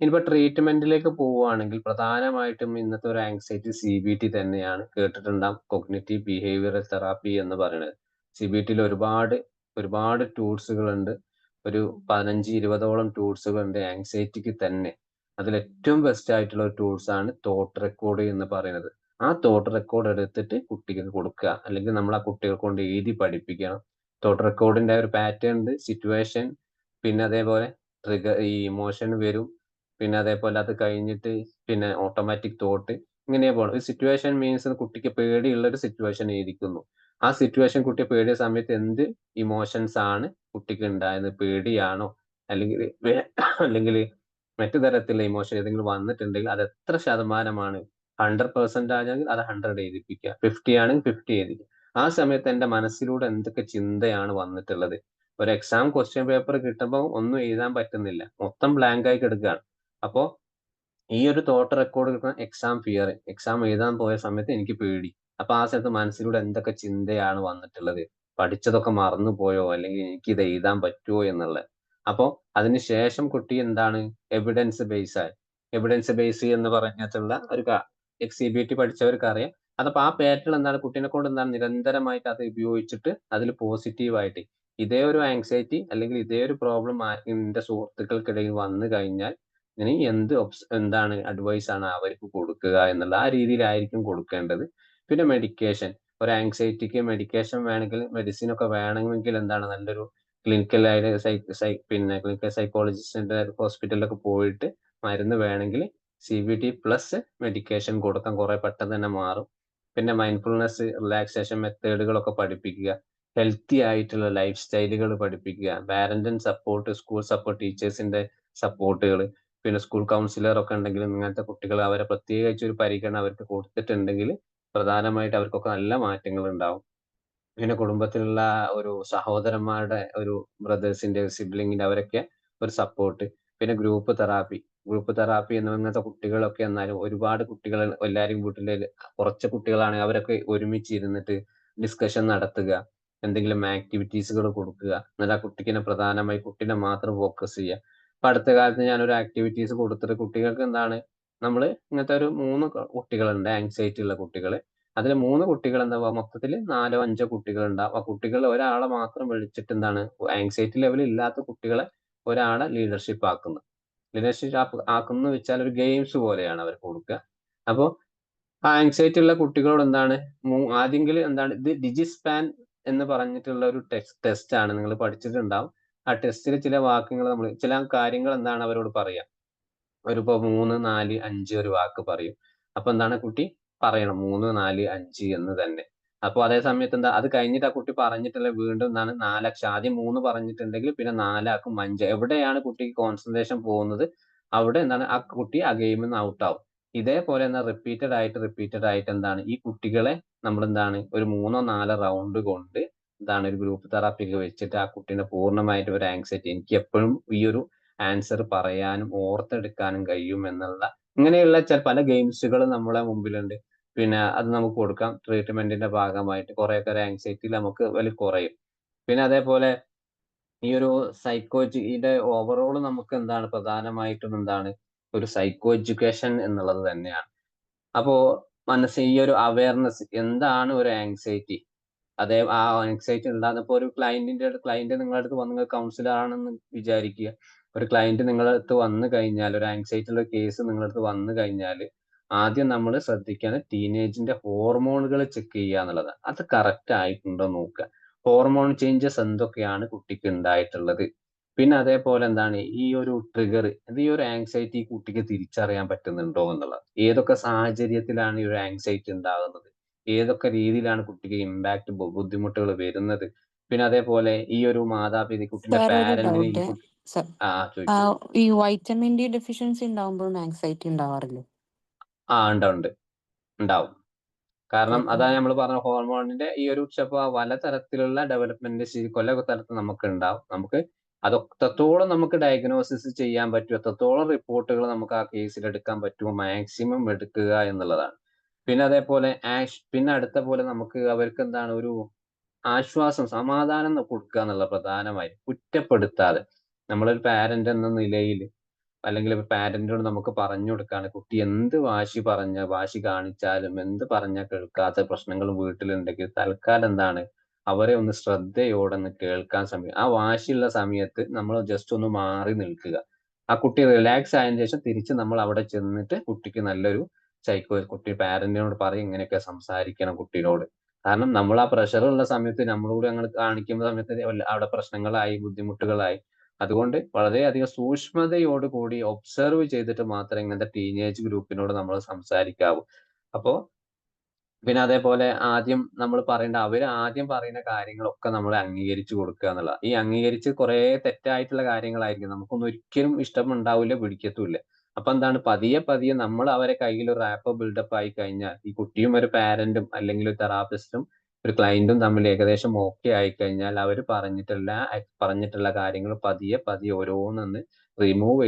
ഇനിയിപ്പോ ട്രീറ്റ്മെന്റിലേക്ക് പോവുകയാണെങ്കിൽ പ്രധാനമായിട്ടും ഇന്നത്തെ ഒരു ആങ്സൈറ്റി CBT തന്നെയാണ്. കേട്ടിട്ടുണ്ടാവും, കൊഗ്നിറ്റീവ് ബിഹേവിയറൽ തെറാപ്പി എന്ന് പറയുന്നത്. CBTയിൽ ഒരുപാട് ടൂൾസുകൾ ഉണ്ട്. ഒരു 15-20ഓളം ടൂൾസുകൾ ഉണ്ട് ആങ്സൈറ്റിക്ക് തന്നെ. അതിൽ ഏറ്റവും ബെസ്റ്റ് ആയിട്ടുള്ള ഒരു ടൂൾസ് ആണ് തോട്ട് റെക്കോർഡ് എന്ന് പറയുന്നത്. ആ തോട്ട് റെക്കോർഡ് എടുത്തിട്ട് കുട്ടിക്ക് കൊടുക്കുക, അല്ലെങ്കിൽ നമ്മൾ ആ കുട്ടികളെ കൊണ്ട് എഴുതി പഠിപ്പിക്കണം. തോട്ട് റെക്കോർഡിന്റെ ഒരു പാറ്റേൺ ഉണ്ട്, സിറ്റുവേഷൻ, പിന്നെ അതേപോലെ ഈ ഇമോഷൻ വരും, പിന്നെ അതേപോലെ അത് കഴിഞ്ഞിട്ട് പിന്നെ ഓട്ടോമാറ്റിക് തോട്ട്, ഇങ്ങനെ പോകണം. ഒരു സിറ്റുവേഷൻ മീൻസ് കുട്ടിക്ക് പേടിയുള്ള ഒരു സിറ്റുവേഷൻ എഴുതിക്കുന്നു. ആ സിറ്റുവേഷൻ കുട്ടിയെ പേടിയ സമയത്ത് എന്ത് ഇമോഷൻസ് ആണ് കുട്ടിക്ക് ഉണ്ടായത്, പേടിയാണോ, അല്ലെങ്കിൽ മറ്റു തരത്തിലുള്ള ഇമോഷൻ ഏതെങ്കിലും വന്നിട്ടുണ്ടെങ്കിൽ അത് എത്ര ശതമാനമാണ്, 100% ആണെങ്കിൽ അത് 100 എഴുതിപ്പിക്കുക, 50 ആണെങ്കിൽ 50 എഴുതിക്കുക. ആ സമയത്ത് എന്റെ മനസ്സിലൂടെ എന്തൊക്കെ ചിന്തയാണ് വന്നിട്ടുള്ളത്. ഒരു എക്സാം ക്വസ്റ്റ്യൻ പേപ്പർ കിട്ടുമ്പോൾ ഒന്നും എഴുതാൻ പറ്റുന്നില്ല, മൊത്തം ബ്ലാങ്ക് ആയി കിടക്കുകയാണ്. അപ്പോ ഈ ഒരു തോട്ട് റെക്കോർഡ് കിട്ടുന്ന എക്സാം ഫിയർ, എക്സാം എഴുതാൻ പോയ സമയത്ത് എനിക്ക് പേടി. അപ്പൊ ആ സമയത്ത് മനസ്സിലൂടെ എന്തൊക്കെ ചിന്തയാണ് വന്നിട്ടുള്ളത്, പഠിച്ചതൊക്കെ മറന്നു പോയോ, അല്ലെങ്കിൽ എനിക്ക് ഇത് എഴുതാൻ പറ്റുമോ എന്നുള്ളത്. അപ്പോ അതിനുശേഷം കുട്ടി എന്താണ്, എവിഡൻസ് ബേസ് എന്ന് പറഞ്ഞിട്ടുള്ള ഒരു CBT പഠിച്ചവർക്ക് അറിയാം. അതപ്പോ ആ പാറ്റേൺ എന്താണ്, കുട്ടീനെ കൊണ്ട് എന്താണ് നിരന്തരമായിട്ട് അത് ഉപയോഗിച്ചിട്ട് അതിൽ പോസിറ്റീവായിട്ട് ഇതേ ഒരു ആങ്സൈറ്റി അല്ലെങ്കിൽ ഇതേ ഒരു പ്രോബ്ലം എന്റെ സുഹൃത്തുക്കൾക്കിടയിൽ വന്നു കഴിഞ്ഞാൽ ഇനി എന്താണ് അഡ്വൈസ് ആണ് അവർക്ക് കൊടുക്കുക എന്നുള്ള ആ രീതിയിലായിരിക്കും കൊടുക്കേണ്ടത്. പിന്നെ മെഡിക്കേഷൻ, ഒരു ആങ്സൈറ്റിക്ക് മെഡിക്കേഷൻ വേണമെങ്കിൽ, മെഡിസിൻ ഒക്കെ വേണമെങ്കിൽ എന്താണ് നല്ലൊരു ക്ലിനിക്കൽ സൈക്കോളജിസ്റ്റിന്റെ ഹോസ്പിറ്റലിലൊക്കെ പോയിട്ട് മരുന്ന് വേണമെങ്കിൽ CBT പ്ലസ് മെഡിക്കേഷൻ കൊടുക്കാൻ കുറെ പെട്ടെന്ന് തന്നെ മാറും. പിന്നെ മൈൻഡ്ഫുൾനെസ്, റിലാക്സേഷൻ മെത്തേഡുകളൊക്കെ പഠിപ്പിക്കുക, ഹെൽത്തി ആയിട്ടുള്ള ലൈഫ് സ്റ്റൈലുകൾ പഠിപ്പിക്കുക, പാരന്റിങ് സപ്പോർട്ട്, സ്കൂൾ സപ്പോർട്ട്, ടീച്ചേഴ്സിന്റെ സപ്പോർട്ടുകൾ, പിന്നെ സ്കൂൾ കൗൺസിലർ ഒക്കെ ഉണ്ടെങ്കിൽ ഇങ്ങനത്തെ കുട്ടികൾ അവരെ പ്രത്യേകിച്ച് ഒരു പരിഗണന അവർക്ക് കൊടുത്തിട്ടുണ്ടെങ്കിൽ പ്രധാനമായിട്ട് അവർക്കൊക്കെ നല്ല മാറ്റങ്ങൾ ഉണ്ടാവും. പിന്നെ കുടുംബത്തിലുള്ള ഒരു സഹോദരന്മാരുടെ ഒരു ബ്രദേഴ്സിന്റെ സിബ്ലിങ്ങിന്റെ അവരൊക്കെ ഒരു സപ്പോർട്ട്. പിന്നെ ഗ്രൂപ്പ് തെറാപ്പി അങ്ങനത്തെ കുട്ടികളൊക്കെ എന്നാലും ഒരുപാട് കുട്ടികൾ എല്ലാവരും വീട്ടിലെ കുറച്ച് കുട്ടികളാണെങ്കിൽ അവരൊക്കെ ഒരുമിച്ച് ഇരുന്നിട്ട് ഡിസ്കഷൻ നടത്തുക, എന്തെങ്കിലും ആക്ടിവിറ്റീസുകൾ കൊടുക്കുക, എന്നാൽ ആ കുട്ടിനെ പ്രധാനമായി കുട്ടീനെ മാത്രം ഫോക്കസ് ചെയ്യുക. ഇപ്പൊ അടുത്ത കാലത്ത് ഞാനൊരു ആക്ടിവിറ്റീസ് കൊടുത്തിട്ട് കുട്ടികൾക്ക് എന്താണ്, നമ്മൾ ഇങ്ങനത്തെ ഒരു 3 കുട്ടികളുണ്ട് ആങ്സൈറ്റി ഉള്ള കുട്ടികൾ. അതിൽ 3 കുട്ടികൾ എന്താ മൊത്തത്തിൽ 4-5 കുട്ടികൾ ഉണ്ടാവും. ആ കുട്ടികൾ ഒരാളെ മാത്രം വിളിച്ചിട്ട് എന്താണ്, ആങ്സൈറ്റി ലെവൽ ഇല്ലാത്ത കുട്ടികളെ ഒരാളെ ലീഡർഷിപ്പ് ആക്കുന്നു. ആക്കുന്നു വെച്ചാൽ ഒരു ഗെയിംസ് പോലെയാണ് അവർ കൊടുക്കുക. അപ്പോ ആ ആങ്സൈറ്റി ഉള്ള കുട്ടികളോട് എന്താണ്, ആദ്യമെങ്കിൽ എന്താണ്, ഇത് ഡിജിസ്പാൻ എന്ന് പറഞ്ഞിട്ടുള്ള ഒരു ടെസ്റ്റ് ആണ്, നിങ്ങൾ പഠിച്ചിട്ടുണ്ടാവും. ആ ടെസ്റ്റിൽ ചില കാര്യങ്ങൾ എന്താണ് അവരോട് പറയാം. ഇപ്പൊ 3, 4, 5 ഒരു വാക്ക് പറയും. അപ്പൊ എന്താണ് കുട്ടി പറയണം 3, 4, 5 എന്ന് തന്നെ. അപ്പൊ അതേ സമയത്ത് എന്താ, അത് കഴിഞ്ഞിട്ട് ആ കുട്ടി പറഞ്ഞിട്ടുള്ള വീണ്ടും എന്താണ് 4 അക്ഷരം, ആദ്യം 3 പറഞ്ഞിട്ടുണ്ടെങ്കിൽ പിന്നെ 4 ആക്കും 5. എവിടെയാണ് കുട്ടിക്ക് കോൺസെൻട്രേഷൻ പോകുന്നത് അവിടെ എന്താണ് ആ കുട്ടി ആ ഗെയിമിൽ നിന്ന് ഔട്ട് ആവും. ഇതേപോലെ എന്താ റിപ്പീറ്റഡ് ആയിട്ട് എന്താണ് ഈ കുട്ടികളെ നമ്മൾ എന്താണ് ഒരു 3-4 റൗണ്ട് കൊണ്ട് എന്താണ് ഒരു ഗ്രൂപ്പ് തെറാപ്പി ഒക്കെ വെച്ചിട്ട് ആ കുട്ടീനെ പൂർണ്ണമായിട്ട് ഒരു ആങ്സൈറ്റി, എനിക്ക് എപ്പോഴും ഈ ഒരു ആൻസർ പറയാനും ഓർത്തെടുക്കാനും കഴിയും എന്നുള്ള ഇങ്ങനെയുള്ള പല ഗെയിംസുകൾ നമ്മളെ മുമ്പിലുണ്ട്. പിന്നെ അത് നമുക്ക് കൊടുക്കാം. ട്രീറ്റ്മെന്റിന്റെ ഭാഗമായിട്ട് കുറെയൊക്കെ ഒരു ആങ്സൈറ്റി നമുക്ക് കുറയും. പിന്നെ അതേപോലെ ഈ ഒരു സൈക്കോയുടെ ഓവറോൾ നമുക്ക് എന്താണ് പ്രധാനമായിട്ടും എന്താണ് ഒരു സൈക്കോ എഡ്യൂക്കേഷൻ എന്നുള്ളത് തന്നെയാണ്. അപ്പോ ഈ ഒരു അവയർനെസ്, എന്താണ് ഒരു ആങ്സൈറ്റി, ആ ആങ്സൈറ്റി ഉണ്ടാകുന്നപ്പോ ഒരു ക്ലയന്റ് നിങ്ങളുടെ അടുത്ത് വന്ന് കൗൺസിലർ ആണെന്ന് വിചാരിക്കുക. ഒരു ക്ലയന്റ് നിങ്ങളുടെ അടുത്ത് വന്നു കഴിഞ്ഞാൽ, ഒരു ആങ്സൈറ്റിയുടെ കേസ് നിങ്ങളുടെ അടുത്ത് വന്നു കഴിഞ്ഞാൽ ആദ്യം നമ്മൾ ശ്രദ്ധിക്കേണ്ടത് ടീനേജിന്റെ ഹോർമോണുകൾ ചെക്ക് ചെയ്യുക എന്നുള്ളതാണ്. അത് കറക്റ്റ് ആയിട്ടുണ്ടോ നോക്കുക. ഹോർമോൺ ചേഞ്ചസ് എന്തൊക്കെയാണ് കുട്ടിക്ക് ഉണ്ടായിട്ടുള്ളത്. പിന്നെ അതേപോലെ എന്താണ് ഈ ഒരു ട്രിഗർ, ഈ ഒരു ആങ്സൈറ്റി കുട്ടിക്ക് തിരിച്ചറിയാൻ പറ്റുന്നുണ്ടോ എന്നുള്ളത്. ഏതൊക്കെ സാഹചര്യത്തിലാണ് ഈ ഒരു ആങ്സൈറ്റി ഉണ്ടാകുന്നത്, ഏതൊക്കെ രീതിയിലാണ് കുട്ടിക്ക് ഇമ്പാക്ട് ബുദ്ധിമുട്ടുകൾ വരുന്നത്. പിന്നെ അതേപോലെ ഈ ഒരു കുട്ടിന്റെ സാർ ഒരു പാരന്റിന് ഈ ഡൗട്ട്. കുട്ടി ചോദിച്ചു. ഈ വൈറ്റമിൻ ഡി ഡെഫിഷ്യൻസി ഉണ്ടാവുമ്പോഴും ആങ്സൈറ്റി ഉണ്ടാവാറില്ലേ? ഉണ്ടാവും. കാരണം Okay. അതാണ് നമ്മൾ പറഞ്ഞ ഹോർമോണിന്റെ ഈ ഒരു പല തരത്തിലുള്ള ഡെവലപ്മെന്റ് കൊല്ല തരത്തിൽ നമുക്ക് ഉണ്ടാവും. നമുക്ക് അതൊത്തോളം നമുക്ക് ഡയഗ്നോസിസ് ചെയ്യാൻ പറ്റും, എത്രത്തോളം റിപ്പോർട്ടുകൾ നമുക്ക് ആ കേസിൽ എടുക്കാൻ പറ്റുമോ മാക്സിമം എടുക്കുക എന്നുള്ളതാണ്. പിന്നെ അതേപോലെ പിന്നെ അടുത്ത പോലെ നമുക്ക് അവർക്ക് എന്താണ് ഒരു ആശ്വാസം, സമാധാനം കൊടുക്കുക എന്നുള്ള പ്രധാനമായും കുറ്റപ്പെടുത്താതെ. നമ്മളൊരു പാരന്റ് എന്ന നിലയിൽ അല്ലെങ്കിൽ പാരന്റിനോട് നമുക്ക് പറഞ്ഞു കൊടുക്കാണ്, കുട്ടി എന്ത് വാശി കാണിച്ചാലും എന്ത് പറഞ്ഞാൽ കേൾക്കാത്ത പ്രശ്നങ്ങൾ വീട്ടിലുണ്ടെങ്കിൽ തൽക്കാലം എന്താണ് അവരെ ഒന്ന് ശ്രദ്ധയോടെ ഒന്ന് കേൾക്കാൻ ആ വാശിയുള്ള സമയത്ത് നമ്മൾ ജസ്റ്റ് ഒന്ന് മാറി നിൽക്കുക. ആ കുട്ടി റിലാക്സ് ആയതിനു ശേഷം തിരിച്ച് നമ്മൾ അവിടെ ചെന്നിട്ട് കുട്ടിക്ക് നല്ലൊരു കുട്ടി പാരന്റിനോട് പറയും ഇങ്ങനെയൊക്കെ സംസാരിക്കണം കുട്ടിയോട്. കാരണം നമ്മൾ ആ പ്രഷറുള്ള സമയത്ത് നമ്മളോട് അങ്ങനെ കാണിക്കുന്ന സമയത്ത് അവിടെ പ്രശ്നങ്ങളായി, ബുദ്ധിമുട്ടുകളായി. അതുകൊണ്ട് വളരെയധികം സൂക്ഷ്മതയോട് കൂടി ഒബ്സർവ് ചെയ്തിട്ട് മാത്രമേ ഇങ്ങനത്തെ ടീനേജ് ഗ്രൂപ്പിനോട് നമ്മൾ സംസാരിക്കാവൂ. അപ്പോ പിന്നെ അതേപോലെ ആദ്യം നമ്മൾ പറയേണ്ട അവര് ആദ്യം പറയുന്ന കാര്യങ്ങളൊക്കെ നമ്മൾ അംഗീകരിച്ചു കൊടുക്കുക എന്നുള്ളതാണ്. ഈ അംഗീകരിച്ച് കുറെ തെറ്റായിട്ടുള്ള കാര്യങ്ങളായിരിക്കും. നമുക്കൊന്നും ഒരിക്കലും ഇഷ്ടമുണ്ടാവില്ല, പിടിക്കത്തുമില്ല. അപ്പൊ എന്താണ് പതിയെ പതിയെ നമ്മൾ അവരെ കയ്യിൽ ഒരു റാപ്പ് ബിൽഡപ്പ് ആയി കഴിഞ്ഞാൽ ഈ കുട്ടിയും ഒരു പാരന്റും അല്ലെങ്കിൽ ഒരു തെറാപ്പിസ്റ്റും ഒരു ക്ലയന്റും തമ്മിൽ ഏകദേശം ഓക്കെ ആയി കഴിഞ്ഞാൽ അവർ പറഞ്ഞിട്ടുള്ള കാര്യങ്ങൾ പതിയെ പതിയെ ഓരോന്നൊന്ന് റിമൂവ്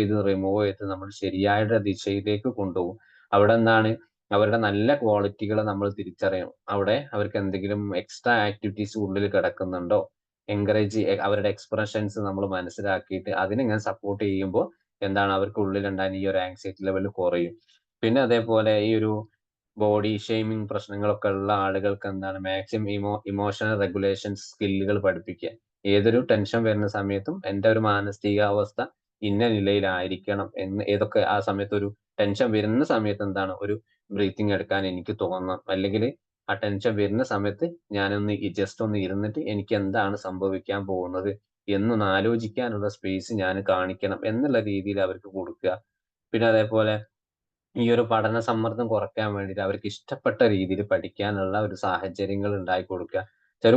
ചെയ്ത് നമ്മൾ ശരിയായ ദിശയിലേക്ക് കൊണ്ടുപോകും. അവിടെ എന്താണ് അവരുടെ നല്ല ക്വാളിറ്റികൾ നമ്മൾ തിരിച്ചറിയണം. അവിടെ അവർക്ക് എന്തെങ്കിലും എക്സ്ട്രാ ആക്ടിവിറ്റീസ് ഉള്ളിൽ കിടക്കുന്നുണ്ടോ, അവരുടെ എക്സ്പ്രഷൻസ് നമ്മൾ മനസ്സിലാക്കിയിട്ട് അതിനിങ്ങനെ സപ്പോർട്ട് ചെയ്യുമ്പോൾ എന്താണ് അവർക്ക് ഉള്ളിലുണ്ടാകുന്ന ഈ ഒരു ആങ്സൈറ്റി ലെവൽ കുറയും. പിന്നെ അതേപോലെ ഈ ഒരു ബോഡി ഷെയ്മിങ് പ്രശ്നങ്ങളൊക്കെ ഉള്ള ആളുകൾക്ക് എന്താണ് മാക്സിമം ഇമോഷണൽ റെഗുലേഷൻ സ്കില്ലുകൾ പഠിപ്പിക്കുക. ഏതൊരു ടെൻഷൻ വരുന്ന സമയത്തും എൻ്റെ ഒരു മാനസികാവസ്ഥ ഇന്ന നിലയിലായിരിക്കണം എന്ന് ഏതൊക്കെ ആ സമയത്ത് ഒരു ടെൻഷൻ വരുന്ന സമയത്ത് എന്താണ് ഒരു ബ്രീത്തിങ് എടുക്കാൻ എനിക്ക് തോന്നണം. അല്ലെങ്കിൽ ആ ടെൻഷൻ വരുന്ന സമയത്ത് ഞാനൊന്ന് ജസ്റ്റ് ഒന്ന് ഇരുന്നിട്ട് എനിക്ക് എന്താണ് സംഭവിക്കാൻ പോകുന്നത് എന്നൊന്ന് ആലോചിക്കാനുള്ള സ്പേസ് ഞാൻ കാണിക്കണം എന്നുള്ള രീതിയിൽ അവർക്ക് കൊടുക്കുക. പിന്നെ അതേപോലെ ഈ ഒരു പഠന സമ്മർദ്ദം കുറയ്ക്കാൻ വേണ്ടിയിട്ട് അവർക്ക് ഇഷ്ടപ്പെട്ട രീതിയിൽ പഠിക്കാനുള്ള ഒരു സാഹചര്യങ്ങൾ ഉണ്ടാക്കി കൊടുക്കുക. ചില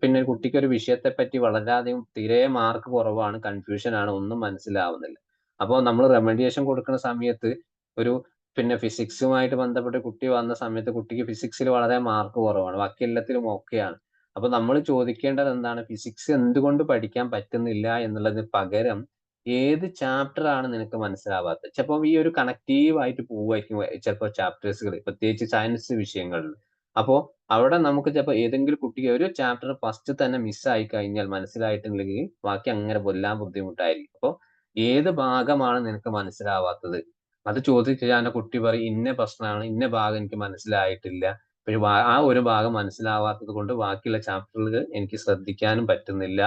പിന്നെ കുട്ടിക്ക് ഒരു വിഷയത്തെ പറ്റി വളരെയധികം തീരെ മാർക്ക് കുറവാണ്, കൺഫ്യൂഷൻ ആണ്, ഒന്നും മനസ്സിലാവുന്നില്ല. അപ്പോൾ നമ്മൾ റെമഡിയേഷൻ കൊടുക്കുന്ന സമയത്ത് ഒരു പിന്നെ ഫിസിക്സുമായിട്ട് ബന്ധപ്പെട്ട് കുട്ടി വന്ന സമയത്ത് കുട്ടിക്ക് ഫിസിക്സിൽ വളരെ മാർക്ക് കുറവാണ്, ബാക്കി എല്ലാത്തിലും ഓക്കെയാണ്. അപ്പൊ നമ്മൾ ചോദിക്കേണ്ടത് എന്താണ്, ഫിസിക്സ് എന്തുകൊണ്ട് പഠിക്കാൻ പറ്റുന്നില്ല എന്നുള്ളതിന് പകരം ഏത് ചാപ്റ്റർ ആണ് നിനക്ക് മനസ്സിലാവാത്തത്. ചിലപ്പോൾ ഈ ഒരു കണക്റ്റീവ് ആയിട്ട് പോവുമായിരിക്കും ചിലപ്പോൾ ചാപ്റ്റേഴ്സുകൾ, പ്രത്യേകിച്ച് സയൻസ് വിഷയങ്ങളിൽ. അപ്പോ അവിടെ നമുക്ക് ചിലപ്പോൾ ഏതെങ്കിലും കുട്ടിക്ക് ഒരു ചാപ്റ്റർ ഫസ്റ്റ് തന്നെ മിസ്സായി കഴിഞ്ഞാൽ മനസ്സിലായിട്ടുണ്ടെങ്കിൽ ബാക്കി അങ്ങനെ കൊല്ലാൻ ബുദ്ധിമുട്ടായിരിക്കും. അപ്പൊ ഏത് ഭാഗമാണ് നിനക്ക് മനസ്സിലാവാത്തത് അത് ചോദിച്ചാൽ ആ കുട്ടി പറയും ഇന്ന പ്രശ്നമാണ്, ഇന്ന ഭാഗം എനിക്ക് മനസ്സിലായിട്ടില്ല. പിന്നെ ആ ഒരു ഭാഗം മനസ്സിലാവാത്തത് കൊണ്ട് ബാക്കിയുള്ള ചാപ്റ്ററുകൾ എനിക്ക് ശ്രദ്ധിക്കാനും പറ്റുന്നില്ല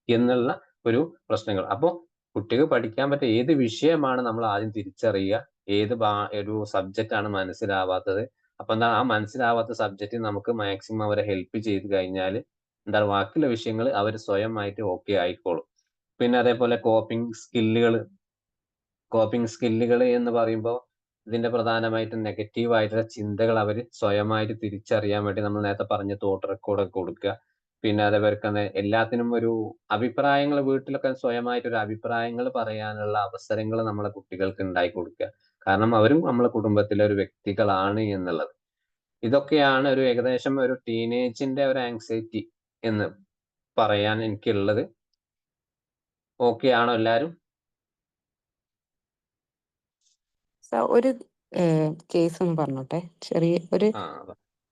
എന്നുള്ള ഒരു പ്രശ്നങ്ങൾ. അപ്പൊ കുട്ടിക്ക് പഠിക്കാൻ പറ്റിയ ഏത് വിഷയമാണ് നമ്മൾ ആദ്യം തിരിച്ചറിയുക, ഒരു സബ്ജക്റ്റ് ആണ് മനസ്സിലാവാത്തത്. അപ്പൊ എന്താ ആ മനസ്സിലാവാത്ത സബ്ജക്റ്റ് നമുക്ക് മാക്സിമം അവരെ ഹെൽപ്പ് ചെയ്ത് കഴിഞ്ഞാൽ എന്താണ് ബാക്കിയുള്ള വിഷയങ്ങൾ അവർ സ്വയമായിട്ട് ഓക്കെ ആയിക്കോളും. പിന്നെ അതേപോലെ കോപ്പിംഗ് സ്കില്ലുകൾ എന്ന് പറയുമ്പോൾ ഇതിന്റെ പ്രധാനമായിട്ടും നെഗറ്റീവ് ആയിട്ടുള്ള ചിന്തകൾ അവർ സ്വയമായിട്ട് തിരിച്ചറിയാൻ വേണ്ടി നമ്മൾ നേരത്തെ പറഞ്ഞ തോട്ട് റെക്കോർഡ് ഒക്കെ കൊടുക്കുക. പിന്നെ അതേപോലെ തന്നെ എല്ലാത്തിനും ഒരു അഭിപ്രായങ്ങൾ വീട്ടിലൊക്കെ സ്വയമായിട്ട് ഒരു അഭിപ്രായങ്ങൾ പറയാനുള്ള അവസരങ്ങൾ നമ്മളെ കുട്ടികൾക്ക് ഉണ്ടാക്കി കൊടുക്കുക. കാരണം അവരും നമ്മളെ കുടുംബത്തിലെ ഒരു വ്യക്തികളാണ് എന്നുള്ളത്. ഇതൊക്കെയാണ് ഒരു ഏകദേശം ഒരു ടീനേജിന്റെ ഒരു ആങ്സൈറ്റി എന്ന് പറയാൻ എനിക്കുള്ളത്. ഓക്കെ ആണോ എല്ലാരും? ഒരു കേസ് ഒന്ന് പറഞ്ഞോട്ടെ. ചെറിയ ഒരു ആ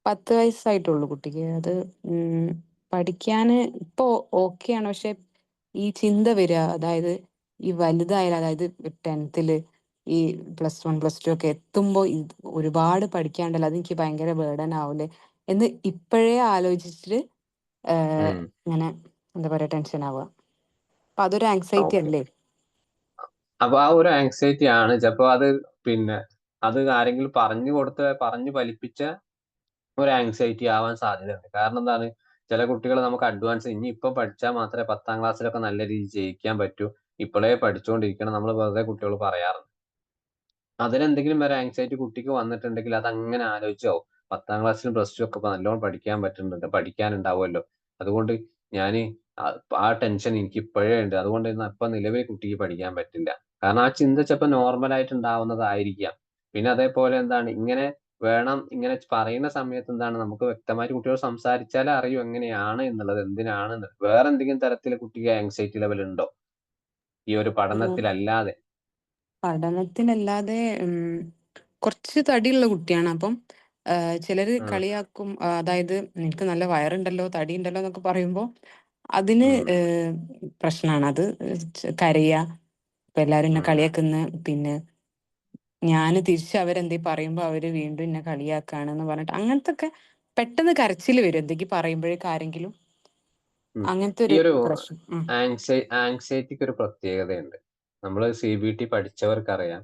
10 വയസ്സായിട്ടുള്ളൂ കുട്ടിക്ക്. അത് പഠിക്കാന് ഇപ്പൊ ഓക്കെയാണ്, പക്ഷെ ഈ ചിന്ത വരിക, അതായത് ഈ വലുതായാലും, അതായത് 10th ഈ +1 +2 ഒക്കെ എത്തുമ്പോ ഒരുപാട് പഠിക്കാണ്ടല്ലോ, അതെനിക്ക് ഭയങ്കര ബേർഡൻ ആവൂലേ എന്ന് ഇപ്പോഴേ ആലോചിച്ചിട്ട് ഇങ്ങനെ എന്താ പറയാ ടെൻഷൻ ആവുക. അപ്പൊ അതൊരു ആങ്സൈറ്റി ഓക്കെ. അല്ലേ? അപ്പൊ ആ ഒരു ആങ്സൈറ്റി ആണ് ചിലപ്പോ അത് പിന്നെ അത് ആരെങ്കിലും പറഞ്ഞു ഫലിപ്പിച്ച ഒരു ആങ്സൈറ്റി ആവാൻ സാധ്യതയുണ്ട്. കാരണം എന്താണ്, ചില കുട്ടികൾ നമുക്ക് അഡ്വാൻസ് ഇനി ഇപ്പൊ പഠിച്ചാൽ മാത്രമേ 10ാം ക്ലാസ്സിലൊക്കെ നല്ല രീതിയിൽ ജയിക്കാൻ പറ്റൂ, ഇപ്പോഴേ പഠിച്ചുകൊണ്ടിരിക്കണം നമ്മൾ വെറുതെ കുട്ടികൾ പറയാറുണ്ട്. അതിലെന്തെങ്കിലും ഒരു ആങ്സൈറ്റി കുട്ടിക്ക് വന്നിട്ടുണ്ടെങ്കിൽ അത് അങ്ങനെ ആലോചിച്ചാവും 10ാം ക്ലാസ്സിലും +2 ഒക്കെ നല്ലോണം പഠിക്കാനുണ്ടാവുമല്ലോ, അതുകൊണ്ട് ഞാൻ ആ ടെൻഷൻ എനിക്ക് ഇപ്പോഴേ ഉണ്ട്, അതുകൊണ്ട് ഇപ്പൊ നിലവിൽ കുട്ടിക്ക് പഠിക്കാൻ പറ്റില്ല. കാരണം ആ ചിന്ത ചിലപ്പോൾ നോർമൽ ആയിട്ട് ഉണ്ടാവുന്നതായിരിക്കാം. പിന്നെ അതേപോലെ എന്താണ് ഇങ്ങനെ പറയുന്ന സമയത്ത് എന്താണ് നമുക്ക് വ്യക്തമായിട്ട് കുട്ടിയോട് സംസാരിച്ചാലേ അറിയൂ എങ്ങനെയാണ് എന്നുള്ളത്, എന്തിനാണ് വേറെ എന്തെങ്കിലും തരത്തിൽ കുട്ടിക്ക് ആങ്സൈറ്റി ലെവൽ ഉണ്ടോ ഈ ഒരു പഠനത്തിലല്ലാതെ? പഠനത്തിലല്ലാതെ കുറച്ച് തടിയുള്ള കുട്ടിയാണ്. അപ്പം ചിലര് കളിയാക്കും, അതായത് നിനക്ക് നല്ല വയറുണ്ടല്ലോ, തടി ഉണ്ടല്ലോ എന്നൊക്കെ പറയുമ്പോൾ അതിന് പ്രശ്നമാണ്. അത് കരയുക, ഇപ്പൊ എല്ലാരും എന്നെ കളിയാക്കുന്ന, പിന്നെ ഞാൻ തിരിച്ച് അവരെന്തേലും പറയുമ്പോൾ അവര് വീണ്ടും എന്നെ കളിയാക്കാണെന്ന് പറഞ്ഞിട്ട് അങ്ങനത്തെ ഒക്കെ പെട്ടെന്ന് കരച്ചിൽ വരും എന്തെങ്കിലും പറയുമ്പോഴേക്കും ആരെങ്കിലും. അങ്ങനത്തെ ഈ ഒരു ഒരു പ്രശ്നം. ആങ്സൈറ്റിക്ക് ഒരു പ്രത്യേകതയുണ്ട്. നമ്മൾ CBT പഠിച്ചവർക്കറിയാം.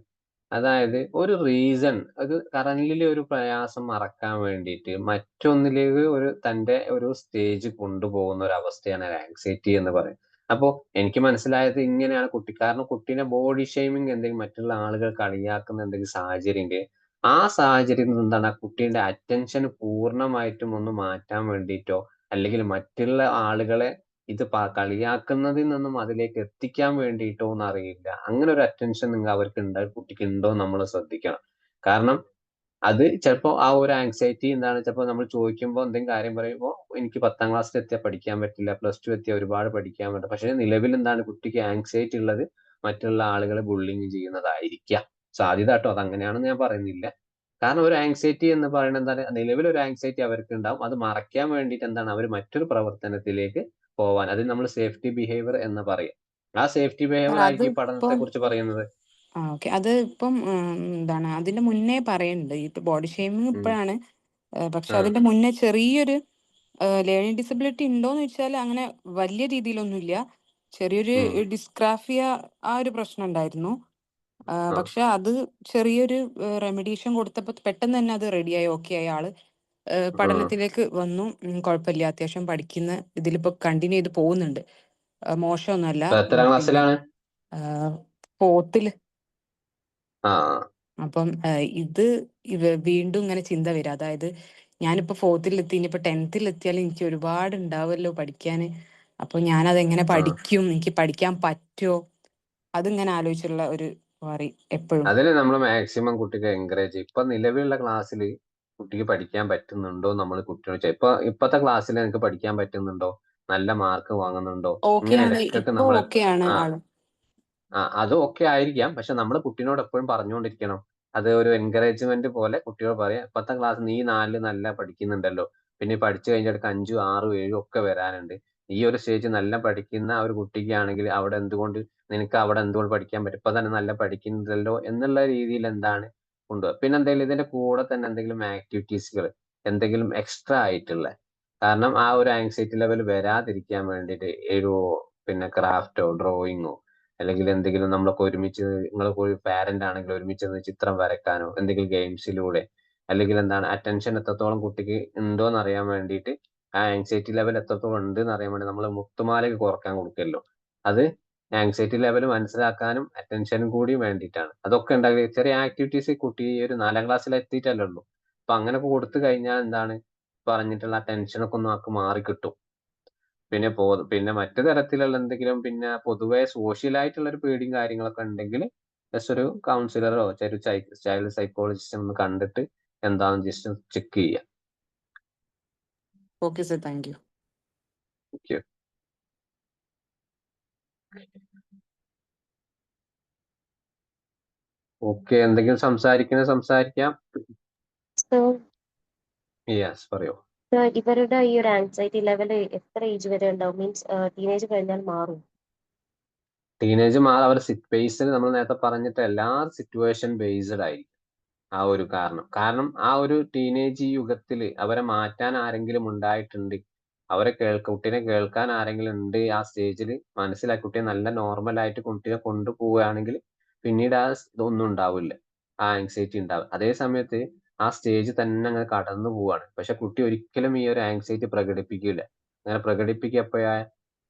അതായത് ഒരു റീസൺ, അത് കറന്റിലെ ഒരു പ്രയാസം മറക്കാൻ വേണ്ടിയിട്ട് മറ്റൊന്നിലേക്ക് തന്റെ ഒരു സ്റ്റേജ് കൊണ്ടുപോകുന്ന ഒരു അവസ്ഥയാണ് ആങ്സൈറ്റി എന്ന് പറയുന്നത്. അപ്പോ എനിക്ക് മനസ്സിലായത് ഇങ്ങനെയാണ് കാരണം കുട്ടീനെ ബോഡി ഷെയ്മിങ് എന്തെങ്കിലും മറ്റുള്ള ആളുകൾ കളിയാക്കുന്ന എന്തെങ്കിലും സാഹചര്യം ആ സാഹചര്യത്തിൽ എന്താണ് ആ കുട്ടീന്റെ അറ്റൻഷൻ പൂർണ്ണമായിട്ടും ഒന്ന് മാറ്റാൻ വേണ്ടിയിട്ടോ അല്ലെങ്കിൽ മറ്റുള്ള ആളുകളെ ഇത് കളിയാക്കുന്നതിൽ നിന്നും അതിലേക്ക് എത്തിക്കാൻ വേണ്ടിയിട്ടോ എന്ന് അറിയില്ല. അങ്ങനെ ഒരു അറ്റൻഷൻ അവർക്ക് കുട്ടിക്ക് ഉണ്ടോ നമ്മൾ ശ്രദ്ധിക്കണം. കാരണം അത് ചിലപ്പോ ആ ഒരു ആങ്സൈറ്റി എന്താണ് ചിലപ്പോ നമ്മൾ ചോദിക്കുമ്പോൾ എന്തെങ്കിലും കാര്യം പറയുമ്പോൾ എനിക്ക് 10ാം ക്ലാസ്സിൽ എത്തിയാൽ പഠിക്കാൻ പറ്റില്ല, +2 എത്തിയാൽ ഒരുപാട് പഠിക്കാൻ പറ്റും. പക്ഷെ നിലവിൽ എന്താണ് കുട്ടിക്ക് ആങ്സൈറ്റി ഉള്ളത് മറ്റുള്ള ആളുകളെ ബുള്ളിങ് ചെയ്യുന്നതായിരിക്കാം സാധ്യത കേട്ടോ. അത് അങ്ങനെയാണെന്ന് ഞാൻ പറയുന്നില്ല. കാരണം ഒരു ആങ്സൈറ്റി എന്ന് പറയുന്നത് എന്താണ്, നിലവിൽ ഒരു ആങ്സൈറ്റി അവർക്ക് ഉണ്ടാവും. അത് മറയ്ക്കാൻ വേണ്ടിയിട്ട് എന്താണ് അവർ മറ്റൊരു പ്രവർത്തനത്തിലേക്ക് പോവാൻ, അത് നമ്മൾ സേഫ്റ്റി ബിഹേവിയർ എന്ന് പറയും. ആ സേഫ്റ്റി ബിഹേവിയർ അത് ആയിരിക്കും ഈ പഠനത്തെ ഇപ്പം കുറിച്ച് പറയുന്നത്. ഓക്കെ, അത് ഇപ്പം എന്താണ് അതിന്റെ മുന്നേ പറയുന്നുണ്ട്. ഇപ്പൊ ബോഡി ഷേമിങ് ഉം. ഇപ്പോഴാണ്, പക്ഷെ ആ അതിന്റെ മുന്നേ ചെറിയൊരു ലേണിംഗ് ഡിസബിലിറ്റി ഉണ്ടോന്ന് വെച്ചാൽ അങ്ങനെ വലിയ രീതിയിലൊന്നുമില്ല. ചെറിയൊരു ഉം. ഡിസ്ഗ്രാഫിയ, ആ ഒരു പ്രശ്നം ഉണ്ടായിരുന്നു. ആ പക്ഷെ അത് ചെറിയൊരു റെമഡീഷൻ കൊടുത്തപ്പോൾ പെട്ടെന്ന് തന്നെ അത് റെഡിയായി, ഓക്കെ ആയി. ആള് ഉം. പഠനത്തിലേക്ക് വന്നു. കുഴപ്പമില്ല, അത്യാവശ്യം പഠിക്കുന്ന ഇതിലിപ്പോ കണ്ടിന്യൂ ചെയ്ത് പോകുന്നുണ്ട്. മോശമൊന്നുമല്ല. ഇപ്പൊ എത്രാം പിന്നെ ക്ലാസ്സിലാണ്? 4th. ആ അപ്പം ഇത് വീണ്ടും ഇങ്ങനെ ചിന്ത വരും. അതായത് ഞാനിപ്പോ 4th എത്തി, ഇനിയിപ്പോ 10th എത്തിയാൽ എനിക്ക് ഒരുപാട് ഉണ്ടാവുമല്ലോ പഠിക്കാന്. അപ്പൊ ഞാനതെങ്ങനെ ആ പഠിക്കും, എനിക്ക് പഠിക്കാൻ പറ്റുമോ, അതിങ്ങനെ ആലോചിച്ചുള്ള ഒരു വറി എപ്പോഴും. അതിന് നമ്മൾ മാക്സിമം കുട്ടിക്ക് എൻകറേജ് ചെയ്യും. ഇപ്പൊ നിലവിലുള്ള ക്ലാസ്സിൽ കുട്ടിക്ക് പഠിക്കാൻ പറ്റുന്നുണ്ടോ നമ്മൾ കുട്ടിയോട് ഇപ്പത്തെ ക്ലാസ്സിൽ നിനക്ക് പഠിക്കാൻ പറ്റുന്നുണ്ടോ, നല്ല മാർക്ക് വാങ്ങുന്നുണ്ടോ, ഇങ്ങനെ ഓക്കെയാണ്, ഇടയ്ക്കൊക്കെ ഇപ്പൊ നമ്മൾ ഓക്കെയാണ് ആ ആള്. അത് ഒക്കെ ആയിരിക്കാം. പക്ഷെ നമ്മൾ കുട്ടീനോട് എപ്പോഴും പറഞ്ഞുകൊണ്ടിരിക്കണം. അത് ഒരു എൻകറേജ്മെന്റ് പോലെ കുട്ടിയോട് പറയാം, ഇപ്പത്തെ ക്ലാസ് നീ 4 നല്ല പഠിക്കുന്നുണ്ടല്ലോ, പിന്നെ പഠിച്ചു കഴിഞ്ഞിടക്ക് 5, 6, 7 ഒക്കെ വരാനുണ്ട്. ഈ ഒരു സ്റ്റേജ് നല്ല പഠിക്കുന്ന ഒരു കുട്ടിക്കാണെങ്കിൽ അവിടെ എന്തുകൊണ്ട് നിനക്ക് അവിടെ എന്തുകൊണ്ട് പഠിക്കാൻ പറ്റും, ഇപ്പൊ തന്നെ നല്ല പഠിക്കുന്നുണ്ടല്ലോ എന്നുള്ള രീതിയിൽ എന്താണ് കൊണ്ടുപോകുക. പിന്നെ എന്തെങ്കിലും ഇതിന്റെ കൂടെ തന്നെ എന്തെങ്കിലും ആക്ടിവിറ്റീസുകൾ, എന്തെങ്കിലും എക്സ്ട്രാ ആയിട്ടുള്ള, കാരണം ആ ഒരു ആങ്സൈറ്റി ലെവൽ വരാതിരിക്കാൻ വേണ്ടിയിട്ട് ഒരു പിന്നെ ക്രാഫ്റ്റോ ഡ്രോയിങ്ങോ അല്ലെങ്കിൽ എന്തെങ്കിലും നമ്മളൊക്കെ ഒരുമിച്ച്, നിങ്ങളിപ്പോ ഒരു പാരന്റ് ആണെങ്കിൽ ഒരുമിച്ച് നിന്ന് ചിത്രം വരയ്ക്കാനോ എന്തെങ്കിലും ഗെയിംസിലൂടെ, അല്ലെങ്കിൽ എന്താണ് അറ്റൻഷൻ എത്രത്തോളം കുട്ടിക്ക് ഉണ്ടോ എന്ന് അറിയാൻ വേണ്ടിയിട്ട്, ആ ആങ്സൈറ്റി ലെവൽ എത്രത്തോളം ഉണ്ട് എന്ന് അറിയാൻ വേണ്ടി നമ്മൾ മുത്തുമാലയ്ക്ക് കുറക്കാൻ കൊടുക്കല്ലോ, അത് ആങ്സൈറ്റി ലെവൽ മനസ്സിലാക്കാനും അറ്റൻഷനും കൂടി വേണ്ടിയിട്ടാണ്. അതൊക്കെ ഉണ്ടാക്കി ചെറിയ ആക്ടിവിറ്റീസ് കുട്ടി ഒരു 4ാം ക്ലാസ്സിൽ എത്തിയിട്ടല്ലേ ഉള്ളൂ. അപ്പൊ അങ്ങനെയൊക്കെ കൊടുത്തു കഴിഞ്ഞാൽ എന്താണ് പറഞ്ഞിട്ടുള്ള ടെൻഷനൊക്കെ ഒന്ന് ആൾക്ക് മാറി കിട്ടും. പിന്നെ മറ്റു തരത്തിലുള്ള എന്തെങ്കിലും പിന്നെ പൊതുവെ സോഷ്യലായിട്ടുള്ള ഒരു പേടിയും കാര്യങ്ങളൊക്കെ ഉണ്ടെങ്കിൽ ജസ്റ്റ് ഒരു കൗൺസിലറോ ചൈൽഡ് സൈക്കോളജിസ്റ്റ് ഒന്ന് കണ്ടിട്ട് എന്താണെന്ന് ജസ്റ്റ് ചെക്ക് ചെയ്യാം. Okay sir, thank you. Okay. Okay, എന്തെങ്കിലും സംസാരിക്കാം. സോ യെസ്, പറയൂ. ഇവരുടെ ഈ ഒരു ആൻസൈറ്റി ലെവൽ എത്ര ഏജ് വരെ ഉണ്ടാവും? മീൻസ് ടീനേജ് കഴിഞ്ഞാൽ മാറും? ടീനേജ് അവർ ബേസ്ഡ് നമ്മൾ നേരത്തെ പറഞ്ഞിട്ട് എല്ലാ സിറ്റുവേഷൻ ബേസ്ഡ് ആയിരിക്കും ആ ഒരു കാരണം ആ ഒരു ടീനേജ് യുഗത്തിൽ അവരെ മാറ്റാൻ ആരെങ്കിലും ഉണ്ടായിട്ടുണ്ട്, കുട്ടീനെ കേൾക്കാൻ ആരെങ്കിലും ഉണ്ട് ആ സ്റ്റേജിൽ, മനസ്സിലാക്കി കുട്ടിയെ നല്ല നോർമൽ ആയിട്ട് കുട്ടിയെ കൊണ്ടുപോവുകയാണെങ്കിൽ പിന്നീട് ആ ഇതൊന്നും ഉണ്ടാവില്ല, ആ ആങ്സൈറ്റി ഉണ്ടാവും. അതേ സമയത്ത് ആ സ്റ്റേജ് തന്നെ അങ്ങനെ കടന്നു പോവാണ്, പക്ഷെ കുട്ടി ഒരിക്കലും ഈ ഒരു ആങ്സൈറ്റി പ്രകടിപ്പിക്കില്ല. അങ്ങനെ പ്രകടിപ്പിക്കപ്പോഴാ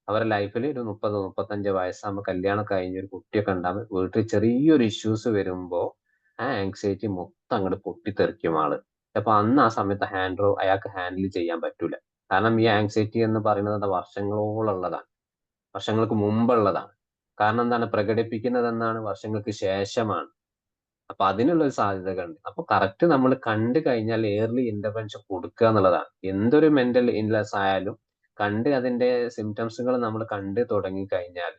അവരുടെ ലൈഫിൽ ഒരു 30, 35 വയസ്സാകുമ്പോൾ കല്യാണം കഴിഞ്ഞ ഒരു കുട്ടിയൊക്കെ ഉണ്ടാകും, വീട്ടിൽ ചെറിയൊരു ഇഷ്യൂസ് വരുമ്പോ ആ ആങ്സൈറ്റി മൊത്തം അങ്ങോട്ട് പൊട്ടിത്തെറിക്കും ആള്. അപ്പൊ അന്ന് ആ സമയത്ത് അയാൾക്ക് ഹാൻഡിൽ ചെയ്യാൻ പറ്റൂല. കാരണം ഈ ആങ്സൈറ്റി എന്ന് പറയുന്നത് വർഷങ്ങളോളം ഉള്ളതാണ്, വർഷങ്ങൾക്ക് മുമ്പുള്ളതാണ്. കാരണം എന്താണ് പ്രകടിപ്പിക്കുന്നത് എന്നാണ് വർഷങ്ങൾക്ക് ശേഷമാണ്. അപ്പൊ അതിനുള്ള ഒരു സാധ്യതകളുണ്ട്. അപ്പൊ കറക്റ്റ് നമ്മൾ കണ്ടു കഴിഞ്ഞാൽ ഏർലി ഇന്റർവെൻഷൻ കൊടുക്കുക എന്നുള്ളതാണ്. എന്തൊരു മെന്റൽ ഇൽനെസ് ആയാലും അതിന്റെ സിംറ്റംസുകൾ നമ്മൾ കണ്ടു തുടങ്ങി കഴിഞ്ഞാൽ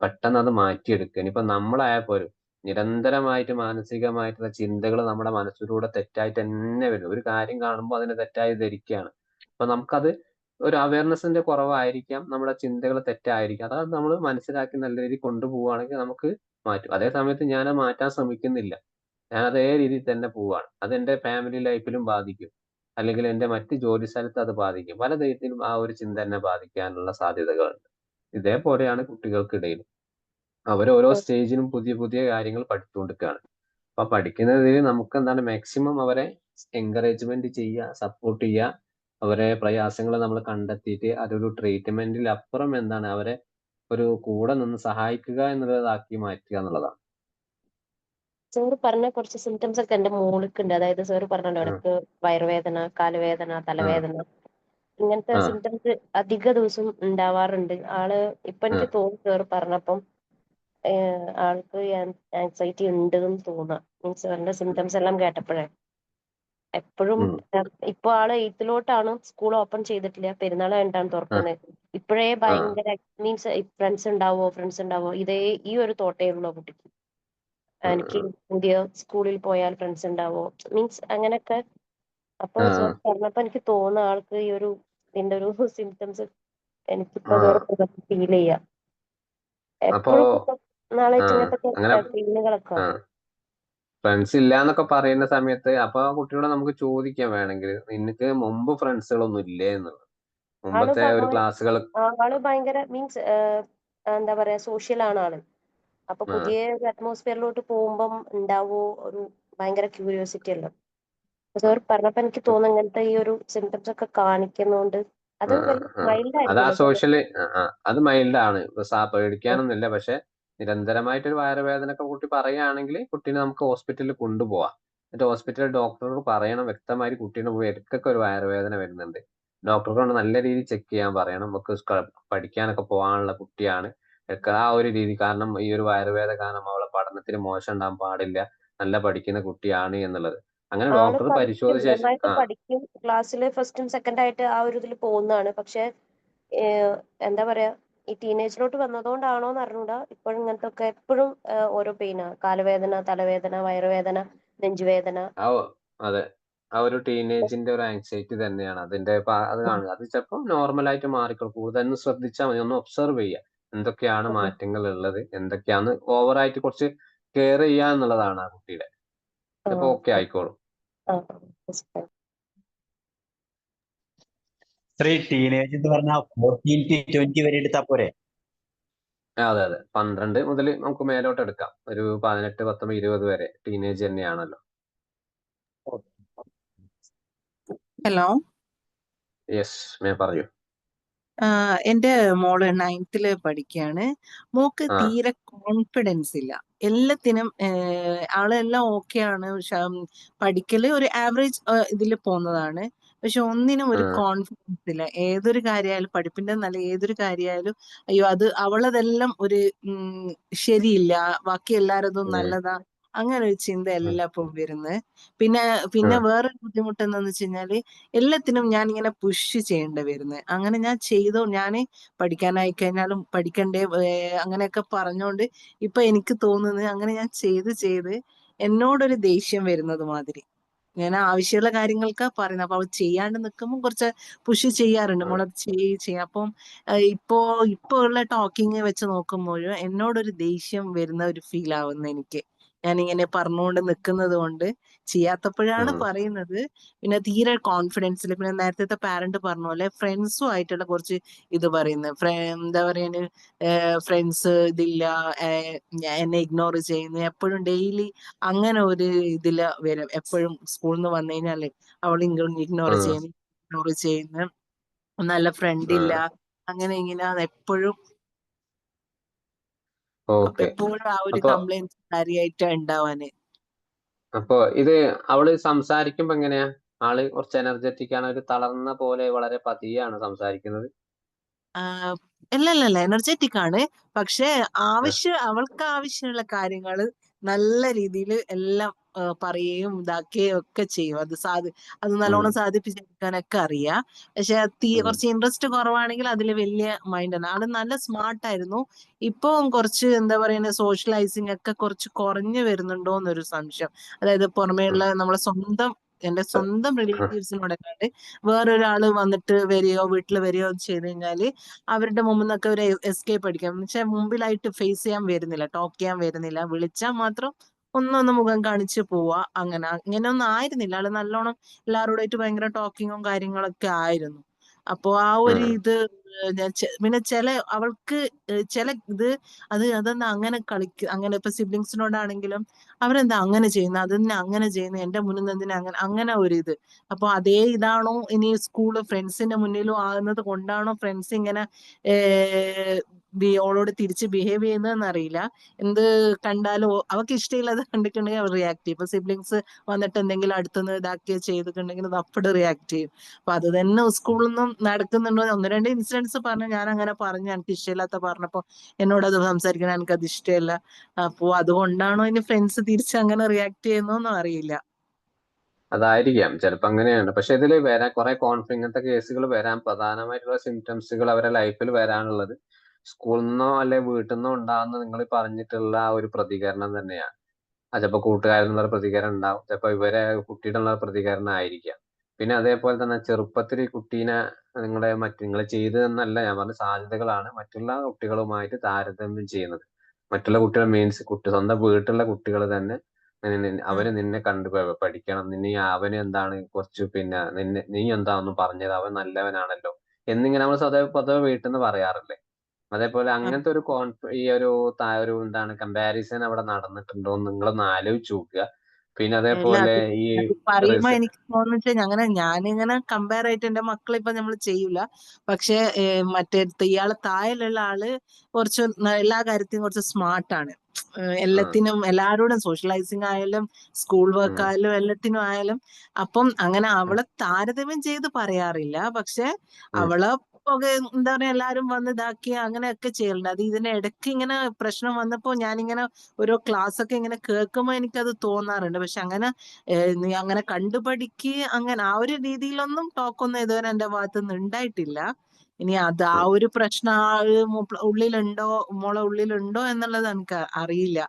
പെട്ടെന്ന് അത് മാറ്റിയെടുക്കുക. ഇനിയിപ്പോ നമ്മളായാൽ പോലും നിരന്തരമായിട്ട് മാനസികമായിട്ടുള്ള ചിന്തകൾ നമ്മുടെ മനസ്സിലൂടെ തെറ്റായിട്ട് തന്നെ വരും. ഒരു കാര്യം കാണുമ്പോൾ അതിനെ തെറ്റായി ധരിക്കുകയാണ്. അപ്പൊ നമുക്കത് ഒരു അവയർനെസിന്റെ കുറവായിരിക്കാം, നമ്മുടെ ചിന്തകൾ തെറ്റായിരിക്കാം. അത് നമ്മൾ മനസ്സിലാക്കി നല്ല രീതിയിൽ കൊണ്ടുപോവുകയാണെങ്കിൽ നമുക്ക് മാറ്റും. അതേ സമയത്ത് ഞാൻ മാറ്റാൻ ശ്രമിക്കുന്നില്ല, ഞാൻ അതേ രീതിയിൽ തന്നെ പോവാണ്. അത് എന്റെ ഫാമിലി ലൈഫിലും ബാധിക്കും, അല്ലെങ്കിൽ എന്റെ മറ്റ് ജോലി സ്ഥലത്ത് അത് ബാധിക്കും. പല തരത്തിലും ആ ഒരു ചിന്ത എന്നെ ബാധിക്കാനുള്ള സാധ്യതകളുണ്ട്. ഇതേപോലെയാണ് കുട്ടികൾക്കിടയിൽ. അവർ ഓരോ സ്റ്റേജിലും പുതിയ പുതിയ കാര്യങ്ങൾ പഠിച്ചുകൊണ്ടിരിക്കുകയാണ്. അപ്പൊ പഠിക്കുന്നതിൽ നമുക്ക് എന്താണ് മാക്സിമം അവരെ എൻകറേജ്മെന്റ് ചെയ്യുക, സപ്പോർട്ട് ചെയ്യുക, അവരെ പ്രയാസങ്ങൾ നമ്മൾ കണ്ടെത്തിയിട്ട് അതൊരു ട്രീറ്റ്മെന്റിൽ അപ്പുറം എന്താണ് അവരെ ഒരു കൂടെ നിന്ന് സഹായിക്കുക എന്നുള്ളതാക്കി മാറ്റുക എന്നുള്ളതാണ്. സാർ പറഞ്ഞ കുറച്ച് സിംറ്റംസ് ഒക്കെ എന്റെ മോൾക്കുണ്ട്. അതായത് സാർ പറഞ്ഞല്ലോ ആ എനിക്ക് വയറുവേദന, കാലുവേദന, ആ തലവേദന, ഇങ്ങനത്തെ ആ സിംറ്റംസ് അധിക ദിവസം ഉണ്ടാവാറുണ്ട്. ആള് ഇപ്പൊ ആ എനിക്ക് തോന്നുന്നു സാർ പറഞ്ഞപ്പം ആൾക്ക് ആൻസൈറ്റി ഉണ്ട് എന്ന് തോന്നാം. മീൻസ് സാറിന്റെ സിംറ്റംസ് എല്ലാം കേട്ടപ്പോഴേ എപ്പോഴും ഉം, ഇപ്പൊ ആള് 8th സ്കൂൾ ഓപ്പൺ ചെയ്തിട്ടില്ല, പെരുന്നാൾ കഴിഞ്ഞിട്ടാണ് ആ തുറക്കുന്നത്. ഇപ്പോഴേ ആ ഭയങ്കര മീൻസ് ഫ്രണ്ട്സ് ഉണ്ടാവോ ഇതേ ഈ ഒരു തോട്ടേ ഉള്ളൂ കുട്ടിക്ക്. എനിക്ക് പുതിയ സ്കൂളിൽ പോയാൽ ഫ്രണ്ട്സ് ഉണ്ടാവോ, മീൻസ് അങ്ങനെയൊക്കെ. അപ്പൊ ആ സാർ പറഞ്ഞപ്പോ എനിക്ക് തോന്നുന്ന ആൾക്ക് ഈ ഒരു ഇതിന്റെ ഒരു സിംറ്റംസ് എനിക്കിപ്പോ ആ വേറെ ഫീൽ ചെയ്യാം. അപ്പോ എപ്പോഴും നാളെ ആ അങ്ങനെ ഇങ്ങനത്തെ ഫീലുകളൊക്കെ ആ വരും. ഫ്രണ്ട്സ് ഇല്ല എന്നൊക്കെ പറയുന്ന സമയത്ത് അപ്പൊ ആ കുട്ടിയോട് നമുക്ക് ചോദിക്കാം വേണമെങ്കിൽ, നിനക്ക് മുമ്പ് ഫ്രണ്ട്സുകളൊന്നും ഇല്ലേ എന്നുള്ളത്, ആള് മുമ്പത്തെ ഒരു ഭ- ക്ലാസ്സുകൾ. ആള് ഭയങ്കര മീൻസ് എന്താ പറയാ സോഷ്യൽ ആണ് ആള്. അപ്പൊ ആ പുതിയ ഒരു അറ്റ്മോസ്ഫിയറിലോട്ട് പോകുമ്പം ഉണ്ടാവോ ഒരു ഭയങ്കര ക്യൂരിയോസിറ്റി അല്ലോ. ആ സാർ പറഞ്ഞപ്പോ എനിക്ക് തോന്നുന്നു ഇങ്ങനത്തെ ഈ ഒരു സിംറ്റംസ് ഒക്കെ കാണിക്കുന്നോണ്ട് ആ അത് വലിയ ആ. മൈൽഡ് അത് ആ ആയിരിക്കുമല്ലോ സാർ. സോഷ്യല് അത് മൈൽഡ് ആണ്, പേടിക്കാനൊന്നുമില്ല. പക്ഷെ നിരന്തരമായിട്ട് ഒരു വയറുവേദന ഒക്കെ കുട്ടി പറയുകയാണെങ്കിൽ കുട്ടീനെ നമുക്ക് ഹോസ്പിറ്റലിൽ കൊണ്ടുപോവാം. എന്നിട്ട് ഹോസ്പിറ്റലിൽ ഡോക്ടറോട് പറയണം വ്യക്തമായി കുട്ടീനെ പോയി ഇടയ്ക്കൊക്കെ ഒരു വയറുവേദന വരുന്നുണ്ട്, ഡോക്ടറോട് നല്ല രീതിയിൽ ചെക്ക് ചെയ്യാൻ പറയണം. നമുക്ക് പഠിക്കാനൊക്കെ പോകാനുള്ള കുട്ടിയാണ്, ഒക്കെ ആ ഒരു രീതി. കാരണം ഈ ഒരു വയറുവേദന കാരണം അവളെ പഠനത്തിന് മോശം ഉണ്ടാകാൻ പാടില്ല, നല്ല പഠിക്കുന്ന കുട്ടിയാണ് എന്നുള്ളത്. അങ്ങനെ ആള് ഡോക്ടർ പഠിക്കും, പരിശോധിച്ച ശേഷം നന്നായിട്ട് പഠിക്കും, ക്ലാസ്സിൽ ഫസ്റ്റും സെക്കൻഡ് ആയിട്ട് ആ ഒരു ഇതിൽ പോകുന്നതാണ്. പക്ഷെ എന്താ പറയാ ഈ ടീനേജിലോട്ട് വന്നതുകൊണ്ടാണോന്ന് അറിഞ്ഞൂടാ, ഇപ്പോഴും ഇങ്ങനത്തെ ഒക്കെ എപ്പോഴും ഓരോ പെയിനാ, കാലുവേദന, തലവേദന, വയറുവേദന, നെഞ്ചുവേദന. ആ അതെ, ആ ഒരു ടീനേജിന്റെ ഒരു ആങ്സൈറ്റി തന്നെയാണ് അതിന്റെ. അത് കാണുക, അത് ചിലപ്പോൾ നോർമൽ ആയിട്ട് മാറിക്കോളും. കൂടുതൽ ഒന്ന് ശ്രദ്ധിച്ചാൽ മതി, ഒന്ന് ഒബ്സർവ് ചെയ്യുക എന്തൊക്കെയാണ് മാറ്റങ്ങൾ ഉള്ളത്, എന്തൊക്കെയാണ് ഓവറായിട്ട് കുറച്ച് കെയർ ചെയ്യുക എന്നുള്ളതാണ് ആ കുട്ടിയുടെ. ആ ചിലപ്പോ ഓക്കെ ആയിക്കോളും. ആ സർ, ഈ ടീനേജ് എന്ന് പറഞ്ഞാൽ 14 to 20 വരെ എടുത്താ പോരെ? അതെ അതെ, 12 മുതൽ നമുക്ക് മേലോട്ട് എടുക്കാം. ഒരു 18, 19, 20 വരെ ടീനേജ് തന്നെയാണല്ലോ. ഹലോ, യെസ്, പറയൂ. എൻ്റെ മോള് 9th പഠിക്കുകയാണ്. മോക്ക് ആ തീരെ കോൺഫിഡൻസ് ഇല്ല. എല്ലാത്തിനും ആളെല്ലാം ഓക്കെയാണ്. പഠിക്കല് ഒരു ആവറേജ് ഇതിൽ പോകുന്നതാണ്. പക്ഷെ ഒന്നിനും ആ ഒരു കോൺഫിഡൻസ് ഇല്ല. ഏതൊരു കാര്യമായാലും പഠിപ്പിന്റെ നല്ല ഏതൊരു കാര്യമായാലും അയ്യോ അത് അവളതെല്ലാം ഒരു ശരിയില്ല, ബാക്കി എല്ലാവരതും ഉം, നല്ലതാ, അങ്ങനെ ഒരു ചിന്ത ഉം, എല്ലായ്പ്പോഴും വരുന്നത്. പിന്നെ ഉം, പിന്നെ വേറൊരു ബുദ്ധിമുട്ട് എന്താന്ന് വെച്ച് കഴിഞ്ഞാല് എല്ലാത്തിനും ഞാൻ ഇങ്ങനെ പുഷ് ചെയ്യേണ്ടി വരുന്നത്. അങ്ങനെ ഞാൻ പഠിക്കാനായി കഴിഞ്ഞാലും പഠിക്കണ്ടേ അങ്ങനെയൊക്കെ പറഞ്ഞോണ്ട് ഇപ്പൊ എനിക്ക് തോന്നുന്നത് അങ്ങനെ ഞാൻ ചെയ്ത് എന്നോടൊരു ദേഷ്യം വരുന്നത് മാതിരി. ഞാൻ ആവശ്യമുള്ള കാര്യങ്ങൾക്കാ പറയുന്നത്. അപ്പൊ അവൾ ചെയ്യാണ്ട് നിൽക്കുമ്പോൾ കുറച്ച് പുഷ് ചെയ്യാറുണ്ട്, ഉം, മോളത് ചെയ്യാം. അപ്പം ഇപ്പോ ഇപ്പൊ ഉള്ള ടോക്കിങ് വെച്ച് നോക്കുമ്പോഴും എന്നോടൊരു ദേഷ്യം വരുന്ന ഒരു ഫീൽ ആവുന്നു എനിക്ക്. ഞാനിങ്ങനെ പറഞ്ഞുകൊണ്ട് നിൽക്കുന്നത് കൊണ്ട്, ചെയ്യാത്തപ്പോഴാണ് ഉം, പറയുന്നത്. പിന്നെ തീരെ കോൺഫിഡൻസിൽ, പിന്നെ നേരത്തെ പാരന്റ് പറഞ്ഞ പോലെ ഫ്രണ്ട്സും ആയിട്ടുള്ള കുറച്ച് ഇത് പറയുന്നത്, എന്താ പറയുക, ഫ്രണ്ട്സ് ഇതില്ല, എന്നെ ഇഗ്നോർ ചെയ്യുന്നു എപ്പോഴും ഡെയിലി, അങ്ങനെ ഒരു ഇതില് വരും. എപ്പോഴും സ്കൂളിൽ നിന്ന് വന്നു കഴിഞ്ഞാല് അവൾ ഉം, ഇഗ്നോർ ചെയ്യുന്നു, നല്ല ഫ്രണ്ട് ഇല്ല, ഉം. അങ്ങനെ ഇങ്ങനെ എപ്പോഴും. അപ്പൊ ഓക്കെ. എപ്പോഴും ആ ഒരു അപ്പൊ കംപ്ലൈന്റ് കാര്യമായിട്ടാ ഉണ്ടാവാന്. അപ്പൊ ഇത് അവള് സംസാരിക്കുമ്പോ എങ്ങനെയാ? ആള് കുറച്ച് എനർജറ്റിക് ആണ്, ഒരു തളർന്ന പോലെ വളരെ പതിയാണ് സംസാരിക്കുന്നത്. അല്ല എനർജറ്റിക് ആണ്. പക്ഷെ അവൾക്ക് ആവശ്യമുള്ള കാര്യങ്ങൾ നല്ല രീതിയിൽ എല്ലാം പറയുകയും ഇതാക്കുകയും ഒക്കെ ചെയ്യും. അത് ഉം, നല്ലോണം സാധിപ്പിച്ചെടുക്കാനൊക്കെ അറിയാം. പക്ഷെ ഉം, കുറച്ച് ഇൻട്രസ്റ്റ് കുറവാണെങ്കിൽ അതിൽ വലിയ മൈൻഡ് ആണ്. ആള് നല്ല സ്മാർട്ട് ആയിരുന്നു. ഇപ്പൊ കുറച്ച് എന്താ പറയുക സോഷ്യലൈസിങ് ഒക്കെ കുറച്ച് കുറഞ്ഞു വരുന്നുണ്ടോ എന്നൊരു സംശയം. അതായത് ഉം. പുറമേയുള്ള എന്റെ സ- സ്വന്തം ആ, റിലേറ്റീവ്സിനോടല്ലാണ്ട് വേറൊരാള് വന്നിട്ട് വീട്ടിൽ വരികയോ ചെയ്ത് കഴിഞ്ഞാല് അവരുടെ മുമ്പിൽ നിന്നൊക്കെ ഒരു എസ്കേപ്പ് അടിക്കാം. പക്ഷെ മുമ്പിലായിട്ട് ഫേസ് ചെയ്യാൻ വരുന്നില്ല, ടോക്ക് ചെയ്യാൻ വരുന്നില്ല. വിളിച്ചാൽ മാത്രം ഒന്നൊന്ന് മുഖം കാണിച്ച് പോവാ. അങ്ങനെയൊന്നും ആയിരുന്നില്ല. ആള് നല്ലോണം എല്ലാവരോടായിട്ട് ഭയങ്കര ടോക്കിങ്ങും കാര്യങ്ങളൊക്കെ ആയിരുന്നു. അപ്പോ ആ ഒരു ഉം, ഇത് പിന്നെ അവൾക്ക് ചില ഇത് അതെന്താ അങ്ങനെ അങ്ങനെ ഇപ്പൊ സിബ്ലിങ്സിനോടാണെങ്കിലും അവരെന്താ അങ്ങനെ ചെയ്യുന്നത്, അതെന്താ അങ്ങനെ ചെയ്യുന്നത്, എന്റെ മുന്നിൽ എന്തിനാ അങ്ങനെ ഒരു ഇത്. അപ്പൊ അതേ ഇതാണോ ഇനി സ്കൂള് ഫ്രണ്ട്സിന്റെ മുന്നിലും ആകുന്നത് കൊണ്ടാണോ ഫ്രണ്ട്സ് ഇങ്ങനെ ഓളോട് തിരിച്ച് ബിഹേവ് ചെയ്യുന്നതെന്ന് അറിയില്ല. എന്ത് കണ്ടാലും അവർക്ക് ഇഷ്ടമില്ലാതെ കണ്ടിട്ടുണ്ടെങ്കിൽ അവർ റിയാക്ട് ചെയ്യും. ഇപ്പൊ സിബ്ലിങ്സ് വന്നിട്ട് എന്തെങ്കിലും അടുത്തുനിന്ന് ഇതാക്കിയോ ചെയ്തിട്ടുണ്ടെങ്കിൽ അത് അപ്പോഴും റിയാക്ട് ചെയ്യും. അപ്പൊ അത് തന്നെ സ്കൂളിൽ നിന്നും നടക്കുന്നുണ്ടോ? 1-2 ഇൻസിഡൻസ് പറഞ്ഞു, ഞാൻ അങ്ങനെ പറഞ്ഞു, എനിക്ക് ഇഷ്ടമില്ലാത്ത പറഞ്ഞപ്പോ എന്നോട് അത് സംസാരിക്കണം എനിക്കത് ഇഷ്ടമല്ല. അപ്പൊ അതുകൊണ്ടാണോ ഇനി ഫ്രണ്ട്സ് തിരിച്ച് അങ്ങനെ റിയാക്ട് ചെയ്യുന്നോന്നും അറിയില്ല. അതായിരിക്കാം, ചിലപ്പോ അങ്ങനെയാണ്. പക്ഷെ ഇതിൽ വരാൻ കുറെ ഇങ്ങനത്തെ കേസുകൾ വരാൻ പ്രധാനമായിട്ടുള്ള സിംറ്റംസുകൾ അവരുടെ ലൈഫിൽ വരാനുള്ളത് സ്കൂളിൽ നിന്നോ അല്ലെ വീട്ടിൽ നിന്നോ ഉണ്ടാകുന്ന നിങ്ങൾ പറഞ്ഞിട്ടുള്ള ആ ഒരു പ്രതികരണം തന്നെയാണ്. അത് ചിലപ്പോൾ കൂട്ടുകാരിൽ നിന്നുള്ള പ്രതികരണം ഉണ്ടാവും, ചിലപ്പോൾ ഇവരെ കുട്ടിയുടെ ഉള്ള പ്രതികരണം ആയിരിക്കാം. പിന്നെ അതേപോലെ തന്നെ ചെറുപ്പത്തിൽ ഈ കുട്ടീനെ നിങ്ങൾ ചെയ്തതെന്നല്ല ഞാൻ പറഞ്ഞ സാധ്യതകളാണ് മറ്റുള്ള കുട്ടികളുമായിട്ട് താരതമ്യം ചെയ്യുന്നത്. മറ്റുള്ള കുട്ടികൾ മീൻസ് സ്വന്തം വീട്ടിലുള്ള കുട്ടികൾ തന്നെ അവന് നിന്നെ കണ്ട് പഠിക്കണം, അവന് എന്താണ് കുറച്ച് പിന്നെ നീ എന്താ ഒന്നും പറഞ്ഞത്, അവൻ നല്ലവനാണല്ലോ എന്നിങ്ങനെ നമ്മൾ പൊതുവെ വീട്ടിൽ നിന്ന് പറയാറില്ലേ. അതേപോലെ അങ്ങനത്തെ ഒരു ഈ ഒരു എന്താണ് കമ്പാരിസൺ അവിടെ നടന്നിട്ടുണ്ടോ എന്ന് നിങ്ങളൊന്ന് ആലോചിച്ച് നോക്കുക. പിന്നെ അല്ല അതേപോലെ ഈ പറയുമ്പോ എനിക്ക് തോന്നുന്നു അങ്ങനെ ഞാനിങ്ങനെ കമ്പയർ ആയിട്ട് എന്റെ മക്കളെ ഇപ്പൊ നമ്മൾ ചെയ്യൂല. പക്ഷെ മറ്റേ ഇയാളെ താഴെയുള്ള ആള് കുറച്ച് എല്ലാ കാര്യത്തിനും കുറച്ച് സ്മാർട്ടാണ്. എല്ലാത്തിനും എല്ലാരോടും സോഷ്യലൈസിങ് ആയാലും സ്കൂൾ വർക്ക് ആയാലും എല്ലാത്തിനും ആയാലും. അപ്പം അങ്ങനെ അവളെ താരതമ്യം ചെയ്ത് പറയാറില്ല. പക്ഷെ അവളെ എന്താ പറയാ എല്ലാരും വന്ന് ഇതാക്കി അങ്ങനെയൊക്കെ ചെയ്യലുണ്ട്. അത് ഇതിന്റെ ഇടയ്ക്ക് ഇങ്ങനെ പ്രശ്നം വന്നപ്പോ ഞാനിങ്ങനെ ഓരോ ക്ലാസ് ഒക്കെ ഇങ്ങനെ കേൾക്കുമ്പോ എനിക്കത് തോന്നാറുണ്ട്. പക്ഷെ അങ്ങനെ നീ അങ്ങനെ കണ്ടുപഠിക്ക് അങ്ങനെ ആ ഒരു രീതിയിലൊന്നും ടോക്കൊന്നും ഇതുവരെ എന്റെ ഭാഗത്തു നിന്ന് ഉണ്ടായിട്ടില്ല. ഇനി അത് ആ ഒരു പ്രശ്നം ഉള്ളിലുണ്ടോ മോളെ ഉള്ളിലുണ്ടോ എന്നുള്ളത് എനിക്ക് അറിയില്ല.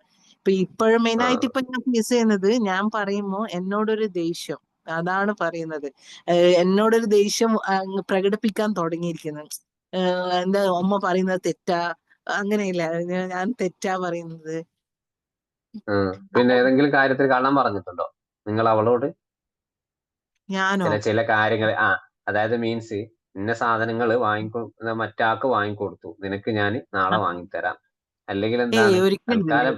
ഇപ്പോഴും മെയിനായിട്ട് ഇപ്പൊ ഞാൻ ഫേസ് ചെയ്യുന്നത്, ഞാൻ പറയുമ്പോ എന്നോടൊരു ദേഷ്യം, അതാണ് പറയുന്നത്. എന്നോടൊരു ദേഷ്യം പ്രകടിപ്പിക്കാൻ തുടങ്ങിയിരിക്കുന്നത്. എന്താ അമ്മ പറയുന്നത് തെറ്റാ, അങ്ങനെയില്ല ഞാൻ തെറ്റാ പറയുന്നത്. പിന്നെ ഏതെങ്കിലും കാര്യത്തിൽ കള്ളം പറഞ്ഞിട്ടുണ്ടോ നിങ്ങൾ അവളോട്? ഞാനോ? ചില കാര്യങ്ങൾ അതായത് മീൻസ് ഇന്ന സാധനങ്ങൾ മറ്റാൾക്ക് വാങ്ങിക്കൊടുത്തു, നിനക്ക് ഞാൻ നാളെ വാങ്ങിത്തരാം, അല്ലെങ്കിൽ എന്താണ് ഒരിക്കലും തൽക്കാലം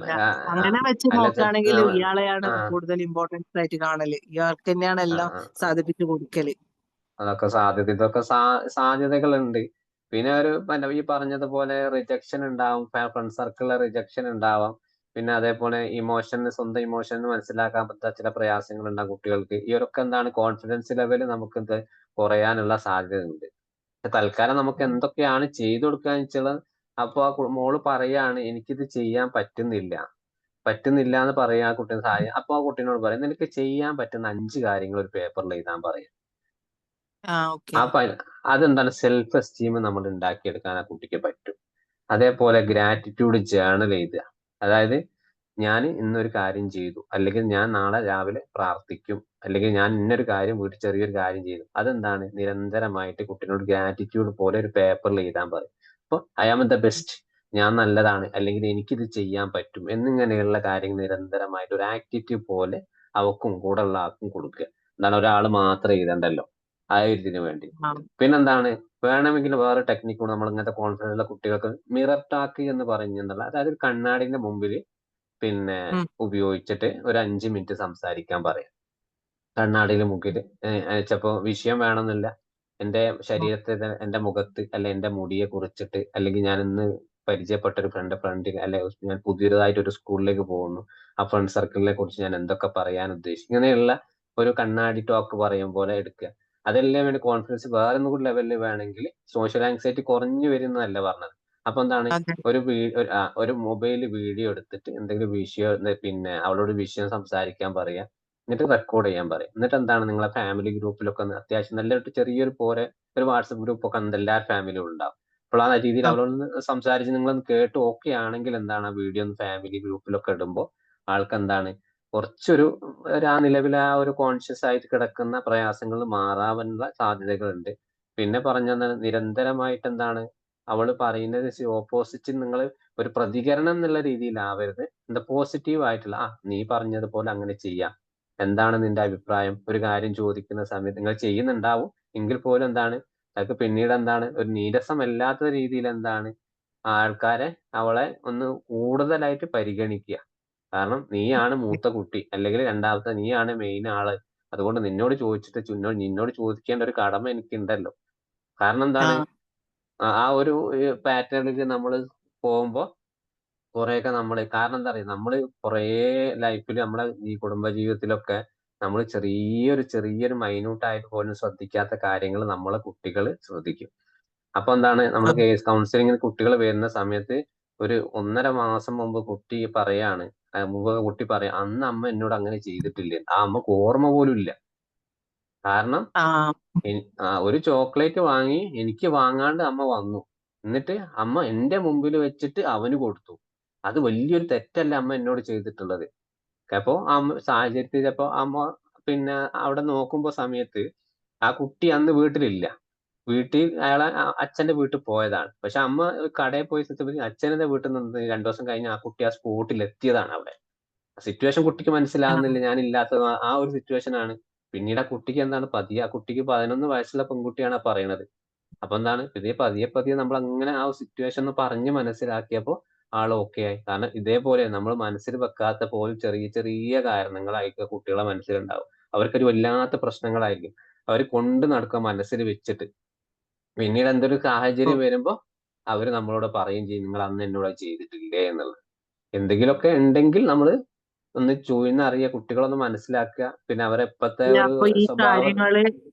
അങ്ങനെ വെച്ച് അല്ല നോക്കുകയാണെങ്കിൽ ഇയാളെയാണ് കൂടുതൽ ഇമ്പോർട്ടൻസ് ആയിട്ട് കാണല്. ഇയാൾക്ക് തന്നെയാണ് എല്ലാം സാധിപ്പിച്ചു കൊടുക്കല്. അതൊക്കെ ഇതൊക്കെ സാധ്യതകളുണ്ട്. പിന്നെ ഈ പറഞ്ഞതുപോലെ റിജക്ഷൻ ഉണ്ടാവും, ഫ്രണ്ട് സർക്കിളിലെ റിജക്ഷൻ ഉണ്ടാവാം. പിന്നെ അതേപോലെ സ്വന്തം ഇമോഷൻ മനസ്സിലാക്കാൻ പറ്റാത്ത ചില പ്രയാസങ്ങൾ ഉണ്ടാകും കുട്ടികൾക്ക്. ഇവരൊക്കെ എന്താണ് കോൺഫിഡൻസ് ലെവൽ നമുക്ക് കുറയാനുള്ള സാധ്യത ഉണ്ട്. തൽക്കാലം നമുക്ക് എന്തൊക്കെയാണ് ചെയ്തു കൊടുക്കാന്ന് വെച്ചുള്ളത്, അപ്പൊ ആ മോള് പറയാണ് എനിക്കിത് ചെയ്യാൻ പറ്റുന്നില്ല എന്ന് പറയാ ആ കുട്ടീനെ സഹായം. അപ്പൊ ആ കുട്ടീനോട് പറയും നിനക്ക് ചെയ്യാൻ പറ്റുന്ന 5 കാര്യങ്ങൾ ഒരു പേപ്പറിൽ എഴുതാൻ പറയും. അതെന്താണ് സെൽഫ് എസ്റ്റീം നമ്മൾ ഉണ്ടാക്കിയെടുക്കാൻ ആ കുട്ടിക്ക് പറ്റും. അതേപോലെ ഗ്രാറ്റിറ്റ്യൂഡ് ജേർണൽ എഴുതുക. അതായത് ഞാൻ ഇന്നൊരു കാര്യം ചെയ്തു, അല്ലെങ്കിൽ ഞാൻ നാളെ രാവിലെ പ്രാർത്ഥിക്കും, അല്ലെങ്കിൽ ഞാൻ ഇന്നൊരു കാര്യം വീട്ടിൽ ചെറിയൊരു കാര്യം ചെയ്തു. അതെന്താണ് നിരന്തരമായിട്ട് കുട്ടീനോട് ഗ്രാറ്റിറ്റ്യൂഡ് പോലെ ഒരു പേപ്പറിൽ എഴുതാൻ പറയും. അപ്പോൾ ഐ ആം ദ ബെസ്റ്റ്, ഞാൻ നല്ലതാണ്, അല്ലെങ്കിൽ എനിക്കിത് ചെയ്യാൻ പറ്റും എന്നിങ്ങനെയുള്ള കാര്യങ്ങൾ നിരന്തരമായിട്ട് ഒരു ആക്ടിവിറ്റി പോലെ അവക്കും കൂടെ ഉള്ള ആൾക്കും കൊടുക്കുക. എന്താണ് ഒരാൾ മാത്രം എഴുതണ്ടല്ലോ ആ ഒരു ഇതിനു വേണ്ടി. പിന്നെന്താണ് വേണമെങ്കിൽ വേറെ ടെക്നിക്ക് നമ്മൾ ഇങ്ങനത്തെ കോൺഫിഡൻസ് ഉള്ള കുട്ടികൾക്ക് മിറർ ടാക്ക് എന്ന് പറഞ്ഞെന്നുള്ള, അതായത് കണ്ണാടിന്റെ മുമ്പിൽ പിന്നെ ഉപയോഗിച്ചിട്ട് ഒരു 5 മിനിറ്റ് സംസാരിക്കാൻ പറയാം. കണ്ണാടിയിൽ മുമ്പിൽ ചിലപ്പോ വിഷയം വേണമെന്നില്ല, എന്റെ ശരീരത്തെ എന്റെ മുഖത്ത് അല്ലെ എന്റെ മുടിയെ കുറിച്ചിട്ട്, അല്ലെങ്കിൽ ഞാൻ ഇന്ന് പരിചയപ്പെട്ട ഒരു ഫ്രണ്ട് അല്ലെ ഞാൻ പുതിയതായിട്ട് ഒരു സ്കൂളിലേക്ക് പോകുന്നു, ആ ഫ്രണ്ട് സർക്കിളിനെ കുറിച്ച് ഞാൻ എന്തൊക്കെ പറയാൻ ഉദ്ദേശിക്കും, ഇങ്ങനെയുള്ള ഒരു കണ്ണാടി ടോക്ക് പറയും പോലെ എടുക്കുക. അതെല്ലാം വേണ്ടി കോൺഫിഡൻസ് വേറെ ഒന്നും ലെവലിൽ വേണമെങ്കിൽ സോഷ്യൽ ആങ്സൈറ്റി കുറഞ്ഞു വരുന്നതല്ല പറഞ്ഞത്. അപ്പൊ എന്താണ് ഒരു മൊബൈൽ വീഡിയോ എടുത്തിട്ട് എന്തെങ്കിലും വിഷയം പിന്നെ അവളോട് വിഷയം സംസാരിക്കാൻ പറയാ, എന്നിട്ട് റെക്കോർഡ് ചെയ്യാൻ പറയും. എന്നിട്ട് എന്താണ് നിങ്ങളെ ഫാമിലി ഗ്രൂപ്പിലൊക്കെ അത്യാവശ്യം നല്ല ചെറിയൊരു ഒരു വാട്സപ്പ് ഗ്രൂപ്പ് ഒക്കെ എല്ലാ ഫാമിലിയും ഉണ്ടാവും. അപ്പോൾ ആ രീതിയിൽ അവളോട് സംസാരിച്ച് നിങ്ങളൊന്ന് കേട്ട് ഓക്കെ ആണെങ്കിൽ എന്താണ് ആ വീഡിയോ ഒന്ന് ഫാമിലി ഗ്രൂപ്പിലൊക്കെ ഇടുമ്പോൾ ആൾക്ക് എന്താണ് കുറച്ചൊരു ആ നിലവിൽ ആ ഒരു കോൺഷ്യസ് ആയിട്ട് കിടക്കുന്ന പ്രയാസങ്ങൾ മാറാനുള്ള സാധ്യതകളുണ്ട്. പിന്നെ നിരന്തരമായിട്ട് എന്താണ് അവള് പറയുന്നത് ഓപ്പോസിറ്റ് നിങ്ങൾ ഒരു പ്രതികരണം എന്നുള്ള രീതിയിലാവരുത്. എന്താ പോസിറ്റീവ് ആയിട്ടുള്ള നീ പറഞ്ഞതുപോലെ അങ്ങനെ ചെയ്യാം, എന്താണ് നിന്റെ അഭിപ്രായം, ഒരു കാര്യം ചോദിക്കുന്ന സമയത്ത് നിങ്ങൾ ചെയ്യുന്നുണ്ടാവും എങ്കിൽ പോലും എന്താണ് അതൊക്കെ പിന്നീട് എന്താണ് ഒരു നീരസമല്ലാത്ത രീതിയിൽ എന്താണ് ആൾക്കാരെ അവളെ ഒന്ന് കൂടുതലായിട്ട് പരിഗണിക്കുക. കാരണം നീയാണ് മൂത്ത കുട്ടി, അല്ലെങ്കിൽ രണ്ടാമത്തെ നീയാണ് മെയിൻ ആള്. അതുകൊണ്ട് നിന്നോട് ചോദിച്ചിട്ട് നിന്നോട് ചോദിക്കേണ്ട ഒരു കടമ എനിക്കുണ്ടല്ലോ. കാരണം എന്താണ് ആ ഒരു പാറ്റേണിലേക്ക് നമ്മൾ പോകുമ്പോ കുറെയൊക്കെ നമ്മള്, കാരണം എന്താ പറയുക, നമ്മള് കുറേ ലൈഫിൽ നമ്മളെ ഈ കുടുംബ ജീവിതത്തിലൊക്കെ നമ്മൾ ചെറിയൊരു മൈന്യൂട്ടായിട്ട് പോലും ശ്രദ്ധിക്കാത്ത കാര്യങ്ങൾ നമ്മളെ കുട്ടികൾ ശ്രദ്ധിക്കും. അപ്പൊ എന്താണ് നമ്മൾ കേസ് കൗൺസിലിങ്ങിന് കുട്ടികൾ വരുന്ന സമയത്ത് ഒരു 1.5 മാസം മുമ്പ് കുട്ടി പറയാണ്, കുട്ടി പറയാം, അന്ന് അമ്മ എന്നോട് അങ്ങനെ ചെയ്തിട്ടില്ലേ, ആ അമ്മക്ക് ഓർമ്മ പോലും ഇല്ല. കാരണം ഒരു ചോക്ലേറ്റ് വാങ്ങി എനിക്ക് വാങ്ങാണ്ട് അമ്മ വന്നു, എന്നിട്ട് അമ്മ എന്റെ മുമ്പിൽ വെച്ചിട്ട് അവന് കൊടുത്തു. അത് വലിയൊരു തെറ്റല്ല അമ്മ എന്നോട് ചെയ്തിട്ടുള്ളത്. അപ്പൊ സാഹചര്യത്തിൽ ചിലപ്പോ അമ്മ പിന്നെ അവിടെ നോക്കുമ്പോ സമയത്ത് ആ കുട്ടി അന്ന് വീട്ടിലില്ല. വീട്ടിൽ അയാളെ അച്ഛന്റെ വീട്ടിൽ പോയതാണ്. പക്ഷെ അമ്മ കടയിൽ പോയി അച്ഛന്റെ വീട്ടിൽ നിന്ന് 2 ദിവസം കഴിഞ്ഞ് ആ കുട്ടി ആ സ്പോട്ടിൽ എത്തിയതാണ് അവിടെ. സിറ്റുവേഷൻ കുട്ടിക്ക് മനസ്സിലാകുന്നില്ല, ഞാൻ ഇല്ലാത്ത ആ ഒരു സിറ്റുവേഷൻ ആണ്. പിന്നീട് ആ കുട്ടിക്ക് എന്താണ് ആ കുട്ടിക്ക് 11 വയസ്സുള്ള പെൺകുട്ടിയാണ് ആ പറയണത്. അപ്പൊ എന്താണ് പതിയെ നമ്മൾ അങ്ങനെ ആ സിറ്റുവേഷൻ ഒന്ന് പറഞ്ഞ് മനസ്സിലാക്കിയപ്പോ ആൾ ഓക്കെ ആയി. കാരണം ഇതേപോലെ നമ്മൾ മനസ്സിൽ വെക്കാത്ത പോലും ചെറിയ കാരണങ്ങളായിരിക്കും കുട്ടികളെ മനസ്സിലുണ്ടാവും. അവർക്കൊരു വല്ലാത്ത പ്രശ്നങ്ങളായിരിക്കും അവർ കൊണ്ട് നടക്കുക മനസ്സിൽ വെച്ചിട്ട്. പിന്നീട് എന്തൊരു സാഹചര്യം വരുമ്പോ അവര് നമ്മളോട് പറയും ചെയ്യും, നിങ്ങൾ അന്ന് എന്നോട് ചെയ്തിട്ടില്ലേ എന്നുള്ളത്. എന്തെങ്കിലുമൊക്കെ ഉണ്ടെങ്കിൽ നമ്മൾ ഒന്ന് അറിയുക, കുട്ടികളൊന്ന് മനസ്സിലാക്കുക. പിന്നെ അവരെ ഇപ്പത്തെ ഒരു അപ്പൊ ഈ സ്വഭാവ കാര്യങ്ങള്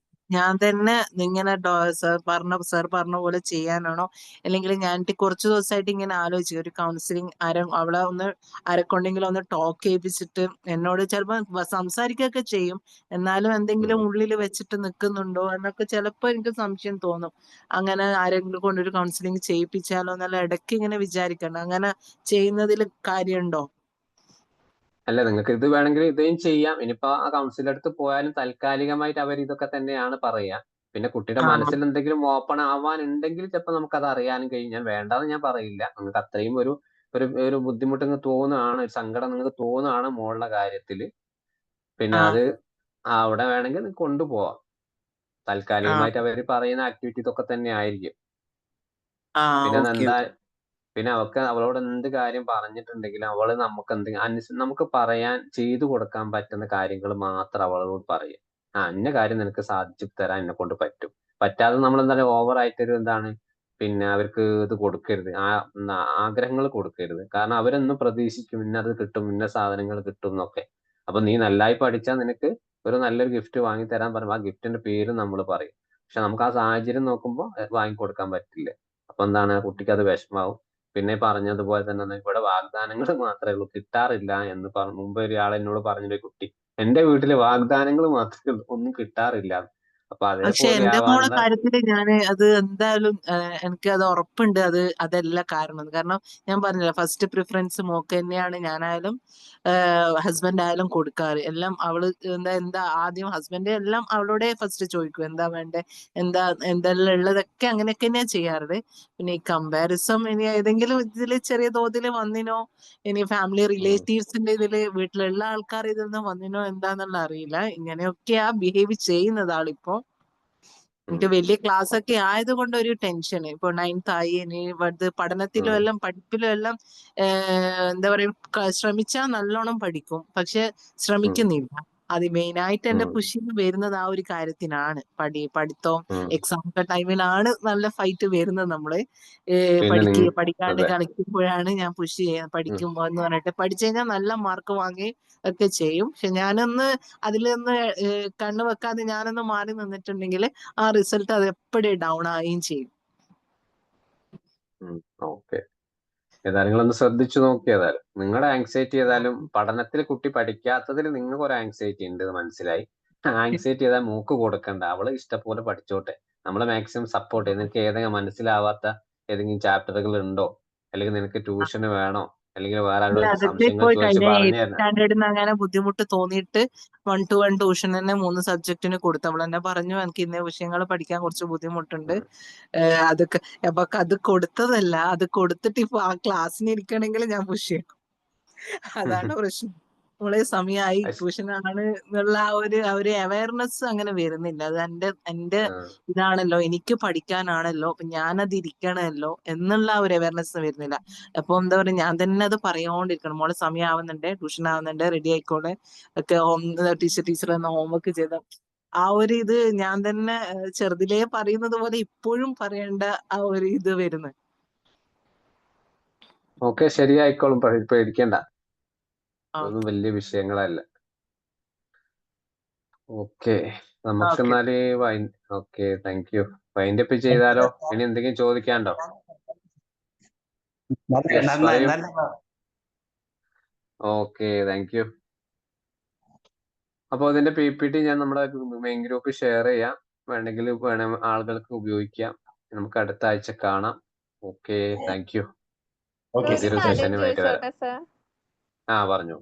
ഞാൻ തന്നെ ഇങ്ങനെ സാർ പറഞ്ഞ പോലെ ചെയ്യാനാണോ, അല്ലെങ്കിൽ ഞാൻ കുറച്ച് ദിവസമായിട്ട് ഇങ്ങനെ ആലോചിച്ചു ഒരു കൗൺസിലിംഗ് അവളെ ഒന്ന് ആരെക്കൊണ്ടെങ്കിലും ഒന്ന് ടോക്ക് ചെയ്യിപ്പിച്ചിട്ട്, എന്നോട് ചിലപ്പോ സംസാരിക്കുകയൊക്കെ ചെയ്യും, എന്നാലും എന്തെങ്കിലും ഉള്ളിൽ വെച്ചിട്ട് നിൽക്കുന്നുണ്ടോ എന്നൊക്കെ ചിലപ്പോ എനിക്ക് സംശയം തോന്നും. അങ്ങനെ ആരെങ്കിലും കൊണ്ടൊരു കൗൺസിലിംഗ് ചെയ്യിപ്പിച്ചാലോ എന്നല്ല ഇടയ്ക്ക് ഇങ്ങനെ വിചാരിക്കണം. അങ്ങനെ ചെയ്യുന്നതിൽ കാര്യമുണ്ടോ? അല്ല, നിങ്ങൾക്ക് ഇത് വേണമെങ്കിൽ ഇതും ചെയ്യാം. ഇനിയിപ്പോ ആ കൗൺസിലർ അടുത്ത് പോയാലും താൽക്കാലികമായിട്ട് അവർ ഇതൊക്കെ തന്നെയാണ് പറയുക. പിന്നെ കുട്ടിയുടെ മനസ്സിൽ എന്തെങ്കിലും ഓപ്പൺ ആവാനുണ്ടെങ്കിൽ ചിലപ്പോൾ നമുക്ക് അത് അറിയാനും കഴിയും. ഞാൻ വേണ്ടാന്ന് ഞാൻ പറയില്ല. നിങ്ങൾക്ക് അത്രയും ഒരു ബുദ്ധിമുട്ട് നിങ്ങൾക്ക് തോന്നുകയാണ്, ഒരു സങ്കടം നിങ്ങൾക്ക് തോന്നുകയാണ് മോളുടെ കാര്യത്തില്, പിന്നെ അത് അവിടെ വേണമെങ്കിൽ നിങ്ങൾക്ക് കൊണ്ടുപോവാം. താൽക്കാലികമായിട്ട് അവർ പറയുന്ന ആക്ടിവിറ്റീസ് ഒക്കെ തന്നെ ആയിരിക്കും. പിന്നെ അവളോട് എന്ത് കാര്യം പറഞ്ഞിട്ടുണ്ടെങ്കിലും അവള് നമുക്ക് പറയാൻ ചെയ്തു കൊടുക്കാൻ പറ്റുന്ന കാര്യങ്ങൾ മാത്രം അവളോട് പറയും. ഇന്ന കാര്യം നിനക്ക് സാധിച്ചു തരാൻ എന്നെ കൊണ്ട് പറ്റും. പറ്റാതെ നമ്മൾ എന്താ ഓവർ ആയിട്ടൊരു എന്താണ് പിന്നെ അവർക്ക് ഇത് കൊടുക്കരുത്, ആഗ്രഹങ്ങൾ കൊടുക്കരുത്. കാരണം അവരെന്നും പ്രതീക്ഷിക്കും ഇന്നത് കിട്ടും, ഇന്ന സാധനങ്ങൾ കിട്ടും എന്നൊക്കെ. അപ്പൊ നീ നന്നായി പഠിച്ചാൽ നിനക്ക് ഒരു നല്ലൊരു ഗിഫ്റ്റ് വാങ്ങി തരാൻ പറയുമ്പോൾ ആ ഗിഫ്റ്റിന്റെ പേര് നമ്മൾ പറയും. പക്ഷെ നമുക്ക് ആ സാഹചര്യം നോക്കുമ്പോൾ വാങ്ങിക്കൊടുക്കാൻ പറ്റില്ല. അപ്പൊ എന്താണ് കുട്ടിക്ക് അത് വിഷമാവും. പിന്നെ പറഞ്ഞതുപോലെ തന്നെ ഇവിടെ വാഗ്ദാനങ്ങൾ മാത്രമേ ഉള്ളൂ, കിട്ടാറില്ല എന്ന് മുമ്പ് ഒരാൾ എന്നോട് പറഞ്ഞൊരു കുട്ടി, എന്റെ വീട്ടില് വാഗ്ദാനങ്ങൾ മാത്രമേ ഉള്ളൂ, ഒന്നും കിട്ടാറില്ല. അപ്പൊ പക്ഷെ അതേപോലെ എന്റെ മോളെ ആവാനുള്ള കാര്യത്തില് ഞാൻ അത് എന്തായാലും എനിക്ക് അത് ഉറപ്പുണ്ട്, അതല്ല കാരണം. കാരണം ഞാൻ പറഞ്ഞില്ല, ഫസ്റ്റ് പ്രിഫറൻസ് മോക്ക് തന്നെയാണ്. ഞാനായാലും ഹസ്ബൻഡ് ആയാലും കൊടുക്കാറ്. എല്ലാം അവള് എന്താ ആദ്യം ഹസ്ബൻഡ് എല്ലാം അവളോടെ ഫസ്റ്റ് ചോദിക്കും, എന്താ വേണ്ടേ, എന്തെല്ലാം ഉള്ളതൊക്കെ അങ്ങനെയൊക്കെ തന്നെയാ ചെയ്യാറ്. പിന്നെ ഈ കമ്പാരിസം ഇനി ഏതെങ്കിലും ഇതില് ചെറിയ തോതിൽ വന്നിനോ, ഇനി ഫാമിലി റിലേറ്റീവ്സിന്റെ ഇതില് വീട്ടിലുള്ള ആൾക്കാർ ഇതിൽ നിന്ന് വന്നിനോ എന്താന്നുള്ള അറിയില്ല. ഇങ്ങനെയൊക്കെയാ ബിഹേവ് ചെയ്യുന്നത് ആളിപ്പോ. എനിക്ക് വലിയ ക്ലാസ് ഒക്കെ ആയതുകൊണ്ട് ഒരു ടെൻഷൻ. ഇപ്പൊ 9th ആയി, ഇനി പഠനത്തിലും എല്ലാം പഠിപ്പിലും എല്ലാം എന്താ പറയുക, ശ്രമിച്ചാൽ നല്ലോണം പഠിക്കും, പക്ഷെ ശ്രമിക്കുന്നില്ല. അത് മെയിനായിട്ട് എന്റെ പുഷിങ് വരുന്നത് ആ ഒരു കാര്യത്തിനാണ്. പഠിത്തവും എക്സാം ടൈമിലാണ് നല്ല ഫൈറ്റ് വരുന്നത്. നമ്മള് പഠിക്കാണ്ട് കളിക്കുമ്പോഴാണ് ഞാൻ പുഷ് ചെയ്യുന്നത്. പഠിക്കുമ്പോ എന്ന് പറഞ്ഞിട്ട് പഠിച്ചു കഴിഞ്ഞാൽ നല്ല മാർക്ക് വാങ്ങി ഒക്കെ ചെയ്യും. പക്ഷെ ഞാനൊന്ന് അതിലൊന്ന് കണ്ണു വെക്കാതെ ഞാനൊന്ന് മാറി നിന്നിട്ടുണ്ടെങ്കിൽ ആ റിസൾട്ട് അത് എപ്പോഴും ഡൗൺ ആവുകയും ചെയ്യും. ഓക്കെ, ഏതായാലും നിങ്ങളൊന്ന് ശ്രദ്ധിച്ചു നോക്കി. ഏതായാലും നിങ്ങളുടെ ആങ്സൈറ്റി ഏതായാലും പഠനത്തിൽ കുട്ടി പഠിക്കാത്തതിൽ നിങ്ങൾക്ക് ഒരു ആങ്സൈറ്റി ഉണ്ട് മനസ്സിലായി. ആങ്സൈറ്റി ചെയ്താൽ മൂക്ക് കൊടുക്കണ്ട, അവള് ഇഷ്ടംപോലെ പഠിച്ചോട്ടെ. നമ്മള് മാക്സിമം സപ്പോർട്ട് ചെയ്യും. നിനക്ക് ഏതെങ്കിലും മനസ്സിലാവാത്ത ഏതെങ്കിലും ചാപ്റ്ററുകൾ ഉണ്ടോ, അല്ലെങ്കിൽ നിനക്ക് ട്യൂഷന് വേണോ, അല്ലെങ്കിൽ വേറെ ആരോടും സംശയങ്ങൾ ചോദിച്ച് പറഞ്ഞു തരണം. സ്റ്റാൻഡേർഡിൽ അങ്ങനെ ബുദ്ധിമുട്ട് തോന്നിയിട്ട് 1 to 1 ട്യൂഷൻ തന്നെ 3 സബ്ജക്റ്റിന് കൊടുത്തു. അവൾ എന്നെ പറഞ്ഞു, എനിക്ക് ഇന്ന വിഷയങ്ങൾ പഠിക്കാൻ കുറച്ച് ബുദ്ധിമുട്ടുണ്ട്. അതൊക്കെ അപ്പൊ അത് കൊടുത്തതല്ല, അത് കൊടുത്തിട്ട് ഇപ്പൊ ആ ക്ലാസ്സിന് ഇരിക്കണമെങ്കിൽ ഞാൻ പുഷ് ചെയ്യണം. അതാണ് പ്രശ്നം. മോളെ സമയമായി അശ്- ട്യൂഷനാണ് എന്നുള്ള ആ ഒരു അവയർനെസ് അങ്ങനെ വരുന്നില്ല. അത് എന്റെ ആ, ഇതാണല്ലോ, എനിക്ക് പഠിക്കാനാണല്ലോ, അപ്പൊ ഞാനത് ഇരിക്കണമല്ലോ എന്നുള്ള ആ ഒരു അവയർനെസ് വരുന്നില്ല. അപ്പൊ എന്താ പറയാ, ഞാൻ തന്നെ അത് പറയാണ്ടിരിക്കണം, മോളെ സമയം ആവുന്നുണ്ട്, ട്യൂഷൻ ആവുന്നുണ്ട്, റെഡി ആയിക്കോളെ ഒക്കെ, ടീച്ചർ എന്ന ഹോംവർക്ക് ചെയ്ത ആ ഒരു ഇത് ഞാൻ തന്നെ ചെറുതിലേ പറയുന്നത് പോലെ ഇപ്പോഴും പറയേണ്ട ആ ഒരു ഇത് വരുന്നു. ഓക്കെ, ശരിയായിക്കോളും, പേടിക്കണ്ട. ആ, അതൊന്നും വലിയ വിഷയങ്ങളല്ല. ഓക്കെ, നമുക്ക് ഓക്കെ. എന്നാല് ഓക്കെ, താങ്ക് യു. വൈൻഡപ്പ് ചെയ്താലോ? ഇനി എന്തെങ്കിലും ചോദിക്കാണ്ടോ? യെസ്, നന്നായി പറയൂ. നല്ല ഓക്കെ, താങ്ക് യു. അപ്പോൾ അതിന്റെ PPT ഞാൻ നമ്മുടെ മെയിൻ ഗ്രൂപ്പിൽ ഷെയർ ചെയ്യാം. വേണം ആളുകൾക്ക് ഉപയോഗിക്കാം. നമുക്ക് അടുത്ത ആഴ്ച കാണാം. Okay, thank you. ഓക്കെ ഒരു പുതിയൊരു കാര്യം സെഷനുമായിട്ട് വരാം. ചോദിച്ചോട്ടെ സർ? പറഞ്ഞു.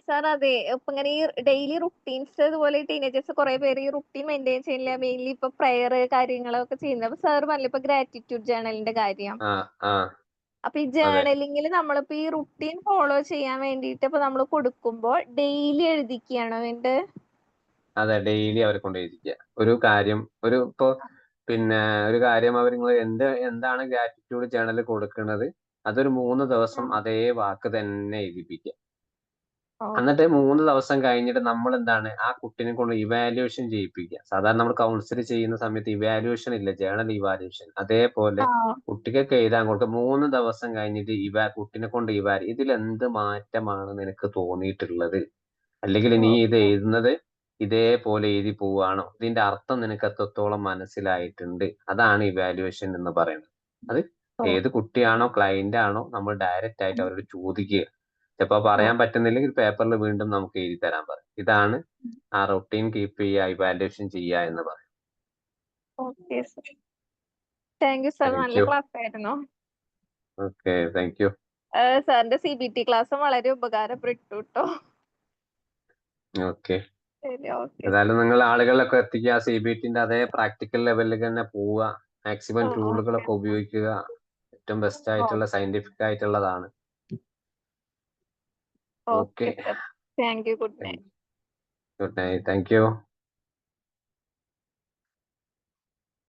സാർ, അതെ, ഇപ്പൊ ഇങ്ങനെ ഈ ഡെയിലി റുട്ടീൻസ് ഇതുപോലെ ടീനേജേഴ്സ് കുറെ പേര് ഈ റുട്ടീൻ മെയിൻറ്റെയിൻ ചെയ്യുന്നില്ല, മെയിൻലി ഇപ്പൊ പ്രയർ കാര്യങ്ങളൊക്കെ ചെയ്യുന്നത്. അപ്പൊ സാർ പറഞ്ഞില്ല ഇപ്പൊ ഗ്രാറ്റിറ്റ്യൂഡ് ജേർണലിന്റെ കാര്യം. ആ ആ അപ്പൊ ഈ അതെ ജേർണലിംഗിൽ നമ്മളിപ്പോ ഈ റുട്ടീൻ ഫോളോ ചെയ്യാൻ വേണ്ടിയിട്ട് ഇപ്പൊ നമ്മൾ കൊടുക്കുമ്പോൾ ഡെയിലി എഴുതിക്കുകയാണോ വേണ്ടത്? അതെ, ഡെയിലി അവരെ കൊണ്ട് എഴുതിക്കുക. ഒരു കാര്യം ഒരു കാര്യം അവർ എന്താണ് ഗ്രാറ്റിറ്റ്യൂഡ് ജേണൽ കൊടുക്കുന്നത്, അതൊരു 3 ദിവസം അതേ വാക്ക് തന്നെ എഴുതിപ്പിക്കുക. എന്നിട്ട് 3 ദിവസം കഴിഞ്ഞിട്ട് നമ്മൾ എന്താണ് ആ കുട്ടീനെ കൊണ്ട് ഇവാലുവേഷൻ ചെയ്യിപ്പിക്കുക. സാധാരണ നമ്മൾ കൗൺസിൽ ചെയ്യുന്ന സമയത്ത് ഇവാലുവേഷൻ ഇല്ല, ജേണൽ ഇവാലുവേഷൻ. അതേപോലെ കുട്ടികൾക്ക് എഴുതാൻ കൊടുക്കുക. 3 ദിവസം കഴിഞ്ഞിട്ട് കുട്ടിനെ കൊണ്ട് ഇതിൽ എന്ത് മാറ്റമാണ് നിനക്ക് തോന്നിയിട്ടുള്ളത്, അല്ലെങ്കിൽ നീ ഇത് എഴുതുന്നത് ഇതേപോലെ എഴുതി പോവുകയാണോ, ഇതിന്റെ അർത്ഥം നിനക്ക് എത്രത്തോളം മനസ്സിലായിട്ടുണ്ട്, അതാണ് ഇവാലുവേഷൻ എന്ന് പറയുന്നത്. അത് ഏത് കുട്ടിയാണോ ക്ലയന്റ് ആണോ നമ്മൾ ഡയറക്റ്റ് ആയിട്ട് അവരോട് ചോദിക്കുക. ചിലപ്പോ പറയാൻ പറ്റുന്നില്ലെങ്കിൽ പേപ്പറിൽ വീണ്ടും നമുക്ക് എഴുതി തരാൻ പറയും. ഇതാണ് ആ റൊട്ടീൻ കീപ്പ് ചെയ്യുക, ഇവാലുവേഷൻ ചെയ്യുക എന്ന് പറയും. Okay sir, thank you sir, thank നല്ല യു. ക്ലാസ് ആയിരുന്നു. Okay, thank you. സാറിന്റെ CBT ക്ലാസ്സും വളരെ ഉപകാരപ്പെട്ടു കേട്ടോ. ഓക്കെ, ശരി, ഓക്കെ. ഏതായാലും നിങ്ങൾ ആളുകളിലൊക്കെ എത്തിക്കുക. CBTന്റെ അതേ പ്രാക്ടിക്കൽ ലെവലിൽ തന്നെ പോവുക. മാക്സിമം ടൂളുകളൊക്കെ ഉപയോഗിക്കുക. ഏറ്റവും ബെസ്റ്റ് ആയിട്ടുള്ള സയന്റിഫിക് ആയിട്ടുള്ളതാണ്. Okay, okay sir, thank you, good night. Good night, thank you.